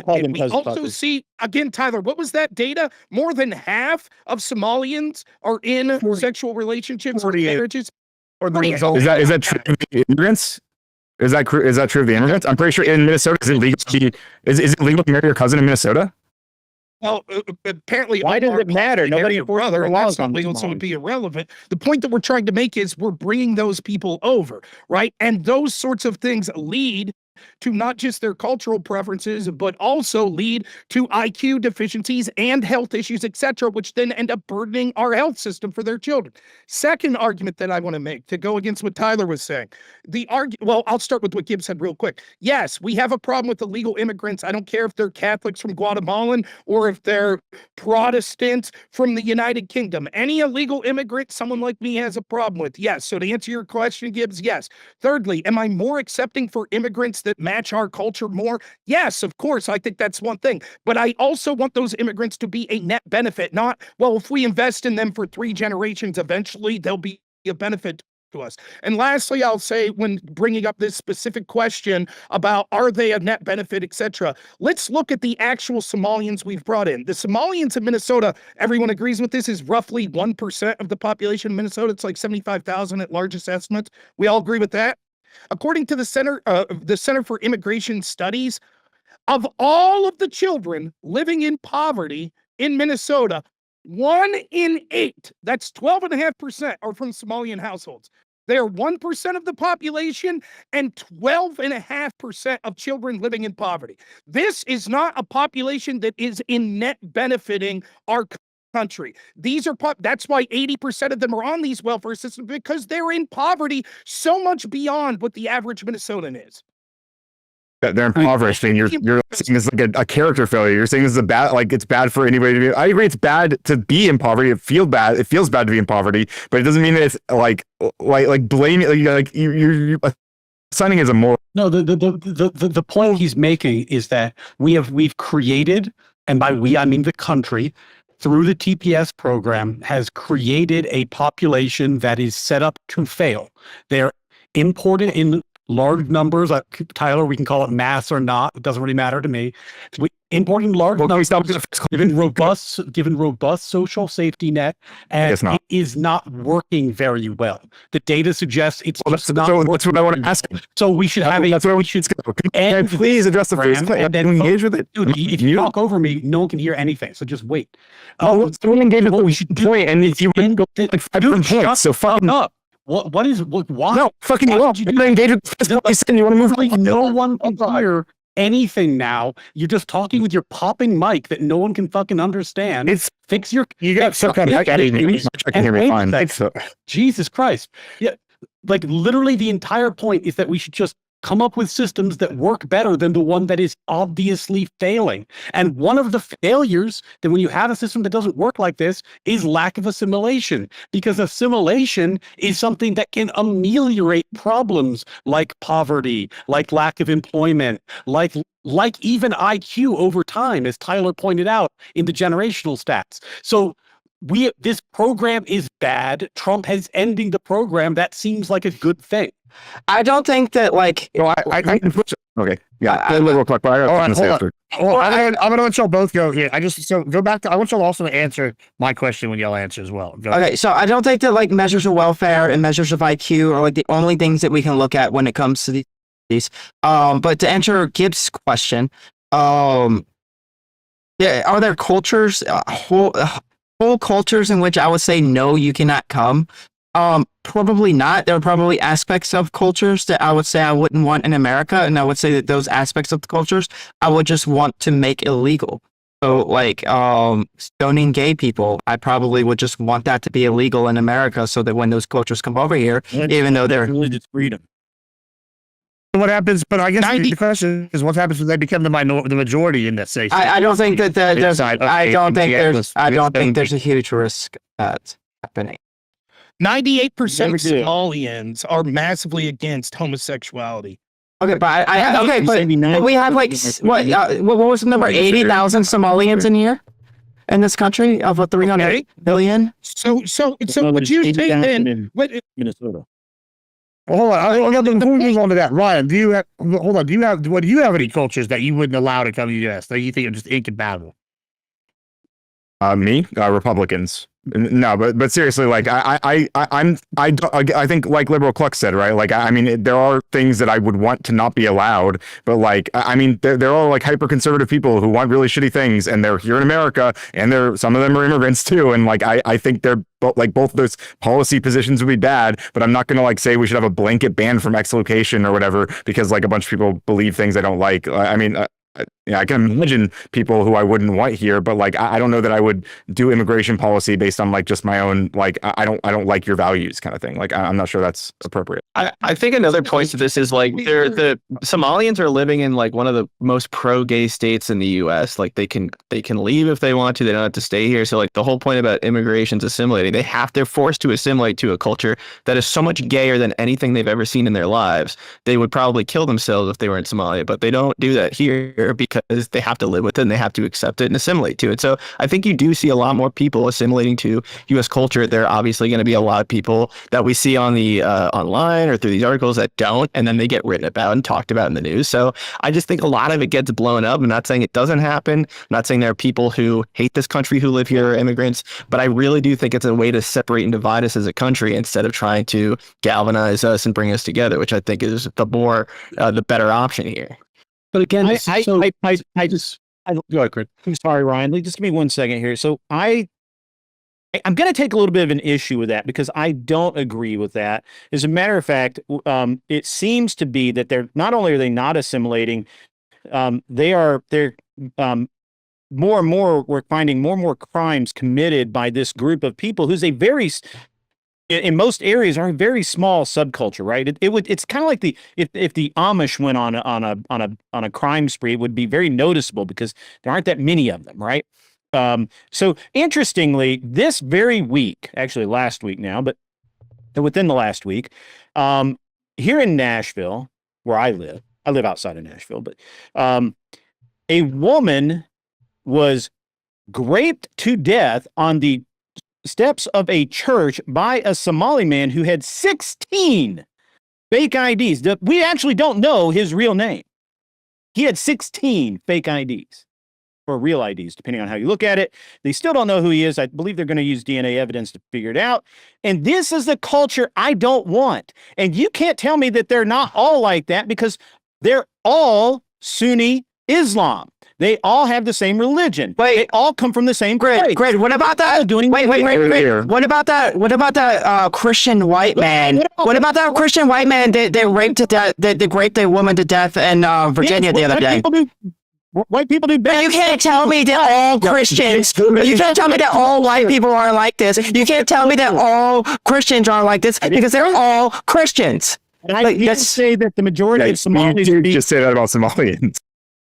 call them cousin fuckers. Also see, again, Tyler, what was that data? More than half of Somalians are in sexual relationships or marriages. Is that true of the immigrants? Is that true of the immigrants? I'm pretty sure in Minnesota, is it legal to marry your cousin in Minnesota? Well, apparently, why does it matter? Nobody enforces the laws on legal, so it'd be irrelevant. The point that we're trying to make is we're bringing those people over, right? And those sorts of things lead to not just their cultural preferences, but also lead to IQ deficiencies and health issues, etc., which then end up burdening our health system for their children. Second argument that I want to make to go against what Tyler was saying, I'll start with what Gibbs said real quick. Yes, we have a problem with illegal immigrants. I don't care if they're Catholics from Guatemalan or if they're Protestants from the United Kingdom. Any illegal immigrant, someone like me has a problem with. Yes. So to answer your question, Gibbs, yes. Thirdly, am I more accepting for immigrants that match our culture more? Yes, of course. I think that's one thing. But I also want those immigrants to be a net benefit, not, well, if we invest in them for 3 generations, eventually they'll be a benefit to us. And lastly, I'll say, when bringing up this specific question about are they a net benefit, etc., let's look at the actual Somalians we've brought in. The Somalians in Minnesota, everyone agrees with this, is roughly 1% of the population in Minnesota. It's like 75,000 at largest estimates. We all agree with that? According to the Center for Immigration Studies, of all of the children living in poverty in Minnesota, 1 in 8, that's 12.5%, are from Somalian households. They're 1% of the population and 12.5% of children living in poverty. This is not a population that is in net benefiting our country. That's why 80% of them are on these welfare systems, because they're in poverty so much beyond what the average Minnesotan is. They're impoverished, and you're saying this like a character failure. You're saying this is it's bad for anybody to be. I agree, it's bad to be in poverty. It feels bad to be in poverty, but it doesn't mean that it's like blaming you're assigning as a moral. No, the point he's making is that we've created, and by we I mean the country, through the TPS program has created a population that is set up to fail. They're imported in large numbers. Tyler, we can call it mass or not. It doesn't really matter to me. We importing large numbers, given robust social safety net, and It's not. it is not working very well. The data suggests it's just not. So that's what I want to ask. So we should have a. That's where we should go. Can I please address the first program, thing? and then Engage with it. Dude, if you talk over me, no one can hear anything. So just wait. Oh, we'll engage with what we should point, and if you And go the- like 5 dude, different points, so fucking up. What is why? no, fucking Why you would up. you You're do gonna that? engage with the first thing you said, and you want to move Literally on. no one can hear anything now. You're just talking with your popping mic that no one can fucking understand. It's Fix your. you got some kind of and editing. I can hear me wait a fine. second. So, Jesus Christ. Yeah. Like literally the entire point is that we should just come up with systems that work better than the one that is obviously failing. And one of the failures that when you have a system that doesn't work like this is lack of assimilation, because assimilation is something that can ameliorate problems like poverty, like lack of employment, like even IQ over time, as Tyler pointed out in the generational stats. So this program is bad. Trump has ending the program. That seems like a good thing. I don't think that like no, I can push it. Okay, yeah. I- Real quick, but I got All right, something to say hold on. after. Well, I'm gonna let y'all both go here. So go back to. I want y'all also to answer my question when y'all answer as well. Go. okay, so I don't think that like measures of welfare and measures of IQ are like the only things that we can look at when it comes to these. But to answer Gibbs' question, yeah, are there cultures, whole cultures in which I would say no, you cannot come? Probably not. There are probably aspects of cultures that I would say I wouldn't want in America, and I would say that those aspects of the cultures I would just want to make illegal. So, like, stoning gay people, I probably would just want that to be illegal in America, so that when those cultures come over here, even though they're religious freedom. What happens? But I guess the question is, what happens when they become the majority in that station? I don't think that there's. Inside of I don't think the there's. I don't think there's a huge risk that's happening. 98% of Never do. Somalians are massively against homosexuality. Okay, but but we have like what was the number? 80,000 Somalians in here in this country of a 300 million. So would you say then? Minnesota? Well, hold on. Before we move on to that, Ryan, do you have? Hold on. Do you have any cultures that you wouldn't allow to come to the U.S. that you think are just incompatible? Me, Republicans. No, but seriously, like I think like Liberal Cluck said, right? Like I mean, there are things that I would want to not be allowed, but like I mean, they're all like hyper conservative people who want really shitty things, and they're here in America, and some of them are immigrants too, and like I think they're both of those policy positions would be bad, but I'm not gonna like say we should have a blanket ban from exlocation or whatever because like a bunch of people believe things I don't like. I mean. Yeah, I can imagine people who I wouldn't want here, but like I don't know that I would do immigration policy based on like just my own like I don't like your values kind of thing. Like I'm not sure that's appropriate. I think another point to this is like the Somalians are living in like one of the most pro-gay states in the U.S. Like they can leave if they want to. They don't have to stay here. So like the whole point about immigration is assimilating. They're forced to assimilate to a culture that is so much gayer than anything they've ever seen in their lives. They would probably kill themselves if they were in Somalia, but they don't do that here because they have to live with it and they have to accept it and assimilate to it. So I think you do see a lot more people assimilating to U.S. culture. There are obviously going to be a lot of people that we see on the online or through these articles that don't, and then they get written about and talked about in the news. So I just think a lot of it gets blown up. I'm not saying it doesn't happen. I'm not saying there are people who hate this country who live here, immigrants, but I really do think it's a way to separate and divide us as a country instead of trying to galvanize us and bring us together, which I think is the better option here. But again, I go ahead, Chris. I'm sorry, Ryan. Just give me 1 second here. So I'm going to take a little bit of an issue with that because I don't agree with that. As a matter of fact, it seems to be that they're not only are they not assimilating, they're more and more. We're finding more and more crimes committed by this group of people who's in most areas are a very small subculture, right? It's kind of like if the Amish went on a crime spree, it would be very noticeable because there aren't that many of them, right? So interestingly, this very week, actually last week now, but within the last week, here in Nashville, where I live outside of Nashville, but a woman was raped to death on the steps of a church by a Somali man who had 16 fake IDs. We actually don't know his real name. He had 16 fake IDs or real IDs, depending on how you look at it. They still don't know who he is. I believe they're going to use DNA evidence to figure it out. And this is the culture I don't want. And you can't tell me that they're not all like that, because they're all Sunni Islam. They all have the same religion. Wait. They all come from the same place. Great. What about that? Doing Wait. What about that Christian white man? What about that Christian white man that raped to death, that raped a woman to death in Virginia the other day? White people do bad. You can't tell me that all Christians. You can't tell me that all white people are like this. You can't tell me that all Christians are like this, because they're all Christians. And I didn't say that the majority of Somalis you just say that about Somalians.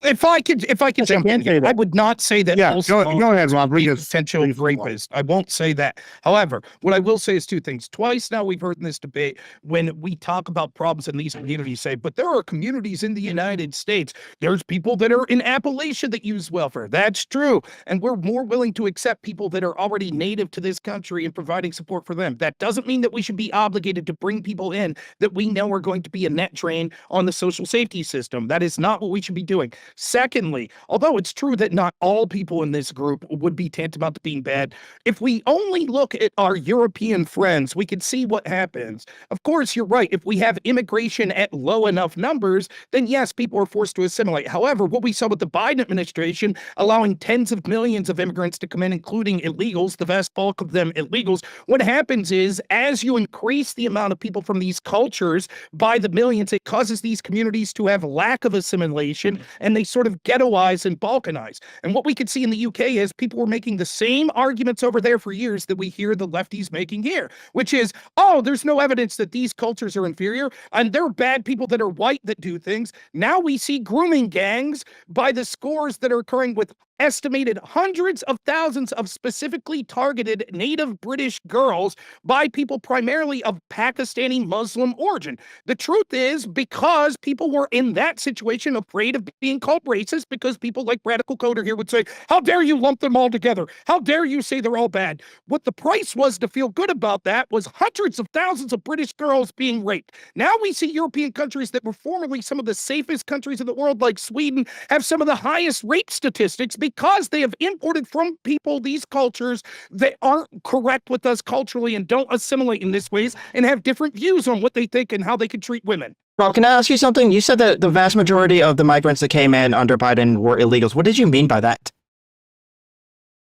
If I could jump in here, I would not say that. Yeah, all go ahead, Rob. Somali potential rapist. I won't say that. However, what I will say is two things. Twice now we've heard in this debate, when we talk about problems in these communities, say, but there are communities in the United States. There's people that are in Appalachia that use welfare. That's true. And we're more willing to accept people that are already native to this country and providing support for them. That doesn't mean that we should be obligated to bring people in that we know are going to be a net drain on the social safety system. That is not what we should be doing. Secondly, although it's true that not all people in this group would be tantamount to being bad, if we only look at our European friends, we can see what happens. Of course, you're right. If we have immigration at low enough numbers, then yes, people are forced to assimilate. However, what we saw with the Biden administration, allowing tens of millions of immigrants to come in, including illegals, the vast bulk of them illegals, what happens is, as you increase the amount of people from these cultures by the millions, it causes these communities to have lack of assimilation, and they sort of ghettoize and balkanize. And what we could see in the UK is people were making the same arguments over there for years that we hear the lefties making here, which is, oh, there's no evidence that these cultures are inferior, and there are bad people that are white that do things. Now we see grooming gangs by the scores that are occurring with estimated hundreds of thousands of specifically targeted native British girls by people primarily of Pakistani Muslim origin. The truth is, because people were in that situation afraid of being called racist, because people like Radical Coder here would say, how dare you lump them all together? How dare you say they're all bad? What the price was to feel good about that was hundreds of thousands of British girls being raped. Now we see European countries that were formerly some of the safest countries in the world, like Sweden, have some of the highest rape statistics because they have imported from people these cultures that aren't correct with us culturally and don't assimilate in this ways and have different views on what they think and how they can treat women. Rob, can I ask you something? You said that the vast majority of the migrants that came in under Biden were illegals. What did you mean by that?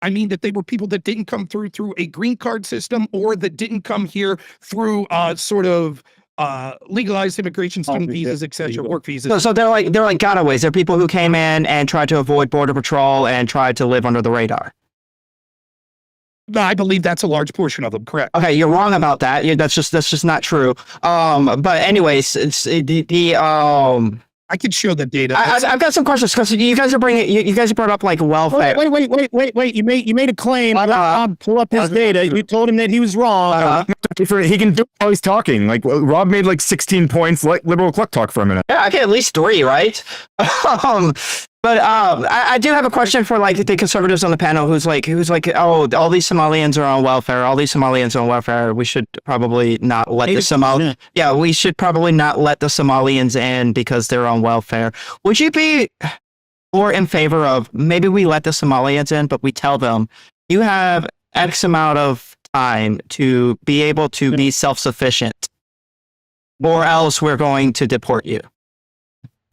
I mean that they were people that didn't come through a green card system, or that didn't come here through legalized immigration, student visas, etc., work visas. So they're like gotaways. They're people who came in and tried to avoid border patrol and tried to live under the radar. I believe that's a large portion of them. Correct. Okay, you're wrong about that. That's just not true. But anyways, it's I could show the data. I've got some questions, because you guys are bringing. You guys brought up like welfare. Wait. You made a claim. Rob, pull up his data. You told him that he was wrong. He can do it while he's talking. Like Rob made like 16 points. Let Liberal Cluck talk for a minute. Yeah, I get at least 3, right? But I do have a question for like the conservatives on the panel who's like, oh, all these Somalians are on welfare. All these Somalians are on welfare. We should probably not let the Somalians. Yeah, we should probably not let the Somalians in because they're on welfare. Would you be more in favor of maybe we let the Somalians in, but we tell them you have X amount of time to be able to be self-sufficient, or else we're going to deport you?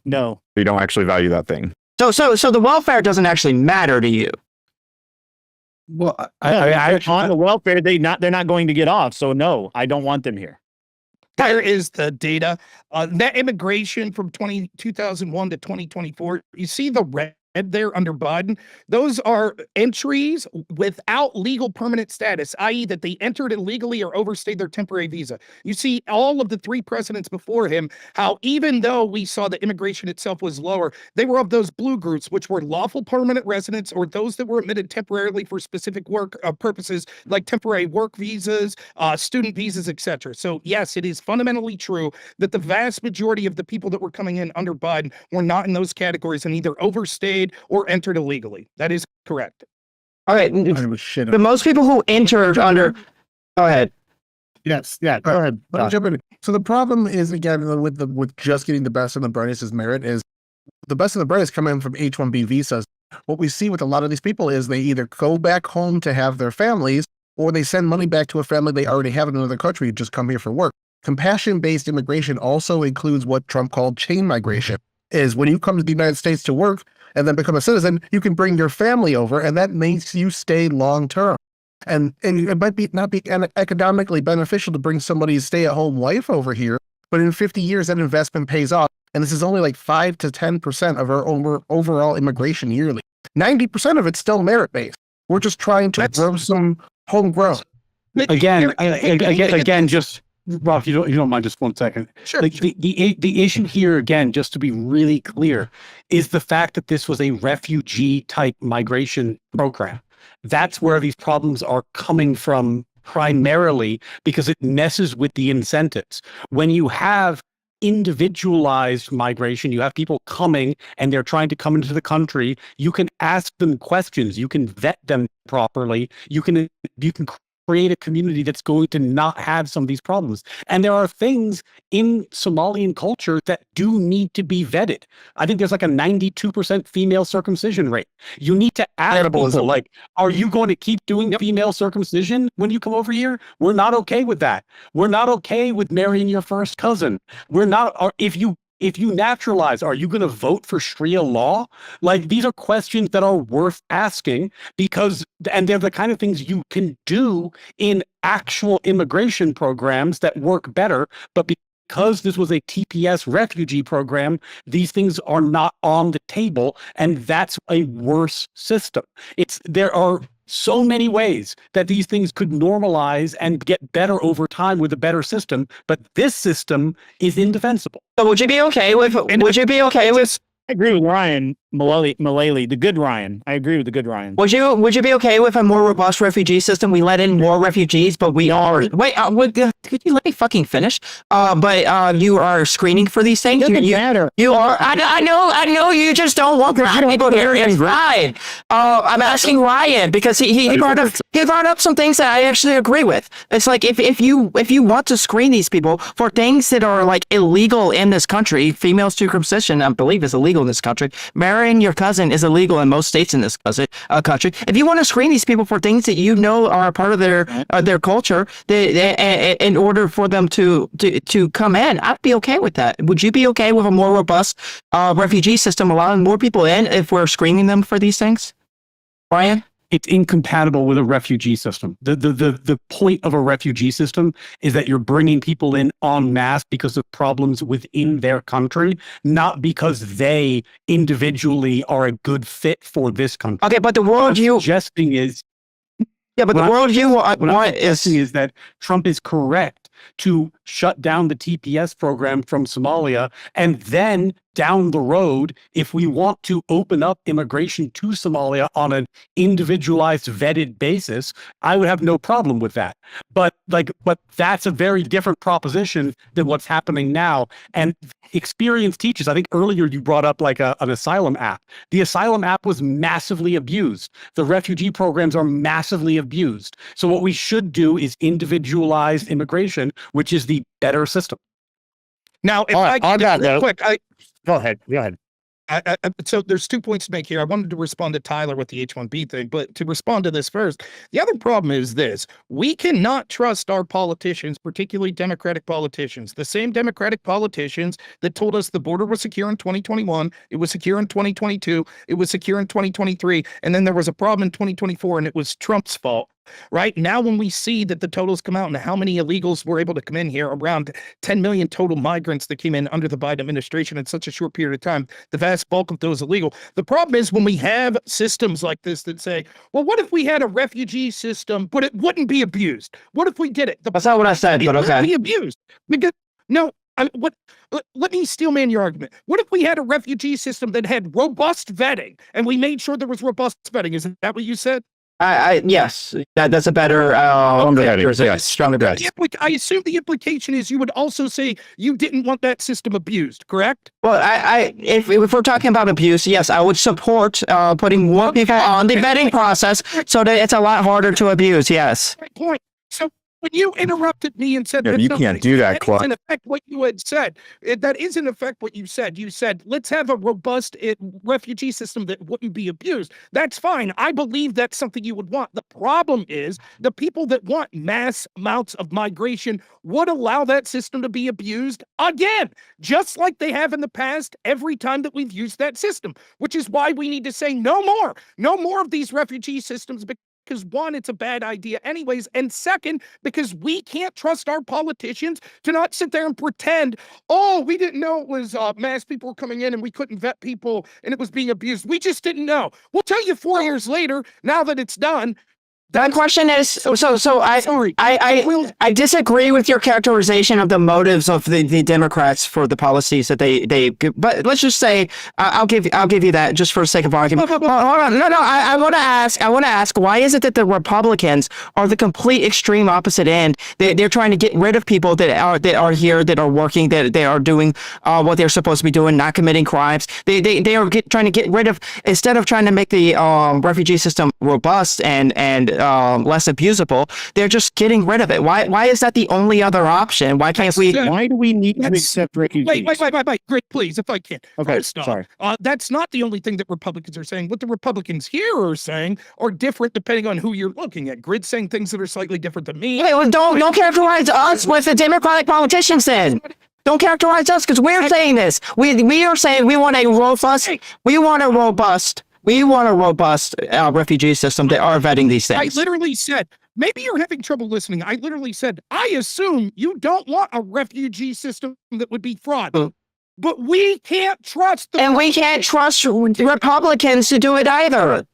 No. You don't actually value that thing. So the welfare doesn't actually matter to you. Well, on the welfare, they're not going to get off. So no, I don't want them here. There is the data. Net immigration from 2001 to 2024. You see the red there under Biden. Those are entries without legal permanent status, i.e. that they entered illegally or overstayed their temporary visa. You see all of the 3 presidents before him, how even though we saw that immigration itself was lower, they were of those blue groups, which were lawful permanent residents or those that were admitted temporarily for specific work purposes, like temporary work visas, student visas, etc. So yes, it is fundamentally true that the vast majority of the people that were coming in under Biden were not in those categories and either overstayed or entered illegally. That is correct. All right. I was shit. The most people who entered under. Go ahead. Yes, yeah. Go ahead. Let me Josh. jump in. So the problem is again with just getting the best and the brightest as merit is the best and the brightest come in from H-1B visas. What we see with a lot of these people is they either go back home to have their families, or they send money back to a family they already have in another country, just come here for work. Compassion-based immigration also includes what Trump called chain migration. Is when you come to the United States to work and then become a citizen, you can bring your family over, and that makes you stay long term. And it might not be economically beneficial to bring somebody's stay-at-home wife over here, but in 50 years that investment pays off. And this is only like 5 to 10% of our overall immigration yearly. 90% of it's still merit-based. We're just trying to grow some homegrown. Again, just Rob, if you don't mind, just 1 second. Sure. Like the issue here, again, just to be really clear, is the fact that this was a refugee type migration program. That's where these problems are coming from primarily, because it messes with the incentives. When you have individualized migration, you have people coming and they're trying to come into the country, you can ask them questions, you can vet them properly, you can create a community that's going to not have some of these problems. And there are things in Somalian culture that do need to be vetted. I think there's like a 92% female circumcision rate. You need to ask people, like, are you going to keep doing female circumcision when you come over here? We're not okay with that. We're not okay with marrying your first cousin. We're not, or if you naturalize, are you going to vote for Sharia law? Like, these are questions that are worth asking, because, and they're the kind of things you can do in actual immigration programs that work better. But because this was a TPS refugee program, these things are not on the table, and that's a worse system. There are so many ways that these things could normalize and get better over time with a better system, but this system is indefensible. So would you be okay with? I agree with Ryan Mullally, the good Ryan. I agree with the good Ryan. Would you be okay with a more robust refugee system? We let in more refugees, but we are could you let me fucking finish? But you are screening for these things. Doesn't matter. You are. I know. You just don't want people here. It's Ryan. I'm asking Ryan because he brought up some things that I actually agree with. It's like if you want to screen these people for things that are like illegal in this country, female circumcision, I believe, is illegal in this country. Marrying your cousin is illegal in most states in this country. If you want to screen these people for things that you know are a part of their culture, in order for them to come in, I'd be okay with that. Would you be okay with a more robust refugee system, allowing more people in if we're screening them for these things? Brian? It's incompatible with a refugee system. The point of a refugee system is that you're bringing people in en masse because of problems within their country, not because they individually are a good fit for this country. Okay, but the world you suggesting is the world you want is that Trump is correct to shut down the TPS program from Somalia, and then down the road, if we want to open up immigration to Somalia on an individualized, vetted basis, I would have no problem with that. But that's a very different proposition than what's happening now. And experience teaches. I think earlier you brought up like an asylum app. The asylum app was massively abused. The refugee programs are massively abused. So what we should do is individualized immigration, which is the better system. Now, if All right, I on that note, quick, go ahead. so there's 2 points to make here. I wanted to respond to Tyler with the H-1B thing, but to respond to this first, the other problem is this: we cannot trust our politicians, particularly Democratic politicians. The same Democratic politicians that told us the border was secure in 2021, it was secure in 2022, it was secure in 2023, and then there was a problem in 2024, and it was Trump's fault. Right now, when we see that the totals come out and how many illegals were able to come in here, around 10 million total migrants that came in under the Biden administration in such a short period of time, the vast bulk of those illegal. The problem is when we have systems like this that say, well, what if we had a refugee system, but it wouldn't be abused? What if we did it? That's not what I said, but okay. It wouldn't be abused. Because, no, let me steelman your argument. What if we had a refugee system that had robust vetting and we made sure there was robust vetting? Is that what you said? Yes, that's a better Stronger heading, characterization. yes. Stronger The heading. I assume the implication is you would also say you didn't want that system abused, correct? Well, if we're talking about abuse, yes, I would support putting more people on the vetting process so that it's a lot harder to abuse. Yes. Right point. So when you interrupted me and said Yeah, that but you something- can't do that, that is Clark. in effect what you had said. That is in effect what you said. You said let's have a robust refugee system that wouldn't be abused. That's fine. I believe that's something you would want. The problem is the people that want mass amounts of migration would allow that system to be abused again, just like they have in the past every time that we've used that system, which is why we need to say no more of these refugee systems. Because one, it's a bad idea anyways. And second, because we can't trust our politicians to not sit there and pretend, oh, we didn't know it was mass people were coming in and we couldn't vet people and it was being abused. We just didn't know. We'll tell you 4 years later, now that it's done. That question is so Sorry. I disagree with your characterization of the motives of the Democrats for the policies that they but let's just say I'll give you that just for the sake of argument. Hold on. No, I want to ask why is it that the Republicans are the complete extreme opposite end? They're trying to get rid of people that are here, that are working, that they are doing what they're supposed to be doing, not committing crimes. They are trying to get rid of, instead of trying to make the refugee system robust and less abusable, they're just getting rid of it. Why is that the only other option? Why can't we? Why do we need to accept refugees? Wait, Greg, please, if I can. Okay, First off, sorry. That's not the only thing that Republicans are saying. What the Republicans here are saying are different depending on who you're looking at. Grid's saying things that are slightly different than me. Wait, well, don't characterize us with the Democratic politicians then. Don't characterize us because we're saying this. We are saying we want a robust refugee system that are vetting these I things. literally said, maybe you're having trouble listening. I literally said, I assume you don't want a refugee system that would be fraud. But we can't trust the And we can't trust Republicans to do it either.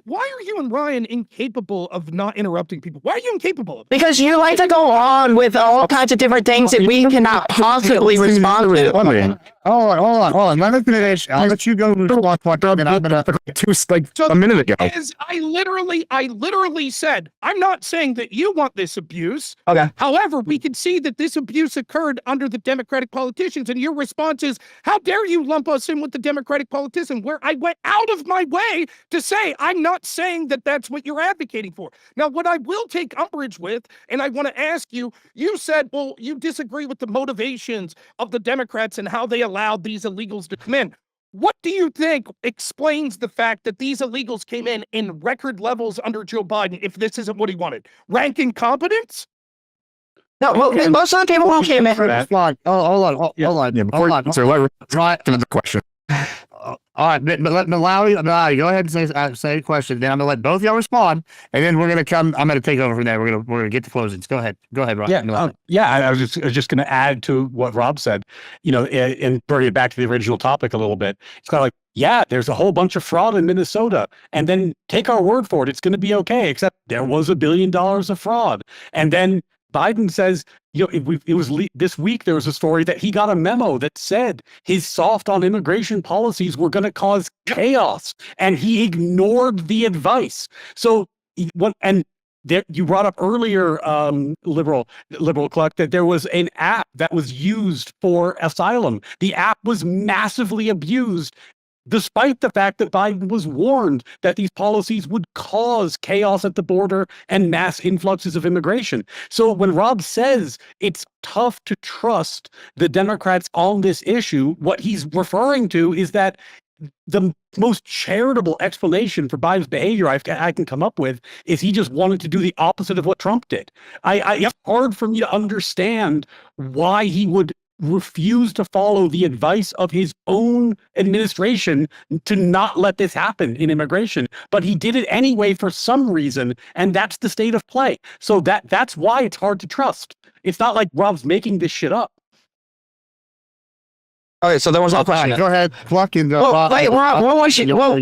Why are you and Ryan incapable of not interrupting people? Why are you incapable of it? Because you like to go on with all kinds of different things that we cannot possibly respond to. Hold on. Let me finish. I'll let you go. And I'm gonna A minute ago. As I literally said, I'm not saying that you want this abuse. Okay. However, we can see that this abuse occurred under the Democratic politicians, and your response is, how dare you lump us in with the Democratic politician, where I went out of my way to say, I'm not saying that that's what you're advocating for. Now, what I will take umbrage with, and I want to ask you, you said, well, you disagree with the motivations of the Democrats and how they allowed these illegals to come in. What do you think explains the fact that these illegals came in record levels under Joe Biden if this isn't what he wanted? Rank incompetence? No, well, most of the people who came in. Hold on. Yeah, Hold on. right. Another question. All right, but let Malawi, go ahead and say a question. Then I'm gonna let both of y'all respond, and then we're gonna come. I'm gonna take over from there. We're gonna get the closings. Go ahead, Rob. I was just going to add to what Rob said, and bring it back to the original topic a little bit. It's kind of like, yeah, there's a whole bunch of fraud in Minnesota, and then take our word for it, it's going to be okay. Except there was $1 billion of fraud, and then Biden says, this week there was a story that he got a memo that said his soft on immigration policies were going to cause chaos, and he ignored the advice. So there, you brought up earlier, liberal Cluck, that there was an app that was used for asylum. The app was massively abused, despite the fact that Biden was warned that these policies would cause chaos at the border and mass influxes of immigration. So when Rob says it's tough to trust the Democrats on this issue, what he's referring to is that the most charitable explanation for Biden's behavior I can come up with is he just wanted to do the opposite of what Trump did. It's hard for me to understand why he would refuse to follow the advice of his own administration to not let this happen in immigration, but he did it anyway for some reason, and that's the state of play. So that's why it's hard to trust. It's not like Rob's making this shit up. Okay, so there was a question. Go ahead, Cluck, and wait, Rob, what was your question? Go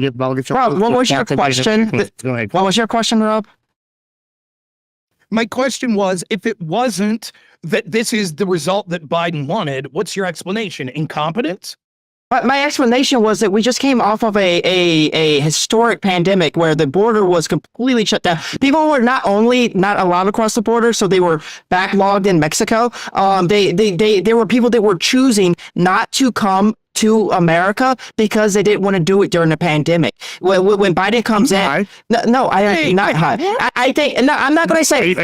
ahead. What was your question, Rob? My question was, if it wasn't that this is the result that Biden wanted, what's your explanation? Incompetence? But my explanation was that we just came off of a historic pandemic where the border was completely shut down. People were not only not allowed across the border, so they were backlogged in Mexico. There were people that were choosing not to come to America because they didn't want to do it during the pandemic. When Biden comes in, no, I am not high. I think no, I'm not going to say.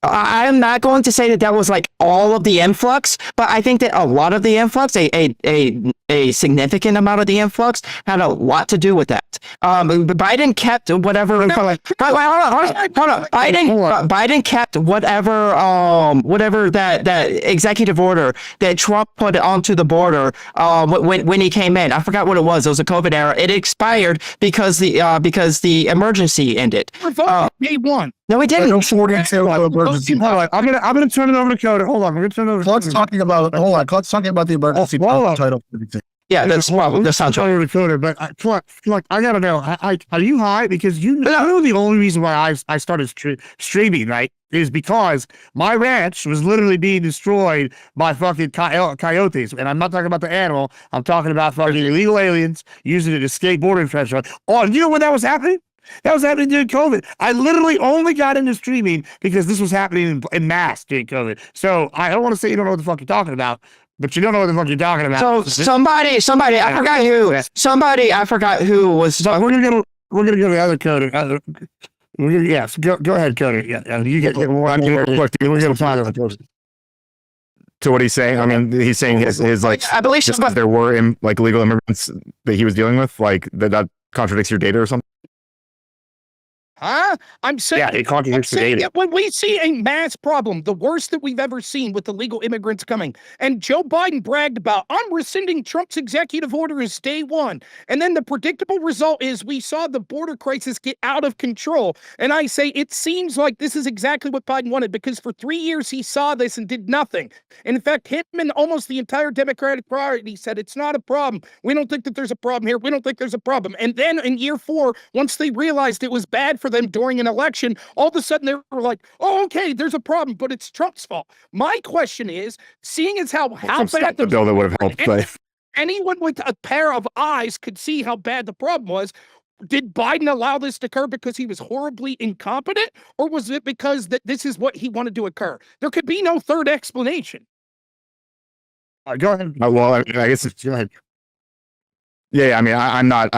I am not going to say that was like all of the influx, but I think that a lot of the influx, a significant amount of the influx, had a lot to do with that. Biden kept whatever. Hold on. Biden kept whatever that executive order that Trump put onto the border when he came in. I forgot what it was. It was a COVID era. It expired because the emergency ended. Day one. No, we didn't. No 42 emergency. Hold on. I'm gonna turn it over to Coda. Hold on. We're gonna turn it over. Cluck's talking about. Hold on. Cluck's talking about the emergency title. Yeah, that sounds right. Over to Coda, but Cluck, I gotta know. Are you high? Because you know the only reason why I started streaming, right, is because my ranch was literally being destroyed by fucking coyotes, and I'm not talking about the animal. I'm talking about fucking illegal aliens using it to escape border infraction. Oh, you know when that was happening? That was happening during COVID. I literally only got into streaming because this was happening in mass during COVID. So I don't want to say you don't know what the fuck you're talking about, but you don't know what the fuck you're talking about. So somebody, I forgot who. I forgot who was. We're gonna go to the other Coda. Yes, go ahead, Coda. Yeah, you get more. We're gonna find it. To what he's saying, I mean, he's saying his like, I believe just 'cause there were like illegal immigrants that he was dealing with, like that contradicts your data or something. Huh? I'm saying, yeah, it contradicts the data. When we see a mass problem, the worst that we've ever seen with illegal immigrants coming, and Joe Biden bragged about, I'm rescinding Trump's executive order as day one. And then the predictable result is we saw the border crisis get out of control. And I say, it seems like this is exactly what Biden wanted, because for 3 years he saw this and did nothing. And in fact, him and almost the entire Democratic Party said, it's not a problem. We don't think that there's a problem here. We don't think there's a problem. And then in year 4, once they realized it was bad for them during an election, all of a sudden they were like, oh, okay, there's a problem, but it's Trump's fault. My question is, seeing as how bad the bill that would have helped, but anyone with a pair of eyes could see how bad the problem was. Did Biden allow this to occur because he was horribly incompetent, or was it because that this is what he wanted to occur? There could be no third explanation. Go ahead. Well, I guess Go ahead. Yeah, I mean, I'm not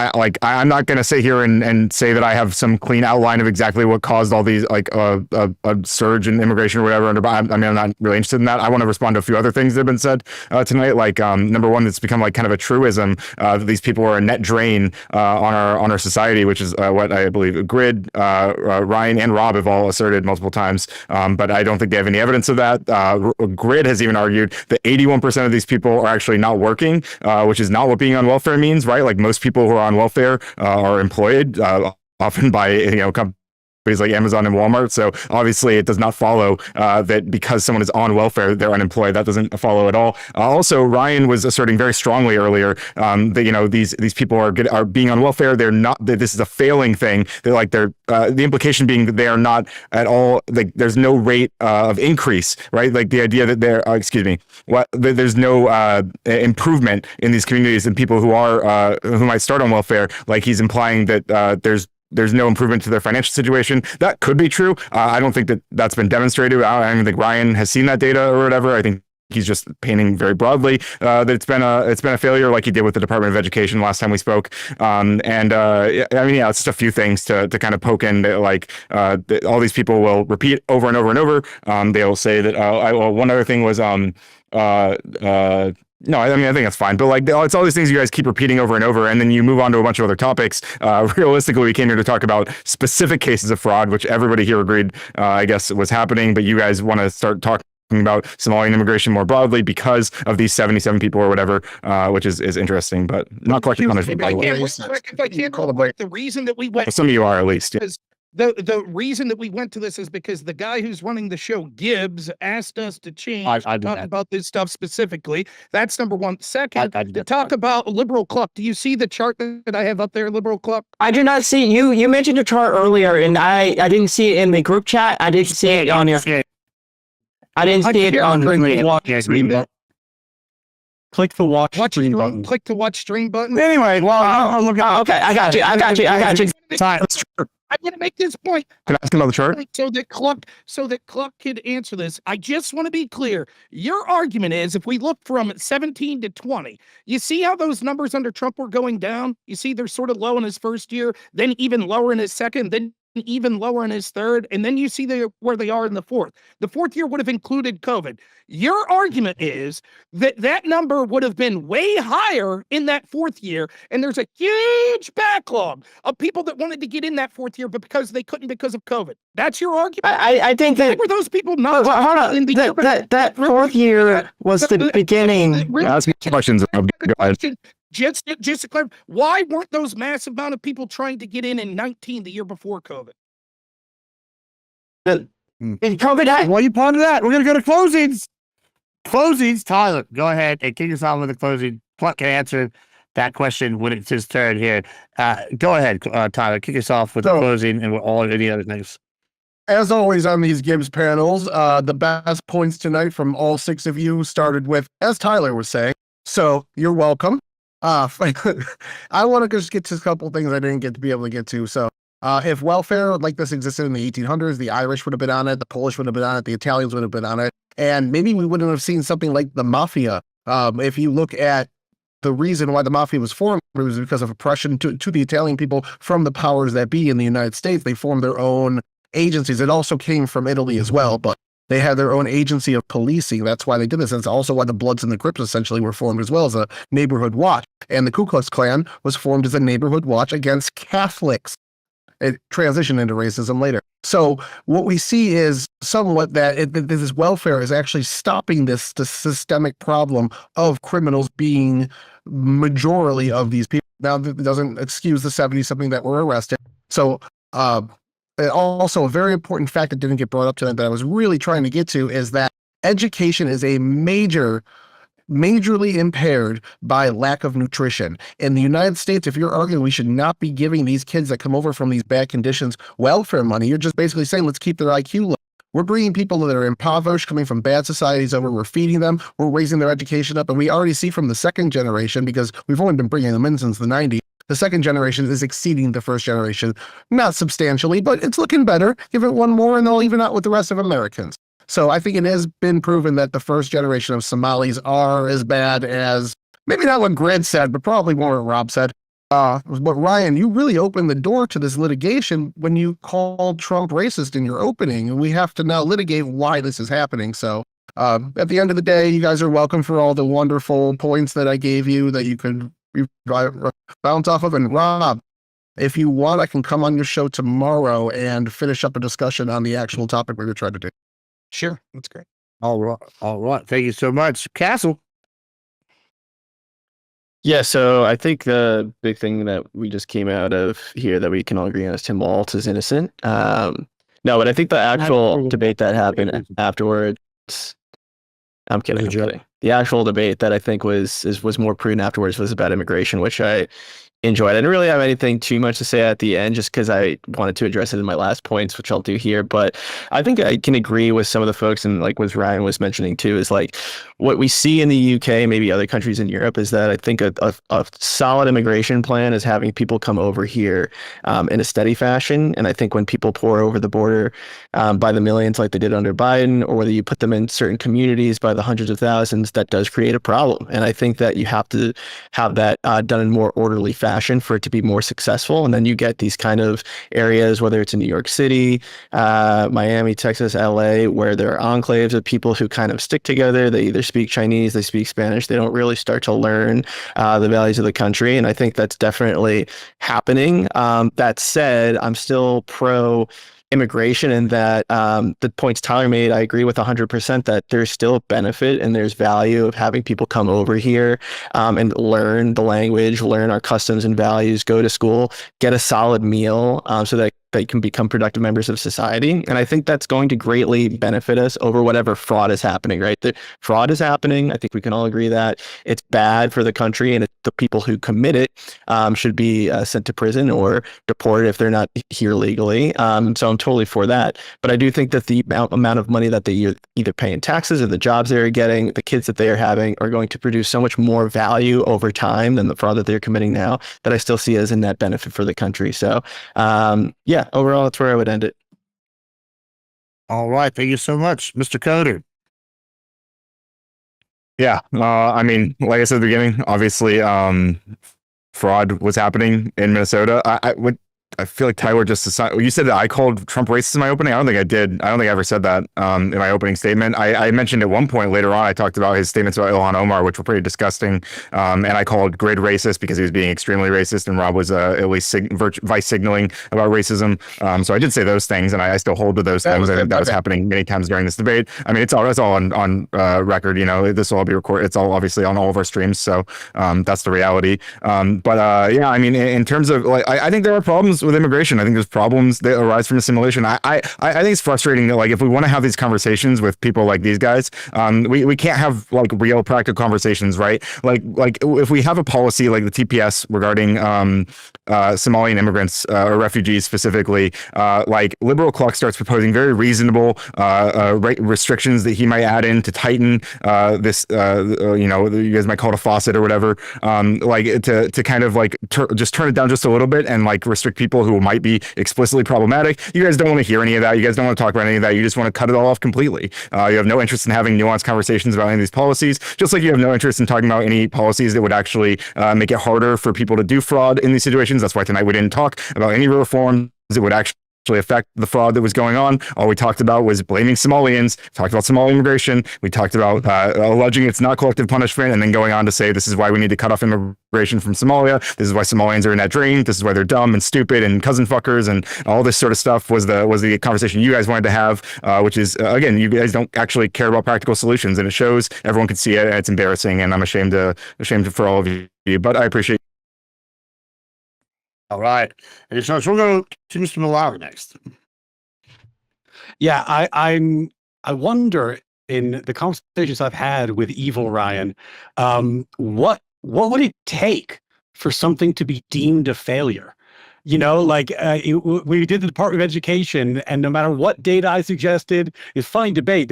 going to sit here and say that I have some clean outline of exactly what caused all these, like a surge in immigration or whatever. I mean, I'm not really interested in that. I want to respond to a few other things that have been said tonight. Like, number one, it's become like kind of a truism that these people are a net drain on our society, which is what I believe Grid, Ryan, and Rob have all asserted multiple times. But I don't think they have any evidence of that. Grid has even argued that 81% of these people are actually not working, which is not what being on welfare means. Right, like most people who are on welfare are employed, often by companies like Amazon and Walmart. So obviously, it does not follow that because someone is on welfare, they're unemployed. That doesn't follow at all. Also, Ryan was asserting very strongly earlier that these people are being on welfare. They're not. That this is a failing thing. They're like the implication being that they are not at all. Like there's no rate of increase. Right. Like the idea that there's no improvement in these communities and people who might start on welfare. Like he's implying that there's no improvement to their financial situation. That could be true. I don't think that that's been demonstrated. I don't think Ryan has seen that data or whatever. I think he's just painting very broadly that it's been a failure, like he did with the Department of Education last time we spoke. I mean, it's just a few things to kind of poke in. That, that all these people will repeat over and over and over. They'll say that. One other thing was no, I mean, I think that's fine. But it's all these things you guys keep repeating over and over, and then you move on to a bunch of other topics. Realistically, we came here to talk about specific cases of fraud, which everybody here agreed, I guess, was happening. But you guys want to start talking about Somalian immigration more broadly because of these 77 people or whatever, which is interesting, but not collecting punishment. If I can't call the reason that we went, some of you are at least. Yeah. The reason that we went to this is because the guy who's running the show, Gibbs, asked us to change to talk about this stuff specifically. That's number one. Second, to talk about Liberal Cluck. Do you see the chart that I have up there, Liberal Cluck? I do not see you. You mentioned a chart earlier, and I didn't see it in the group chat. I didn't see it on your. I didn't see it on the. Click the watch stream button. Click the watch stream button. Anyway, well, I'll look at. Okay, I got you. Time. Let's I'm going to make this point Can I ask another chart? so that Cluck could answer this. I just want to be clear. Your argument is if we look from 17 to 20, you see how those numbers under Trump were going down? You see they're sort of low in his first year, then even lower in his second, then even lower in his third, and then you see where they are in the fourth. The fourth year would have included COVID. Your argument is that that number would have been way higher in that fourth year, and there's a huge backlog of people that wanted to get in that fourth year, but because they couldn't because of COVID. That's your argument. I think that. Were those people not? Well, hold on. in the That fourth year was the beginning. Ask me questions. Go ahead. Just to clarify, why weren't those massive amount of people trying to get in 19, the year before COVID? COVID. While you ponder that, we're gonna go to closings. Closings, Tyler, go ahead and kick us off with the closing. Pluck can answer that question when it's his turn here. Go ahead, Tyler, kick us off with the closing and all any other things. As always on these Gibbs panels, the best points tonight from all 6 of you started with, as Tyler was saying. So you're welcome. I want to just get to a couple things I didn't get to be able to get to. So if welfare like this existed in the 1800s, the Irish would have been on it, the Polish would have been on it, the Italians would have been on it, and maybe we wouldn't have seen something like the mafia. If you look at the reason why the mafia was formed, it was because of oppression to the Italian people from the powers that be in the United States. They formed their own agencies. It also came from Italy as well, but they had their own agency of policing. That's why they did this. And it's also why the Bloods and the Crips essentially were formed as well, as a neighborhood watch. And the Ku Klux Klan was formed as a neighborhood watch against Catholics. It transitioned into racism later. So what we see is somewhat that this welfare is actually stopping this systemic problem of criminals being majority of these people. Now, that doesn't excuse the 70-something that were arrested. So also, a very important fact that didn't get brought up tonight that I was really trying to get to is that education is a majorly impaired by lack of nutrition. In the United States, if you're arguing we should not be giving these kids that come over from these bad conditions welfare money, you're just basically saying, let's keep their IQ low. We're bringing people that are impoverished, coming from bad societies over, we're feeding them, we're raising their education up, and we already see from the second generation, because we've only been bringing them in since the 90s, the second generation is exceeding the first generation, not substantially, but it's looking better. Give it one more and they'll even out with the rest of Americans. So I think it has been proven that the first generation of Somalis are as bad as, maybe not what Grant said, but probably more what Rob said. But Ryan, you really opened the door to this litigation when you called Trump racist in your opening, and we have to now litigate why this is happening. So at the end of the day, you guys are welcome for all the wonderful points that I gave you that you could bounce off of. And Rob, if you want, I can come on your show tomorrow and finish up a discussion on the actual topic we were trying to do. Sure, that's great. All right. Thank you so much. Castle. Yeah, so I think the big thing that we just came out of here that we can all agree on is Tim Walz is innocent. No, but I think the actual debate that happened afterwards, I'm kidding. The actual debate that I think was more prudent afterwards was about immigration, which I enjoyed. I didn't really have anything too much to say at the end, just because I wanted to address it in my last points, which I'll do here. But I think I can agree with some of the folks, and like what Ryan was mentioning too, is like what we see in the UK, maybe other countries in Europe, is that I think a solid immigration plan is having people come over here in a steady fashion. And I think when people pour over the border by the millions like they did under Biden, or whether you put them in certain communities by the hundreds of thousands, that does create a problem. And I think that you have to have that done in more orderly fashion for it to be more successful. And then you get these kind of areas, whether it's in New York City, Miami, Texas, LA, where there are enclaves of people who kind of stick together. They either speak Chinese, they speak Spanish. They don't really start to learn the values of the country. And I think that's definitely happening. That said, I'm still pro immigration, and that the points Tyler made, I agree with 100%, that there's still benefit and there's value of having people come over here and learn the language, learn our customs and values, go to school, get a solid meal so that they can become productive members of society. And I think that's going to greatly benefit us over whatever fraud is happening, right? The fraud is happening. I think we can all agree that it's bad for the country, and the people who commit it should be sent to prison or deported if they're not here legally. So I'm totally for that. But I do think that the amount of money that they either pay in taxes or the jobs they're getting, the kids that they are having, are going to produce so much more value over time than the fraud that they're committing now, that I still see as a net benefit for the country. So yeah, overall, that's where I would end it. All right. Thank you so much, Mr. Coder. Yeah, I mean, like I said at the beginning, obviously, fraud was happening in Minnesota. I feel like Tyler just decided. You said that I called Trump racist in my opening. I don't think I did. I don't think I ever said that in my opening statement. I mentioned at one point later on, I talked about his statements about Ilhan Omar, which were pretty disgusting. And I called Grid racist because he was being extremely racist, and Rob was at least vice signaling about racism. So I did say those things, and I still hold to those things. I think that was happening many times during this debate. I mean, it's all on record. You know, this will all be recorded. It's all obviously on all of our streams. So that's the reality. But yeah, I mean, in terms of like, I think there are problems with immigration. I think there's problems that arise from assimilation. I think it's frustrating that, like, if we want to have these conversations with people like these guys, we can't have like real practical conversations, right? Like if we have a policy like the TPS regarding Somalian immigrants or refugees specifically, like Liberal Cluck starts proposing very reasonable restrictions that he might add in to tighten this, you know, you guys might call it a faucet or whatever, like to kind of like just turn it down just a little bit and like restrict people who might be explicitly problematic. You guys don't want to hear any of that. You guys don't want to talk about any of that. You just want to cut it all off completely. You have no interest in having nuanced conversations about any of these policies, just like you have no interest in talking about any policies that would actually make it harder for people to do fraud in these situations. That's why tonight we didn't talk about any reforms that would actually affect the fraud that was going on. All we talked about was blaming Somalians, talked about Somali immigration. We talked about alleging it's not collective punishment, and then going on to say this is why we need to cut off immigration from Somalia. This is why Somalians are in that drain. This is why they're dumb and stupid and cousin fuckers, and all this sort of stuff was the conversation you guys wanted to have, which is again, you guys don't actually care about practical solutions, and it shows. Everyone can see it, and it's embarrassing, and I'm ashamed for all of you. But I appreciate. All right. And so we'll go to Mr. Malawi next. Yeah, I wonder, in the conversations I've had with Evil Ryan, what would it take for something to be deemed a failure? You know, like we did the Department of Education, and no matter what data I suggested, it's funny debate.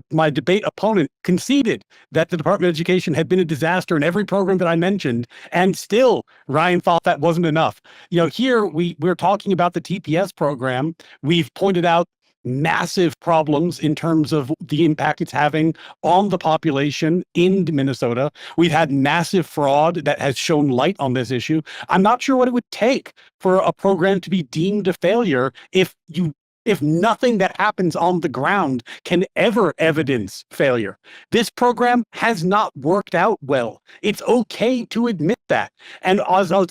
My debate opponent conceded that the Department of Education had been a disaster in every program that I mentioned, and still Ryan thought that wasn't enough. You know, here we're talking about the TPS program. We've pointed out massive problems in terms of the impact it's having on the population in Minnesota. We've had massive fraud that has shown light on this issue. I'm not sure what it would take for a program to be deemed a failure if nothing that happens on the ground can ever evidence failure. This program has not worked out well. It's okay to admit that. And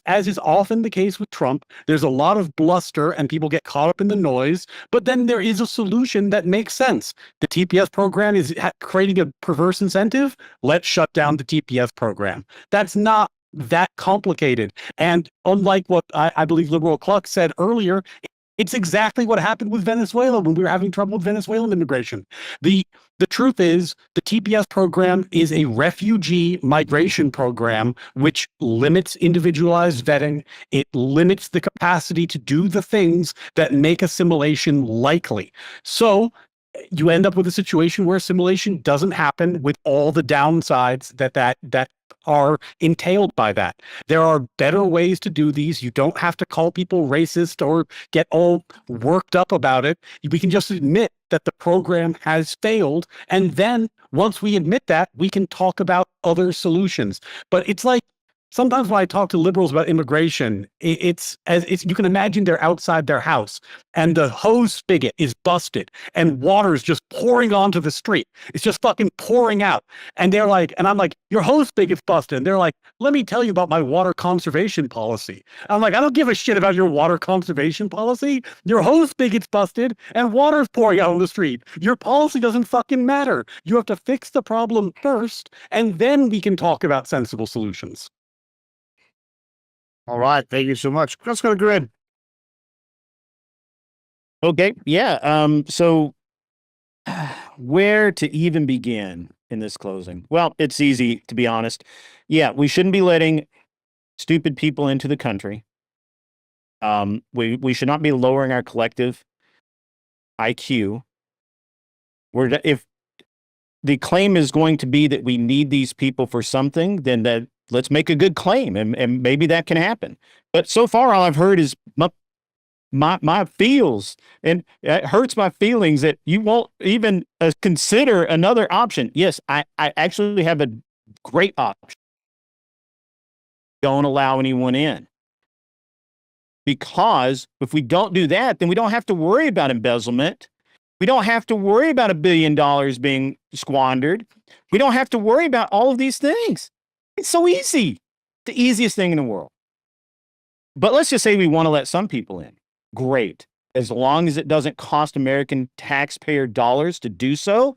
as is often the case with Trump, there's a lot of bluster and people get caught up in the noise, but then there is a solution that makes sense. The TPS program is creating a perverse incentive. Let's shut down the TPS program. That's not that complicated. And unlike what I believe Liberal Cluck said earlier, it's exactly what happened with Venezuela when we were having trouble with Venezuelan immigration. The truth is, the TPS program is a refugee migration program which limits individualized vetting. It limits the capacity to do the things that make assimilation likely. So you end up with a situation where assimilation doesn't happen, with all the downsides that are entailed by that. There are better ways to do these. You don't have to call people racist or get all worked up about it. We can just admit that the program has failed. And then once we admit that, we can talk about other solutions. But it's like, sometimes when I talk to liberals about immigration, it's you can imagine they're outside their house and the hose spigot is busted and water is just pouring onto the street. It's just fucking pouring out. And they're like, and I'm like, your hose spigot's busted. And they're like, let me tell you about my water conservation policy. I'm like, I don't give a shit about your water conservation policy. Your hose spigot's busted and water's pouring out on the street. Your policy doesn't fucking matter. You have to fix the problem first, and then we can talk about sensible solutions. All right. Thank you so much. Let's go to Grid. Okay. Yeah. So where to even begin in this closing? Well, it's easy, to be honest. Yeah, we shouldn't be letting stupid people into the country. We should not be lowering our collective IQ. If the claim is going to be that we need these people for something, then let's make a good claim, and maybe that can happen. But so far, all I've heard is my feels, and it hurts my feelings that you won't even consider another option. Yes, I actually have a great option. Don't allow anyone in. Because if we don't do that, then we don't have to worry about embezzlement. We don't have to worry about $1 billion being squandered. We don't have to worry about all of these things. It's so easy. The easiest thing in the world. But let's just say we want to let some people in. Great. As long as it doesn't cost American taxpayer dollars to do so,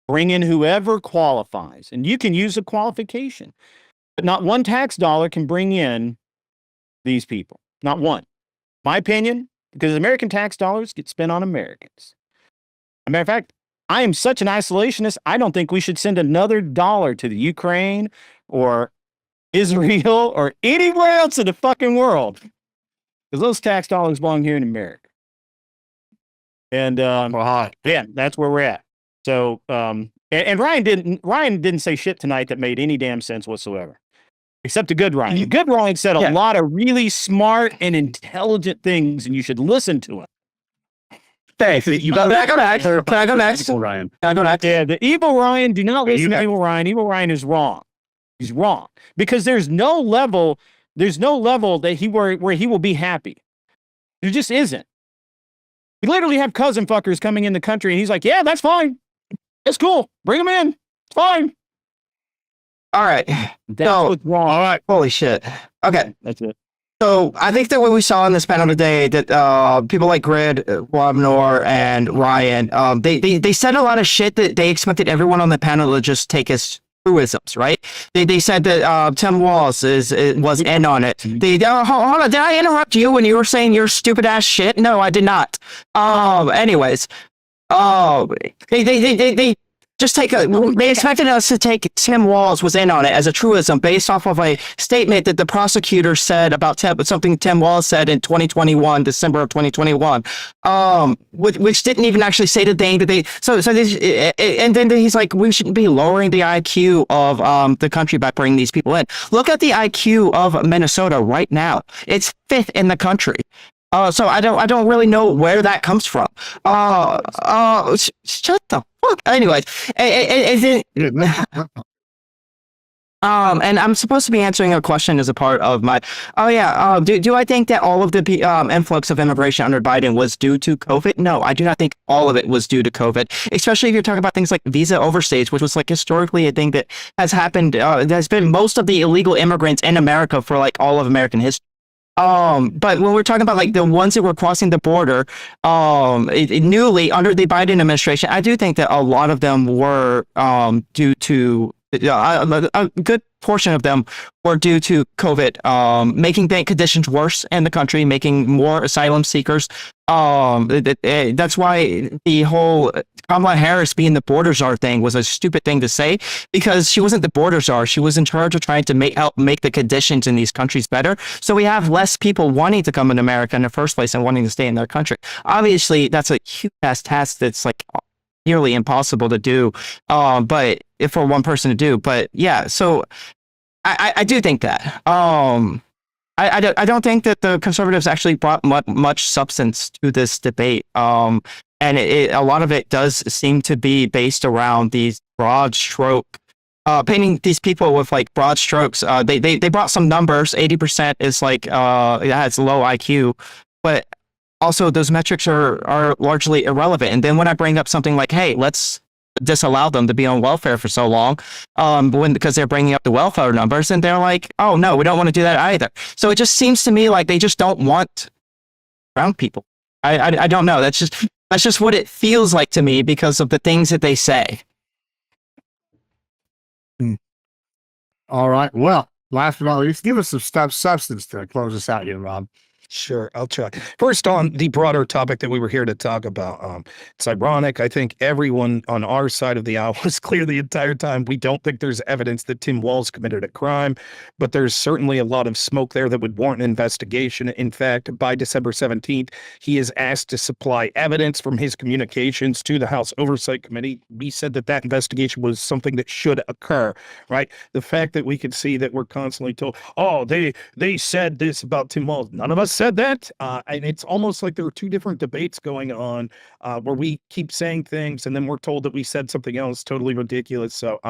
bring in whoever qualifies. And you can use a qualification. But not one tax dollar can bring in these people. Not one. My opinion, because American tax dollars get spent on Americans. As a matter of fact, I am such an isolationist, I don't think we should send another dollar to the Ukraine or Israel or anywhere else in the fucking world. Because those tax dollars belong here in America. And yeah, that's where we're at. So and Ryan didn't say shit tonight that made any damn sense whatsoever. Except the good Ryan. Good Ryan said a lot of really smart and intelligent things, and you should listen to him. Thanks. You got back on that. Can I go next? Evil Ryan. Can I go next? Yeah, the evil Ryan, do not listen to evil Ryan. Evil Ryan is wrong. He's wrong. Because there's no level that where he will be happy. There just isn't. We literally have cousin fuckers coming in the country, and he's like, yeah, that's fine. It's cool. Bring them in. It's fine. All right. That's what's wrong. All right. Holy shit. Okay. That's it. So I think that what we saw in this panel today, that people like Grid, Wabnor, and Ryan, they said a lot of shit that they expected everyone on the panel to just take as truisms, right? They said that Tim Walz was in on it. Hold on, did I interrupt you when you were saying your stupid ass shit? No, I did not. Anyways, they just they expected us to take Tim Walz was in on it as a truism based off of a statement that the prosecutor said about something Tim Walz said in 2021, December of 2021, which didn't even actually say the thing that and then he's like, we shouldn't be lowering the IQ of the country by bringing these people in. Look at the IQ of Minnesota right now. It's 5th in the country. So I don't really know where that comes from. Shut the fuck. Anyways, and I'm supposed to be answering a question as a part of my. Do I think that all of the influx of immigration under Biden was due to COVID? No, I do not think all of it was due to COVID. Especially if you're talking about things like visa overstays, which was like historically a thing that has happened. There's been most of the illegal immigrants in America for like all of American history. But when we're talking about like the ones that were crossing the border, newly under the Biden administration, I do think that a lot of them were due to a good portion of them were due to COVID, making bank conditions worse in the country, making more asylum seekers. That's why the whole Kamala Harris being the border czar thing was a stupid thing to say, because she wasn't the border czar. She was in charge of trying to help make the conditions in these countries better. So we have less people wanting to come in America in the first place and wanting to stay in their country. Obviously, that's a huge ass task that's like nearly impossible to do, but if for one person to do. But yeah, so I do think that. I don't think that the conservatives actually brought much substance to this debate. And a lot of it does seem to be based around these broad stroke, painting these people with like broad strokes. They brought some numbers. 80% is like, it has low IQ, but also those metrics are largely irrelevant. And then when I bring up something like, hey, let's disallow them to be on welfare for so long, because they're bringing up the welfare numbers, and they're like, oh no, we don't want to do that either. So it just seems to me like they just don't want brown people. I don't know. That's just what it feels like to me because of the things that they say. All right. Well, last but not least, give us some substance to close us out here, Rob. Sure, I'll try. First, on the broader topic that we were here to talk about, it's ironic. I think everyone on our side of the aisle was clear the entire time. We don't think there's evidence that Tim Walz committed a crime, but there's certainly a lot of smoke there that would warrant an investigation. In fact, by December 17th, he is asked to supply evidence from his communications to the House Oversight Committee. We said that that investigation was something that should occur, right? The fact that we could see that we're constantly told, oh, they said this about Tim Walz. None of us said that. And it's almost like there are two different debates going on where we keep saying things and then we're told that we said something else totally ridiculous. So,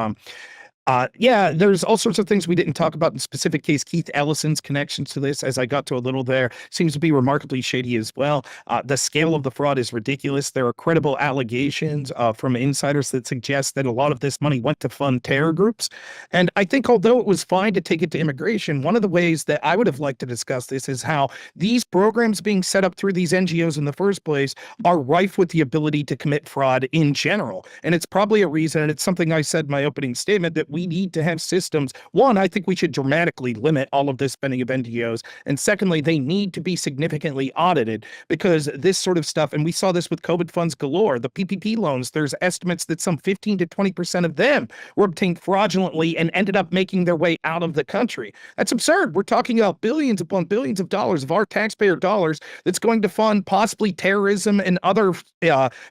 yeah, there's all sorts of things we didn't talk about in specific case. Keith Ellison's connections to this, as I got to a little there, seems to be remarkably shady as well. The scale of the fraud is ridiculous. There are credible allegations from insiders that suggest that a lot of this money went to fund terror groups. And I think although it was fine to take it to immigration, one of the ways that I would have liked to discuss this is how these programs being set up through these NGOs in the first place are rife with the ability to commit fraud in general. And it's probably a reason, and it's something I said in my opening statement, that we need to have systems. One, I think we should dramatically limit all of this spending of NGOs. And secondly, they need to be significantly audited because this sort of stuff, and we saw this with COVID funds galore, the PPP loans, there's estimates that some 15 to 20% of them were obtained fraudulently and ended up making their way out of the country. That's absurd. We're talking about billions upon billions of dollars of our taxpayer dollars that's going to fund possibly terrorism and other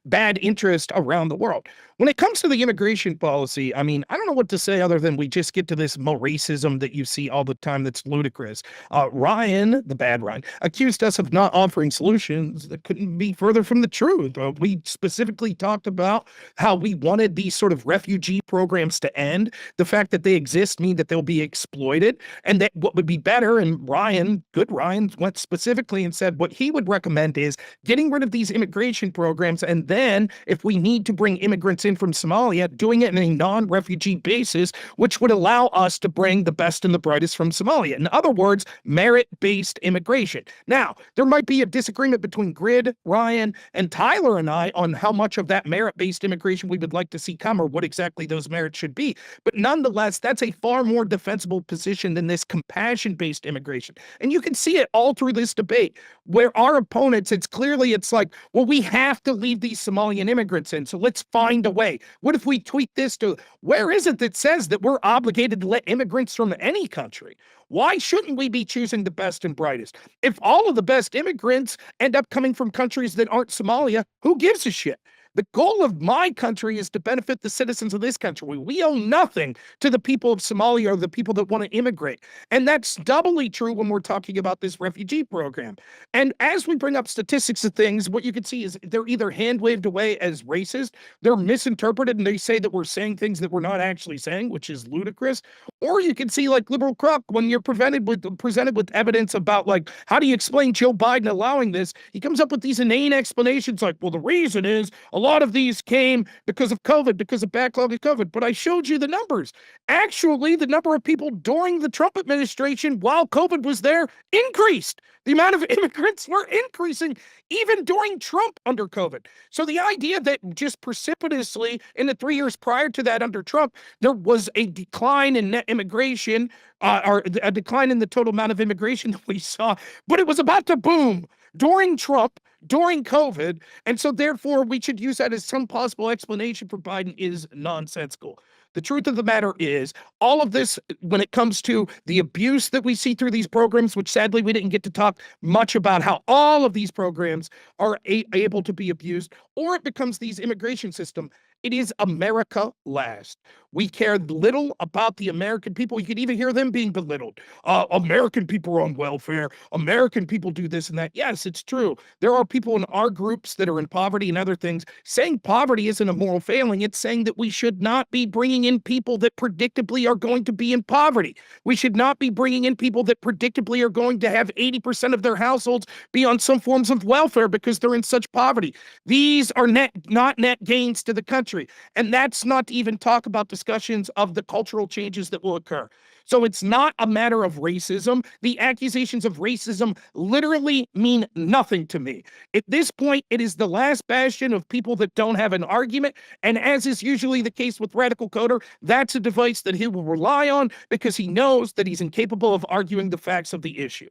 bad interest around the world. When it comes to the immigration policy, I mean, I don't know what to say other than we just get to this more racism that you see all the time that's ludicrous. Ryan, the bad Ryan, accused us of not offering solutions that couldn't be further from the truth. We specifically talked about how we wanted these sort of refugee programs to end. The fact that they exist mean that they'll be exploited, and that what would be better, and Ryan, good Ryan, went specifically and said what he would recommend is getting rid of these immigration programs, and then if we need to bring immigrants in from Somalia, doing it in a non-refugee basis, which would allow us to bring the best and the brightest from Somalia. In other words, merit-based immigration. Now, there might be a disagreement between Grid, Ryan, and Tyler and I on how much of that merit-based immigration we would like to see come or what exactly those merits should be. But nonetheless, that's a far more defensible position than this compassion-based immigration. And you can see it all through this debate where our opponents, it's like, well, we have to leave these Somalian immigrants in, so let's find a way. What if we tweak this to, where is it that says that we're obligated to let immigrants from any country? Why shouldn't we be choosing the best and brightest? If all of the best immigrants end up coming from countries that aren't Somalia, who gives a shit? The goal of my country is to benefit the citizens of this country. We owe nothing to the people of Somalia or the people that want to immigrate. And that's doubly true when we're talking about this refugee program. And as we bring up statistics of things, what you can see is they're either hand-waved away as racist, they're misinterpreted, and they say that we're saying things that we're not actually saying, which is ludicrous. Or you can see like Liberal Crook, when you're presented with evidence about like, how do you explain Joe Biden allowing this? He comes up with these inane explanations like, well, the reason is a lot of these came because of COVID, because of backlog of COVID. But I showed you the numbers. Actually, the number of people during the Trump administration while COVID was there increased. The amount of immigrants were increasing even during Trump under COVID. So the idea that just precipitously in the 3 years prior to that under Trump, there was a decline in net immigration or a decline in the total amount of immigration that we saw, but it was about to boom during Trump, during COVID, and so therefore we should use that as some possible explanation for Biden is nonsensical. The truth of the matter is, all of this, when it comes to the abuse that we see through these programs, which sadly we didn't get to talk much about how all of these programs are able to be abused, or it becomes these immigration system, it is America last. We care little about the American people. You could even hear them being belittled. American people are on welfare. American people do this and that. Yes, it's true. There are people in our groups that are in poverty and other things. Saying poverty isn't a moral failing. It's saying that we should not be bringing in people that predictably are going to be in poverty. We should not be bringing in people that predictably are going to have 80% of their households be on some forms of welfare because they're in such poverty. These are not net gains to the country. And that's not to even talk about discussions of the cultural changes that will occur. So it's not a matter of racism. The accusations of racism literally mean nothing to me. At this point, it is the last bastion of people that don't have an argument. And as is usually the case with Radical Coder, that's a device that he will rely on because he knows that he's incapable of arguing the facts of the issue.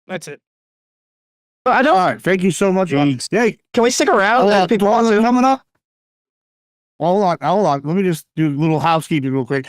That's it. I All don't. right. Thank you so much. Hey, Can we stick around? if people want to. coming up. Hold on. Let me just do a little housekeeping real quick.